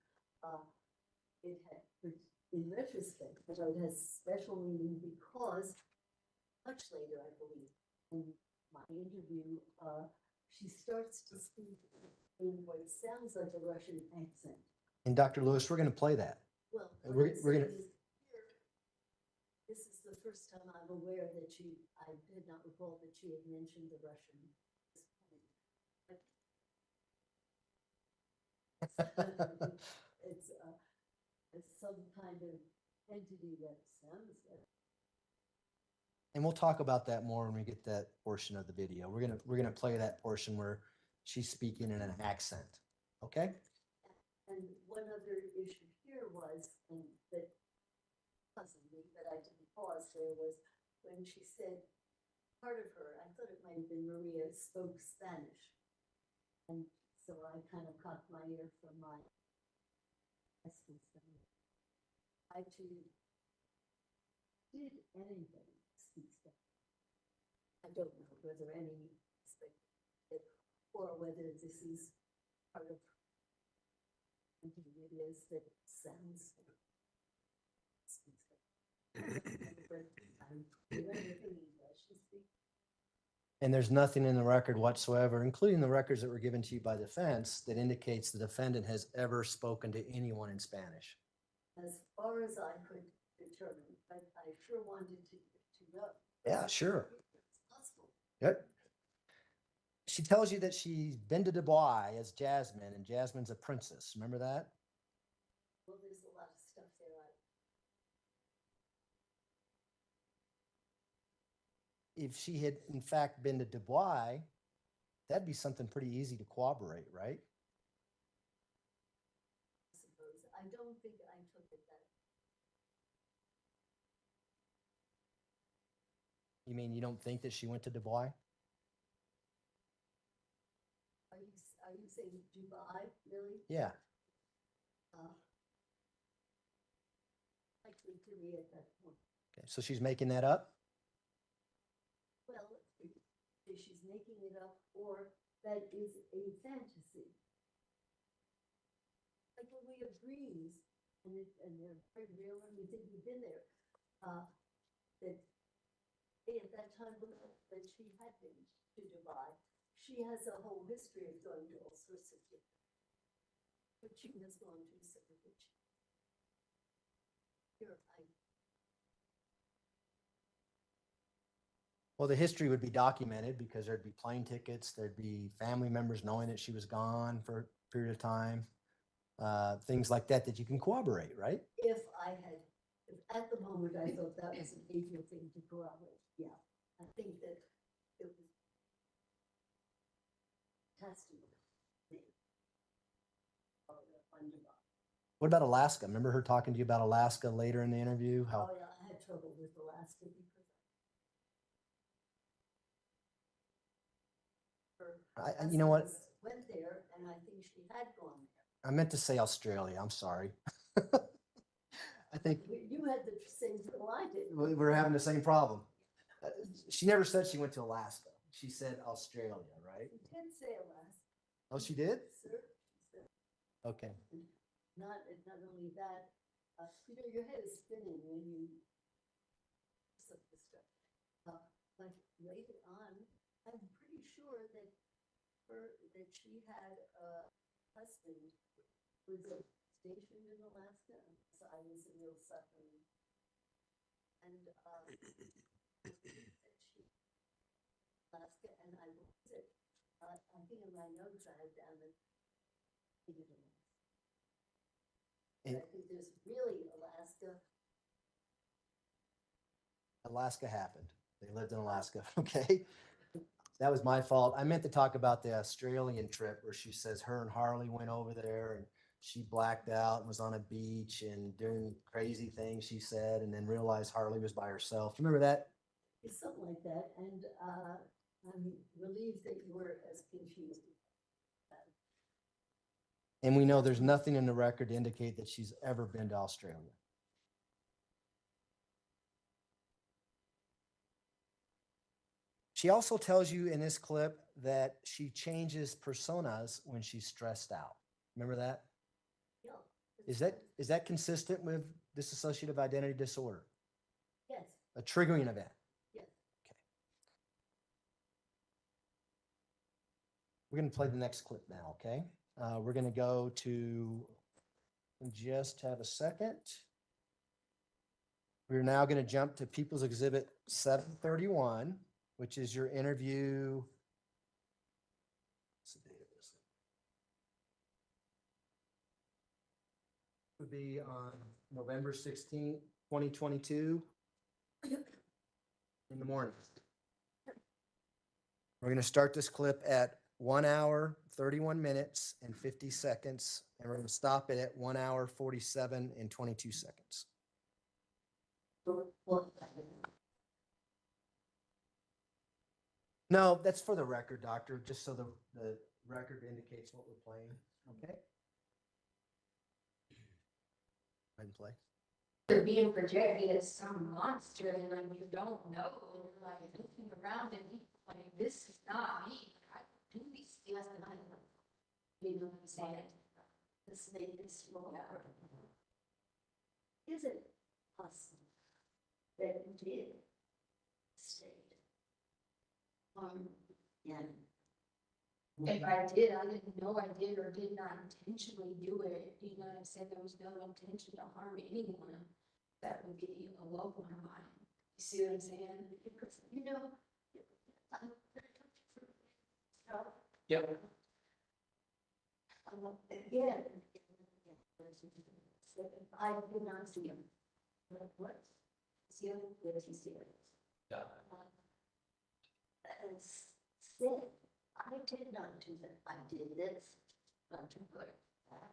It had, in retrospect, but it has special meaning because much later, I believe, in my interview, she starts to speak in what sounds like a Russian accent. And Dr. Lewis, we're going to play that. Well, We're gonna- this is the first time I'm aware that I did not recall that she had mentioned the Russian. It's some kind of entity that sounds like. And we'll talk about that more when we get that portion of the video. We're gonna play that portion where she's speaking in an accent. Okay? And one other issue here was, and that puzzled me, but I didn't pause there, was when she said part of her, I thought it might have been Maria, spoke Spanish. And so I kind of cocked my ear from my lessons. I too did anybody speak Spanish? I don't know whether any speak it or whether this is part of it is that sounds. And there's nothing in the record whatsoever, including the records that were given to you by defense, that indicates the defendant has ever spoken to anyone in Spanish. As far as I could determine, but I sure wanted to know. Yeah, sure. It's possible. Yep. She tells you that she's been to Dubai as Jasmine, and Jasmine's a princess. Remember that? Well, there's a lot of stuff there. If she had in fact been to Dubai, that'd be something pretty easy to corroborate, right? I suppose. I don't think I took it that. You mean you don't think that she went to Dubai? Are you saying Dubai, really? Yeah. Likely to me at that point. Okay. So she's making that up? Well, if she's making it up, or that is a fantasy. Like Maria agrees and they're very real, and we think we've been there, that at that time when she had been to Dubai, she has a whole history of going to all sorts of different, but she has gone to some of which. Here, Well, the history would be documented because there'd be plane tickets, there'd be family members knowing that she was gone for a period of time, things like that you can corroborate, right? if at the moment, I thought that was an easier thing to corroborate, yeah. I think that it was testimony. What about Alaska? Remember her talking to you about Alaska later in the interview? How Oh, yeah, I had trouble with Alaska because you know what? husband went there, and I think she had gone there. I meant to say Australia. I'm sorry. I think You had the same thing I did. we're having the same problem. She never said she went to Alaska. She said Australia, right? She did say Alaska. Oh, she did? Sir, she said, Okay. not only that, your head is spinning when you some of this stuff. But later on, I'm pretty sure that she had a husband who was stationed in Alaska. So I was a real suffering. And Alaska, and I was it. I think in my notes I had down that. I think there's really Alaska. Alaska happened. They lived in Alaska. Okay. That was my fault. I meant to talk about the Australian trip where she says her and Harley went over there and she blacked out and was on a beach and doing crazy things, she said, and then realized Harley was by herself. You remember that? It's something like that. And I'm relieved that you were as confused. And we know there's nothing in the record to indicate that she's ever been to Australia. She also tells you in this clip that she changes personas when she's stressed out. Remember that? Yeah. Is that consistent with dissociative identity disorder? Yes. A triggering event? Yes. Okay. We're going to play the next clip now, okay? We're going to go to, just have a second. We're now going to jump to People's Exhibit 731, which is your interview. What's the date of this? Would be on November 16th, 2022 in the morning. We're going to start this clip at 1 hour, 31 minutes and 50 seconds. And we're going to stop it at 1 hour, 47 and 22 seconds. No, that's for the record, doctor, just so the record indicates what we're playing. Okay. Go ahead and play. They're being projected as some monster, and like you don't know, and you're like looking around and like this is not me. I do these things, and I don't. You know what I'm saying? This made this roll out. Is it possible that you did stay? Yeah. If I did, I didn't know I did or did not intentionally do it. You know what I'm saying? There was no intention to harm anyone. That would be a loved one of mine. You see what I'm saying? Because, you know, Yep. Again, I did not see him. What? See him? Yes, you see him. Yeah. As said, I did not do that. I did this, not to put that,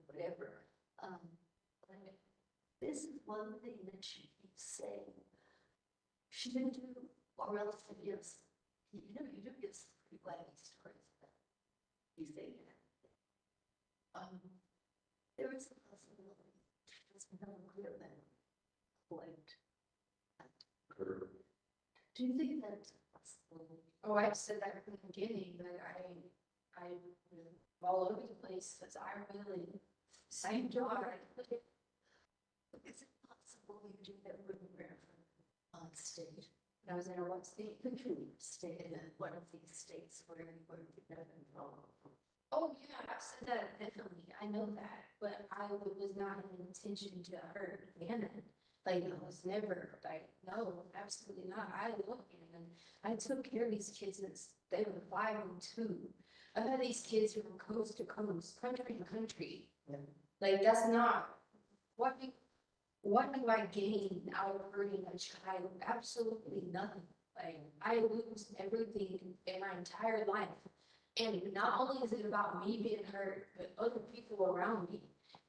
whatever. This is one thing that she keeps saying. She didn't do, or else it gives, you know, you do get some pretty wacky stories about these things. There is a possibility. It's not clear then. What? Do you think that's possible? oh, I said that from the beginning, but I was all over the place because I really same job. Is it possible we do that when we're on state? When I was in a what state? State in one of these states where we never involved. Oh, yeah, I've said that definitely. I know that, but I was not an intention to hurt Gannon. Like, it was never, like, no, absolutely not. I love Gannon. I took care of these kids since they were 5 and 2. I've had these kids from coast to coast, country to country. Like, that's not, what do I gain out of hurting a child? Absolutely nothing. Like, I lose everything in my entire life. And not only is it about me being hurt, but other people around me.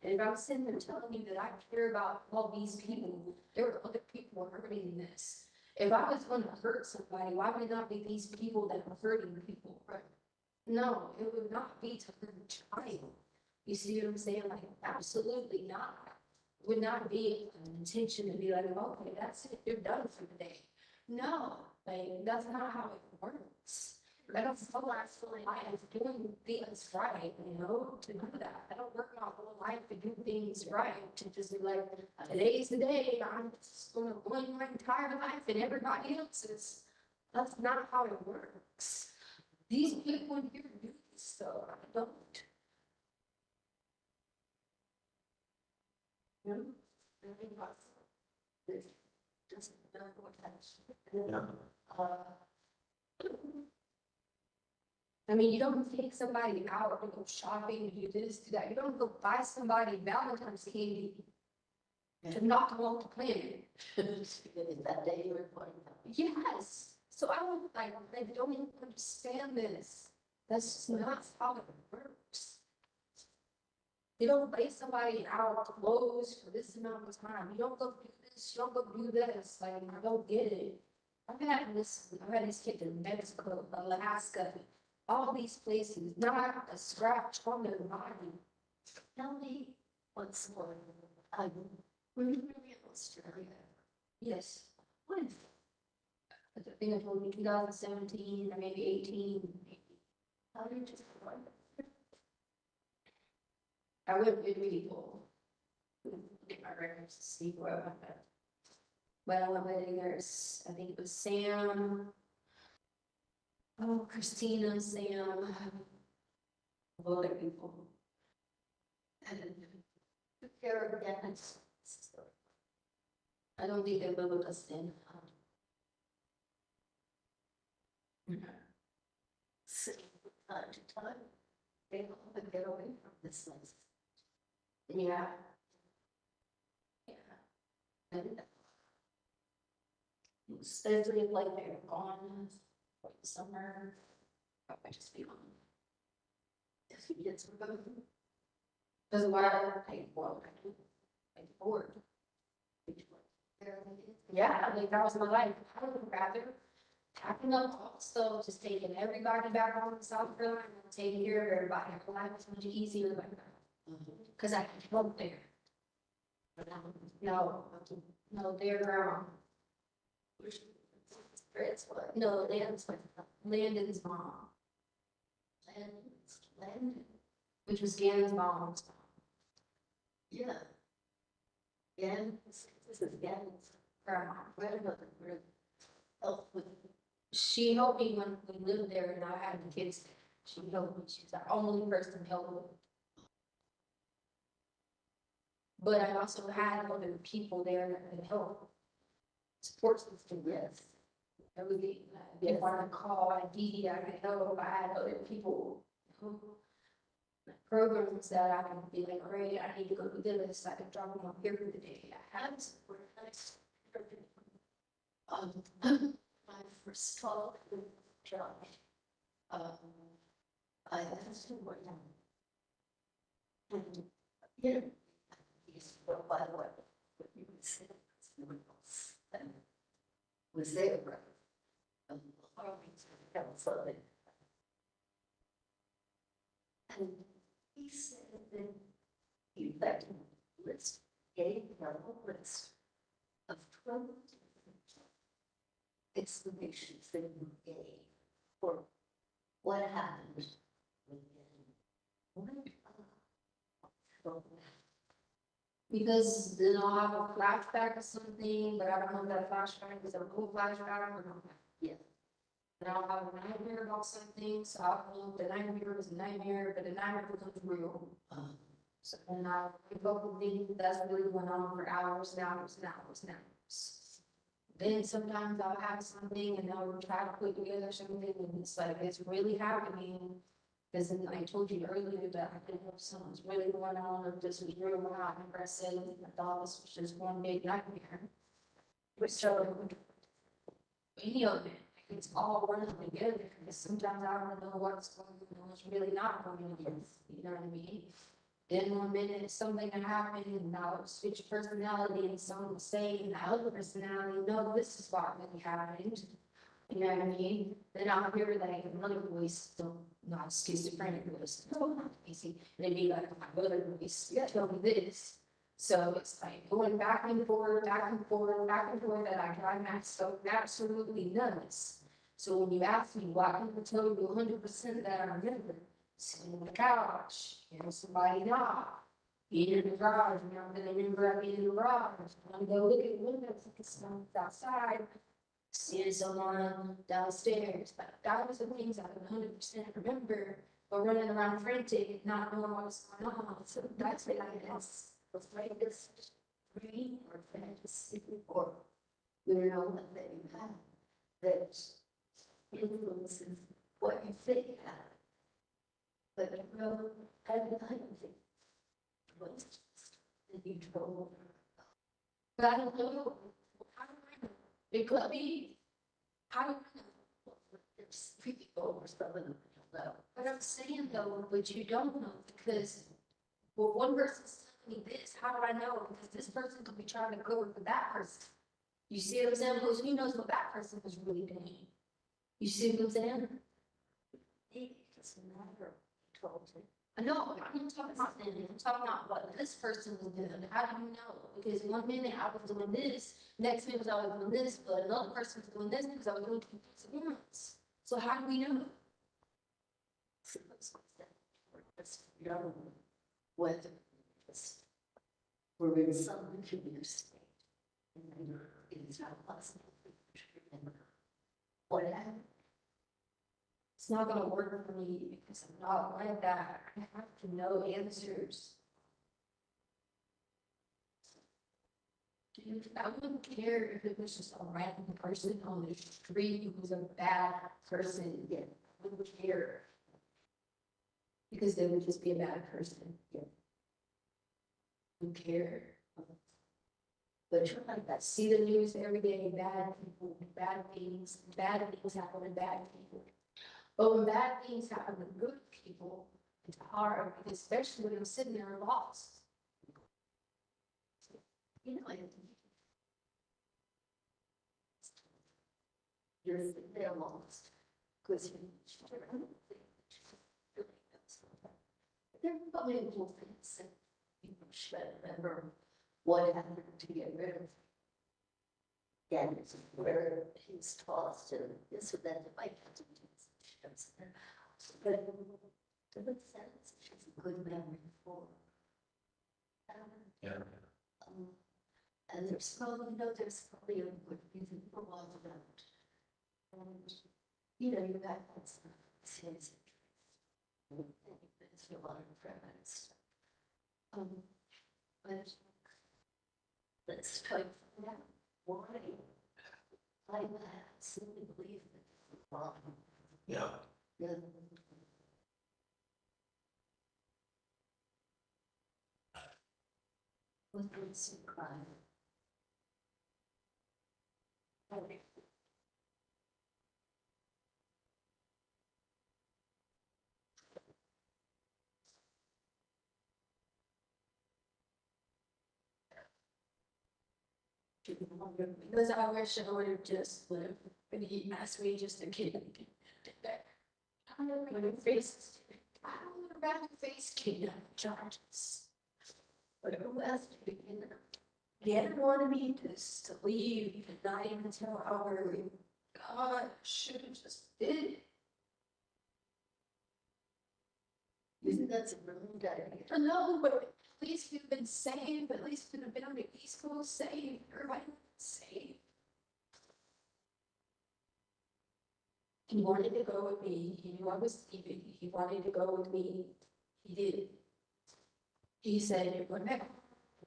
And if I'm sitting there telling you that I care about all these people, there are other people hurting this. If I was going to hurt somebody, why would it not be these people that are hurting people? Right? No, it would not be to hurt a child. You see what I'm saying? Like, absolutely not. It would not be an intention to be like, okay, that's it, you're done for the day. No, like, that's not how it works. I don't spend my whole life doing things right, you know, to do that. I don't work my whole life to do things right, to just be like, today's the day, I'm just gonna ruin my entire life and everybody else's. That's not how it works. These people in here do this stuff, I don't. You know? Just not what I mean, you don't take somebody out to go shopping, to do this, do that. You don't go buy somebody Valentine's candy to knock them off the planet. Is that day you were pointing out? Yes. So I don't like don't even understand this. That's just not how it works. You don't lay somebody out clothes for this amount of time. You don't go do this, you don't go do this. Like, I don't get it. I've had these kids in Mexico, Alaska, all these places, not a scratch on their body. Tell me what's more. Were you really in Australia? Yes. When? I think I told you 2017 or maybe 18. How did you just I went with people. Get my records to see where I went. But I went with there's, I think it was Sam. Oh, Christina, Sam, other people. And took care of Gannon's sister. I don't think they live with us then. Sitting from time to time, they want to get away from this place. Yeah. Yeah. And especially like they're gone for the summer. I just be on. If he gets removed. Because why I take work, I bored. Yeah, like that was my life. I would rather packing up all the stuff, just taking everybody back home to South Carolina, and taking care of everybody. My life was much easier like that. Because I can help there. No, they're no, Landon's mom. Landon, which was Gannon's mom's mom. Yeah. This is Gannon's grandma. She helped me when we lived there and I had the kids. She helped me. She's the only person to help me. But I also had other people there that could help. Support system, yes. Everything. If I could call, I could help. I had other people who programs that I could be like, great, I need to go do this. I could drop them up here for the day. I had support. My first call with John. I asked him what and yeah, he's well, by the way, what you would say was there, and he said that he left a list, gave a list of 12 explanations that he gave for what happened when Because then I'll have a flashback or something, but I don't know if that flashback is a real flashback or not. Yeah. Then I'll have a nightmare about something, so I don't know if the nightmare was a nightmare, but the nightmare becomes real. So then I'll wake up and think that's really going on for hours and hours and hours and hours. Then sometimes I'll have something and I'll try to put together something and it's like, it's really happening. Because I told you earlier that I didn't know if something's really going on, or if this was real or not. Remember I said, I thought this was just one big nightmare. But so, any of it, it's all running together, because sometimes I don't know what's going on, what's really not going on, you know what I mean? Then one minute something can happen and I'll switch personality and someone will say, and the other personality, no, this is what really happened. You know what I mean? Then I'll hear like another voice, not schizophrenic voice, easy, and it'd be like my other voice, tell me this. So it's like going back and forth, back and forth, back and forth, that I drive myself absolutely nuts. So when you ask me why people tell you 100% that I remember, sitting on the couch, hearing somebody knock, being in the garage, you know, I'm gonna remember I being in the garage, I'm gonna go look at the windows, look at someone outside, seeing someone downstairs. But that was the things I could 100% remember, but running around frantic, not knowing what's going on. So that's what I guess was this dream or fantasy, or you know what that you have that influences what you think you have. But the real underlying thing was just the neutral. But I don't know. How do I know? It could be. How do I know? There's people or something. Know. But I'm saying though, but you don't know, because well, one person's telling me this. How do I know? Because this person could be trying to go for that person. You see what I'm saying? Because who knows what that person was really doing? You see what I'm saying? It doesn't matter. I know, I'm not talking about them, I'm talking about what this person was doing. How do you know? Because one minute I was doing this, next minute I was doing this, but another person was doing this because I was doing two things. So how do we know? Whether we're in some computer state, and it's not possible to remember what happened. It's not gonna work for me because I'm not like that. I have to know answers. Dude, I wouldn't care if it was just a random person on the street who was a bad person. Yeah, I wouldn't care. Because they would just be a bad person. Yeah. I don't care. But you're like that. See the news every day, bad people, bad things happen to bad people. But when bad things happen to good people, it's hard, especially when I'm sitting there lost. You know, you're there lost. Because there are probably little things that people should remember what happened to get rid of. Yeah, where he's tossed and this or that, it might have to do something. But to the sense, she's a good memory for. Yeah. And there's probably, you know, there's probably a good reason for why you don't. And, you know, you got that stuff, it's a lot of private stuff. But let's try to find out why. I absolutely believe that. Yeah. Yeah. With some crime. Because I wish I would have just lived when he asked me just a kid. I don't know, face. I don't know about face kid charges. But who asked me, you know? He hadn't wanted me to leave at night until hour. God, should have just did it. Isn't that a brilliant idea? No, but least we've been safe, at least we've been on the East Coast safe, everybody safe. He wanted to go with me, he knew I was leaving, he wanted to go with me, he did. He said, when I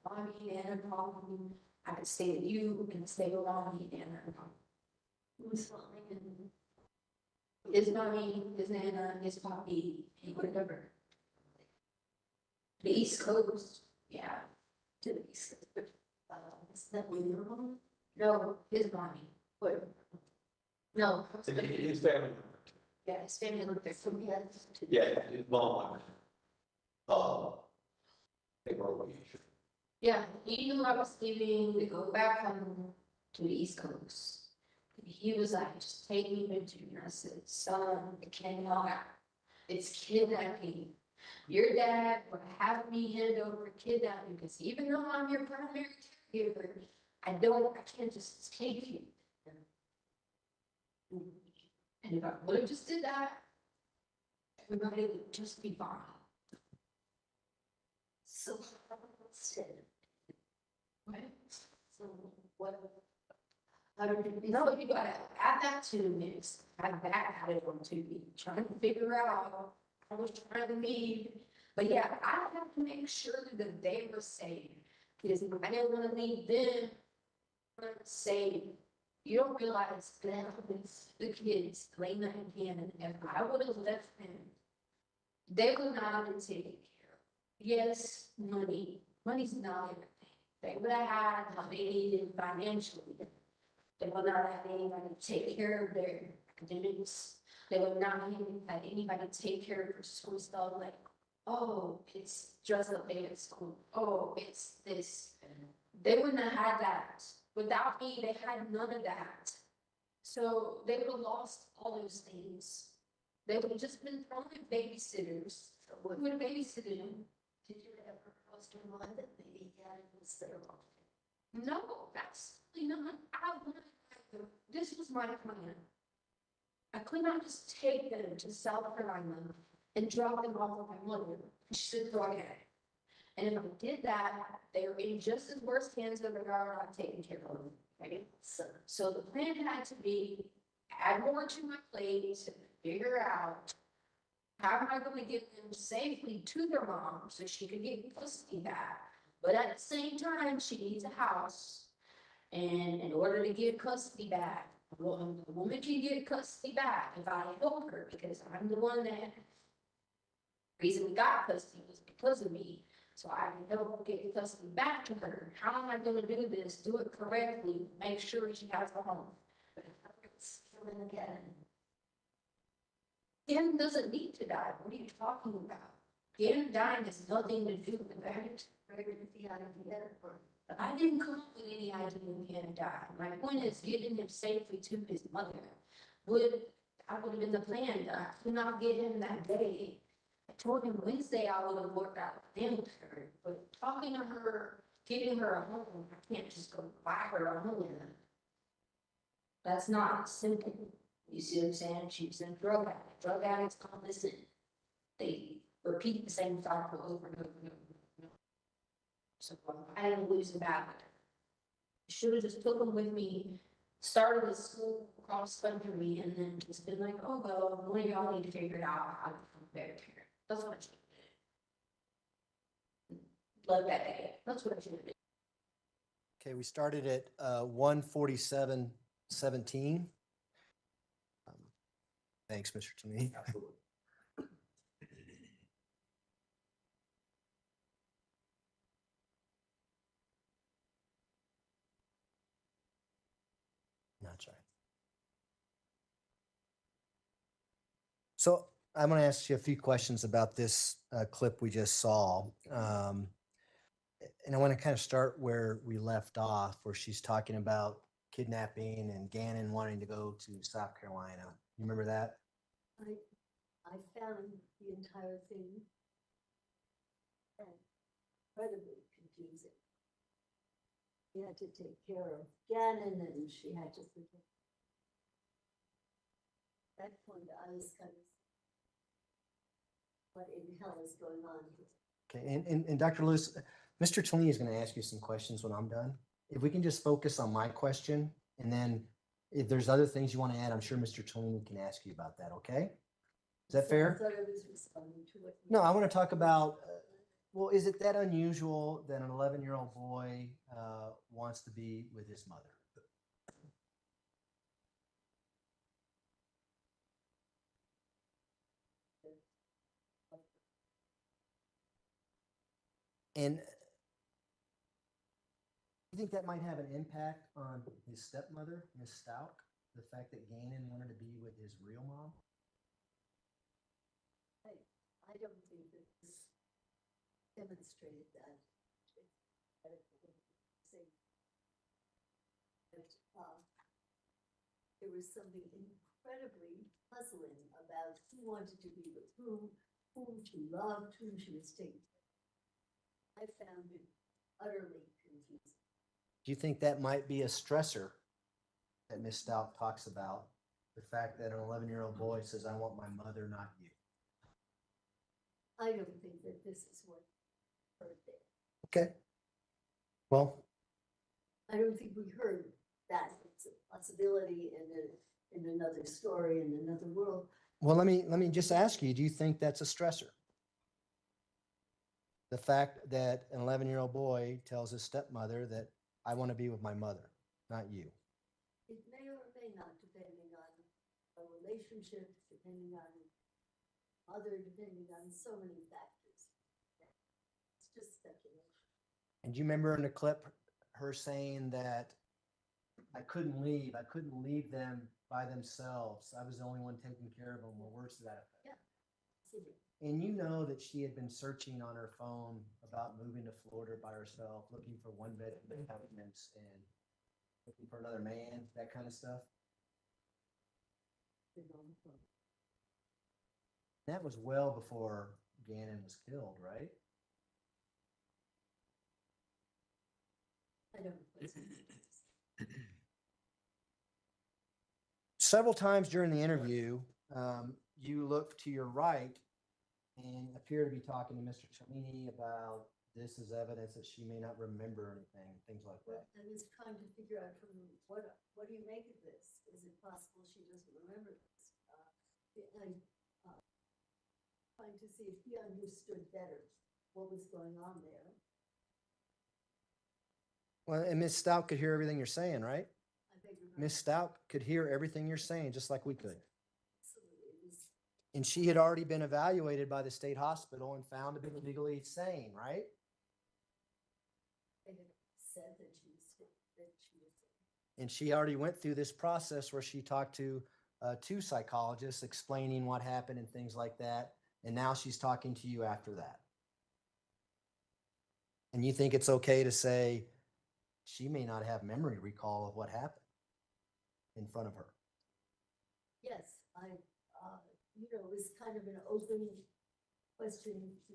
mommy and a problem, I could stay with you and stay along me and a problem. It was fine. His mommy, his nana, his poppy, he would never. The East Coast, yeah, to the East Coast. Is that where you're from? No, his mommy, but, no. His family. Yeah, his family lived there, so we had to. Yeah, his mom. They were away. Yeah, he knew I was leaving to go back home to the East Coast. And he was like, just take me with you. And I said, son, it cannot. It's kidnapping. Your dad would have me hand over kidnapping because even though I'm your primary caregiver, I can't just take you. And if I would have just did that, everybody would just be fine. So I said, what? So what? I don't know. You gotta add that to the mix. Add that added on to me. Trying to figure out. I was trying to leave, but yeah, I have to make sure that they were safe because I didn't want to leave them safe. You don't realize that the kids, Lena and Gannon, if I would have left them, they would not have been taken care of. Yes, money's not everything. They would have had what they needed financially. They would not have anybody to take care of their academics. They would not have had anybody to take care of their school stuff like, oh, it's just a day at school. Oh, it's this. They wouldn't have had that. Without me, they had none of that. So they would have lost all those things. They would have just been thrown in babysitters. Who would have babysitted them? Did you ever cross your mind that maybe Dad was there? No, absolutely not. This was my plan. I could not just take them to South Carolina and drop them off with my mother. She said, go ahead. And if I did that, they were in just as worse hands as they are not taken care of. Right? So the plan had to be add more to my plate to figure out how am I going to get them safely to their mom so she could get custody back. But at the same time, she needs a house. And in order to get custody back, the woman can get custody back if I help her because I'm the one that reason we got custody was because of me. So I can help get custody back to her. How am I going to do this? Do it correctly. Make sure she has a home. Gannon doesn't need to die. What are you talking about? Gannon dying has nothing to do with that. I didn't come up with any idea of Gannon dying. My point is getting him safely to his mother. I would have been the plan. I could not get him that day. I told him Wednesday I would have worked out then with her, but talking to her, getting her a home, I can't just go buy her a home. That's not simple. You see what I'm saying? She's a drug addict. Drug addicts don't listen. They repeat the same cycle over and over and over. So I didn't lose the battle. Should have just took them with me, started the school cross country, and then just been like, oh well, one of y'all need to figure it out how to become a better parent. That's what I should have did. Love that day. That's what I should have did. Okay, we started at 1:47:17. Thanks, Mr. Toomey. Absolutely. That's right. So I'm going to ask you a few questions about this clip we just saw. And I want to kind of start where we left off, where she's talking about kidnapping and Gannon wanting to go to South Carolina. You remember that? I found the entire thing incredibly confusing. She had to take care of Gannon and she had to forget. At that point, I was kind of, what in hell is going on here? Okay, and Dr. Lewis, Mr. Tolini is going to ask you some questions when I'm done. If we can just focus on my question, and then if there's other things you want to add, I'm sure Mr. Tolini can ask you about that, okay? Is that So I fair? thought I was responding to what. No, I want to talk about, well, is it that unusual that an 11-year-old boy wants to be with his mother? And you think that might have an impact on his stepmother, Miss Stauch? The fact that Gannon wanted to be with his real mom? I don't think that this demonstrated that. There was something incredibly puzzling about who wanted to be with whom she loved, whom she was taking. I found it utterly confusing. Do you think that might be a stressor that Miss Stauch talks about? The fact that an 11-year-old boy says, I want my mother, not you. I don't think that this is what heard there. Okay. Well, I don't think we heard that. It's a possibility in another story, in another world. well, let me just ask you, do you think that's a stressor? The fact that an 11-year-old boy tells his stepmother that I want to be with my mother, not you. It may or may not, depending on a relationship, depending on mother, depending on so many factors. It's just speculation. And do you remember in the clip her saying that I couldn't leave them by themselves. I was the only one taking care of them, or words to that effect. Absolutely. And you know that she had been searching on her phone about moving to Florida by herself, looking for one bedroom apartments and looking for another man, that kind of stuff. Been on the phone. That was well before Gannon was killed, right? I don't know. Several times during the interview, you look to your right and appear to be talking to Mr. Cellini about this is evidence that she may not remember anything, things like that. I was trying to figure out from what do you make of this? Is it possible she doesn't remember this? I'm trying to see if he understood better what was going on there. Well, and Miss Stout could hear everything you're saying, right? I beg your pardon. Miss Stout could hear everything you're saying, just like we could. Absolutely. It was, And she had already been evaluated by the state hospital and found to be legally sane, right? they had said that she was. And she already went through this process where she talked to two psychologists explaining what happened and things like that. And now she's talking to you after that. And you think it's okay to say she may not have memory recall of what happened in front of her. Yes, it was kind of an open question to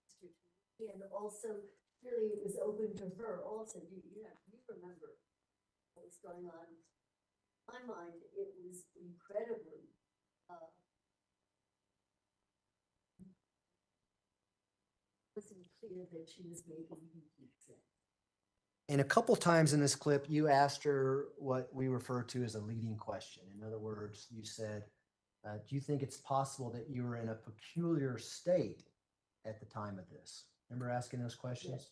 Mr. T. And also, really, it was open to her also. Do you remember what was going on? In my mind, it was incredibly wasn't clear that she was making complete sense. And a couple times in this clip, you asked her what we refer to as a leading question. In other words, you said, do you think it's possible that you were in a peculiar state at the time of this? Remember asking those questions?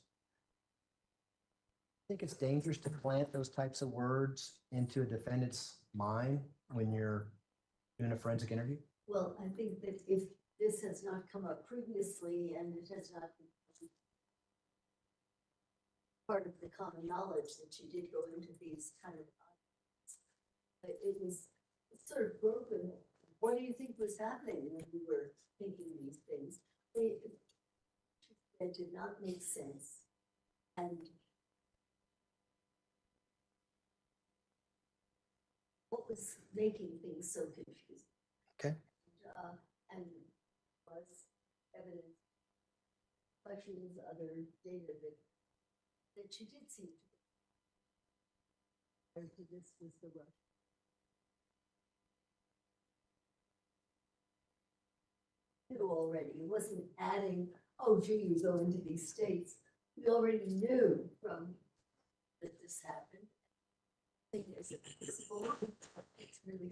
I think it's dangerous to plant those types of words into a defendant's mind when you're doing a forensic interview. Well, I think that if this has not come up previously and it has not been part of the common knowledge that she did go into these kind of, it was sort of broken. What do you think was happening when we were thinking these things? It did not make sense. And what was making things so confusing? Okay. And was evidence, questions, other data that she did seem to be. Prior to this was the rush. knew already. It wasn't adding, oh gee, you go into these states. We already knew from that this happened. I think is it possible? It's really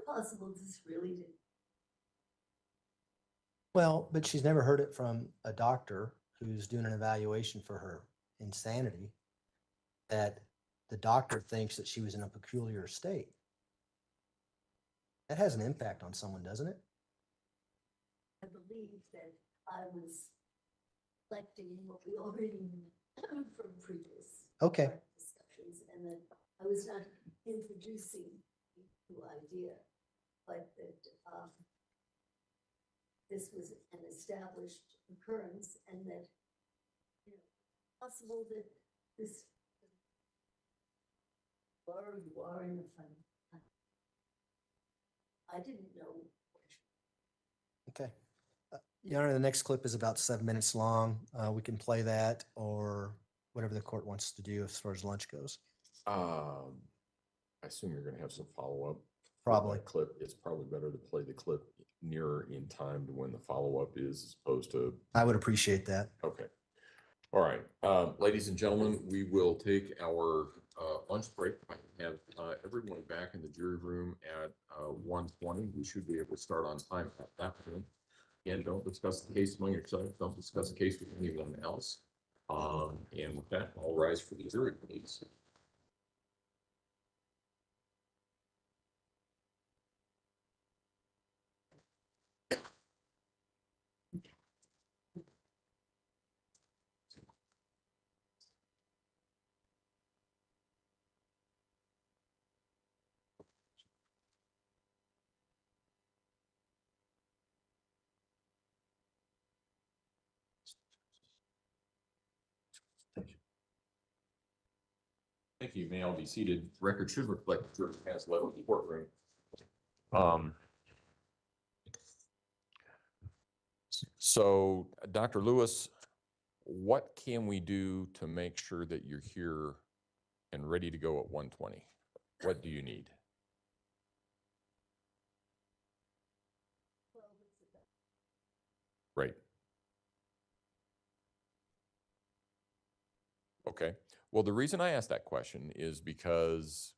possible this really did. Well, but she's never heard it from a doctor who's doing an evaluation for her insanity, that the doctor thinks that she was in a peculiar state. That has an impact on someone, doesn't it? I believe that I was reflecting what we already knew from previous Okay. discussions, and that I was not introducing a new idea, but that this was an established occurrence, and that possible that this or you are in a fun. I didn't know. Okay. Your Honor, the next clip is about 7 minutes long. We can play that or whatever the court wants to do as far as lunch goes. I assume you're gonna have some follow-up. for Probably. that Clip, it's probably better to play the clip nearer in time to when the follow-up is as opposed to, I would appreciate that. okay. All right, ladies and gentlemen, we will take our lunch break. I have everyone back in the jury room at 1:20. We should be able to start on time at that point. Again, don't discuss the case among yourselves. Don't discuss the case with anyone else. And with that, I'll rise for the jury, please. Thank you. May all be seated. Record should reflect the jury has left the courtroom. So, Dr. Lewis, what can we do to make sure that you're here and ready to go at 1:20? What do you need? Right. Okay. Well, the reason I asked that question is because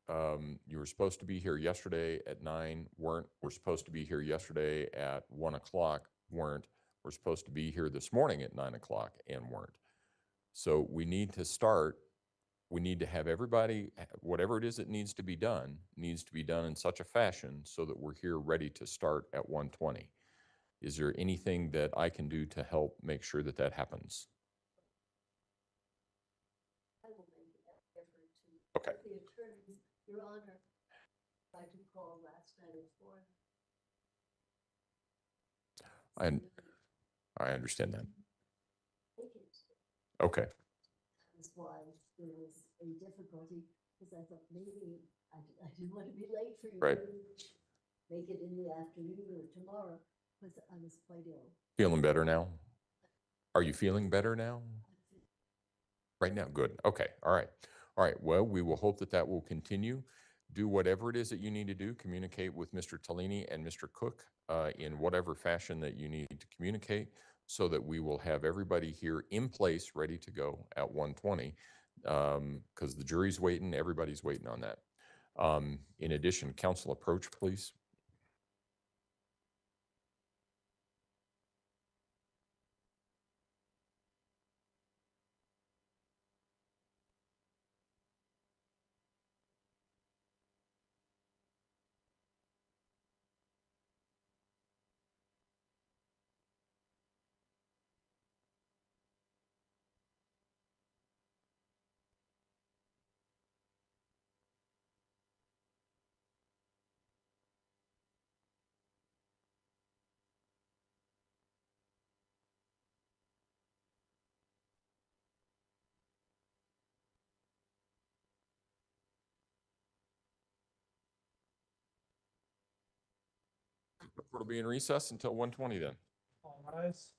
you were supposed to be here yesterday at 9, weren't. We're supposed to be here yesterday at 1 o'clock, weren't. We're supposed to be here this morning at 9 o'clock and weren't. So we need to start, we need to have everybody, whatever it is that needs to be done in such a fashion so that we're here ready to start at 1:20. Is there anything that I can do to help make sure that that happens? I will make an effort to. Okay. The attorneys, Your Honor, I did call last night at 4. I understand that. Thank you. Okay. That's why there was a difficulty, because I thought maybe I didn't want to be late for you. Right. Make it in the afternoon or tomorrow, because I was quite ill. Feeling better now? Are you feeling better now? Right now? Good. Okay. All right. All right. Well, we will hope that that will continue. Do whatever it is that you need to do. Communicate with Mr. Tellini and Mr. Cook in whatever fashion that you need to communicate so that we will have everybody here in place, ready to go at 1:20 because the jury's waiting. Everybody's waiting on that. In addition, counsel approach, please. We'll be in recess until 1:20 then. All rise.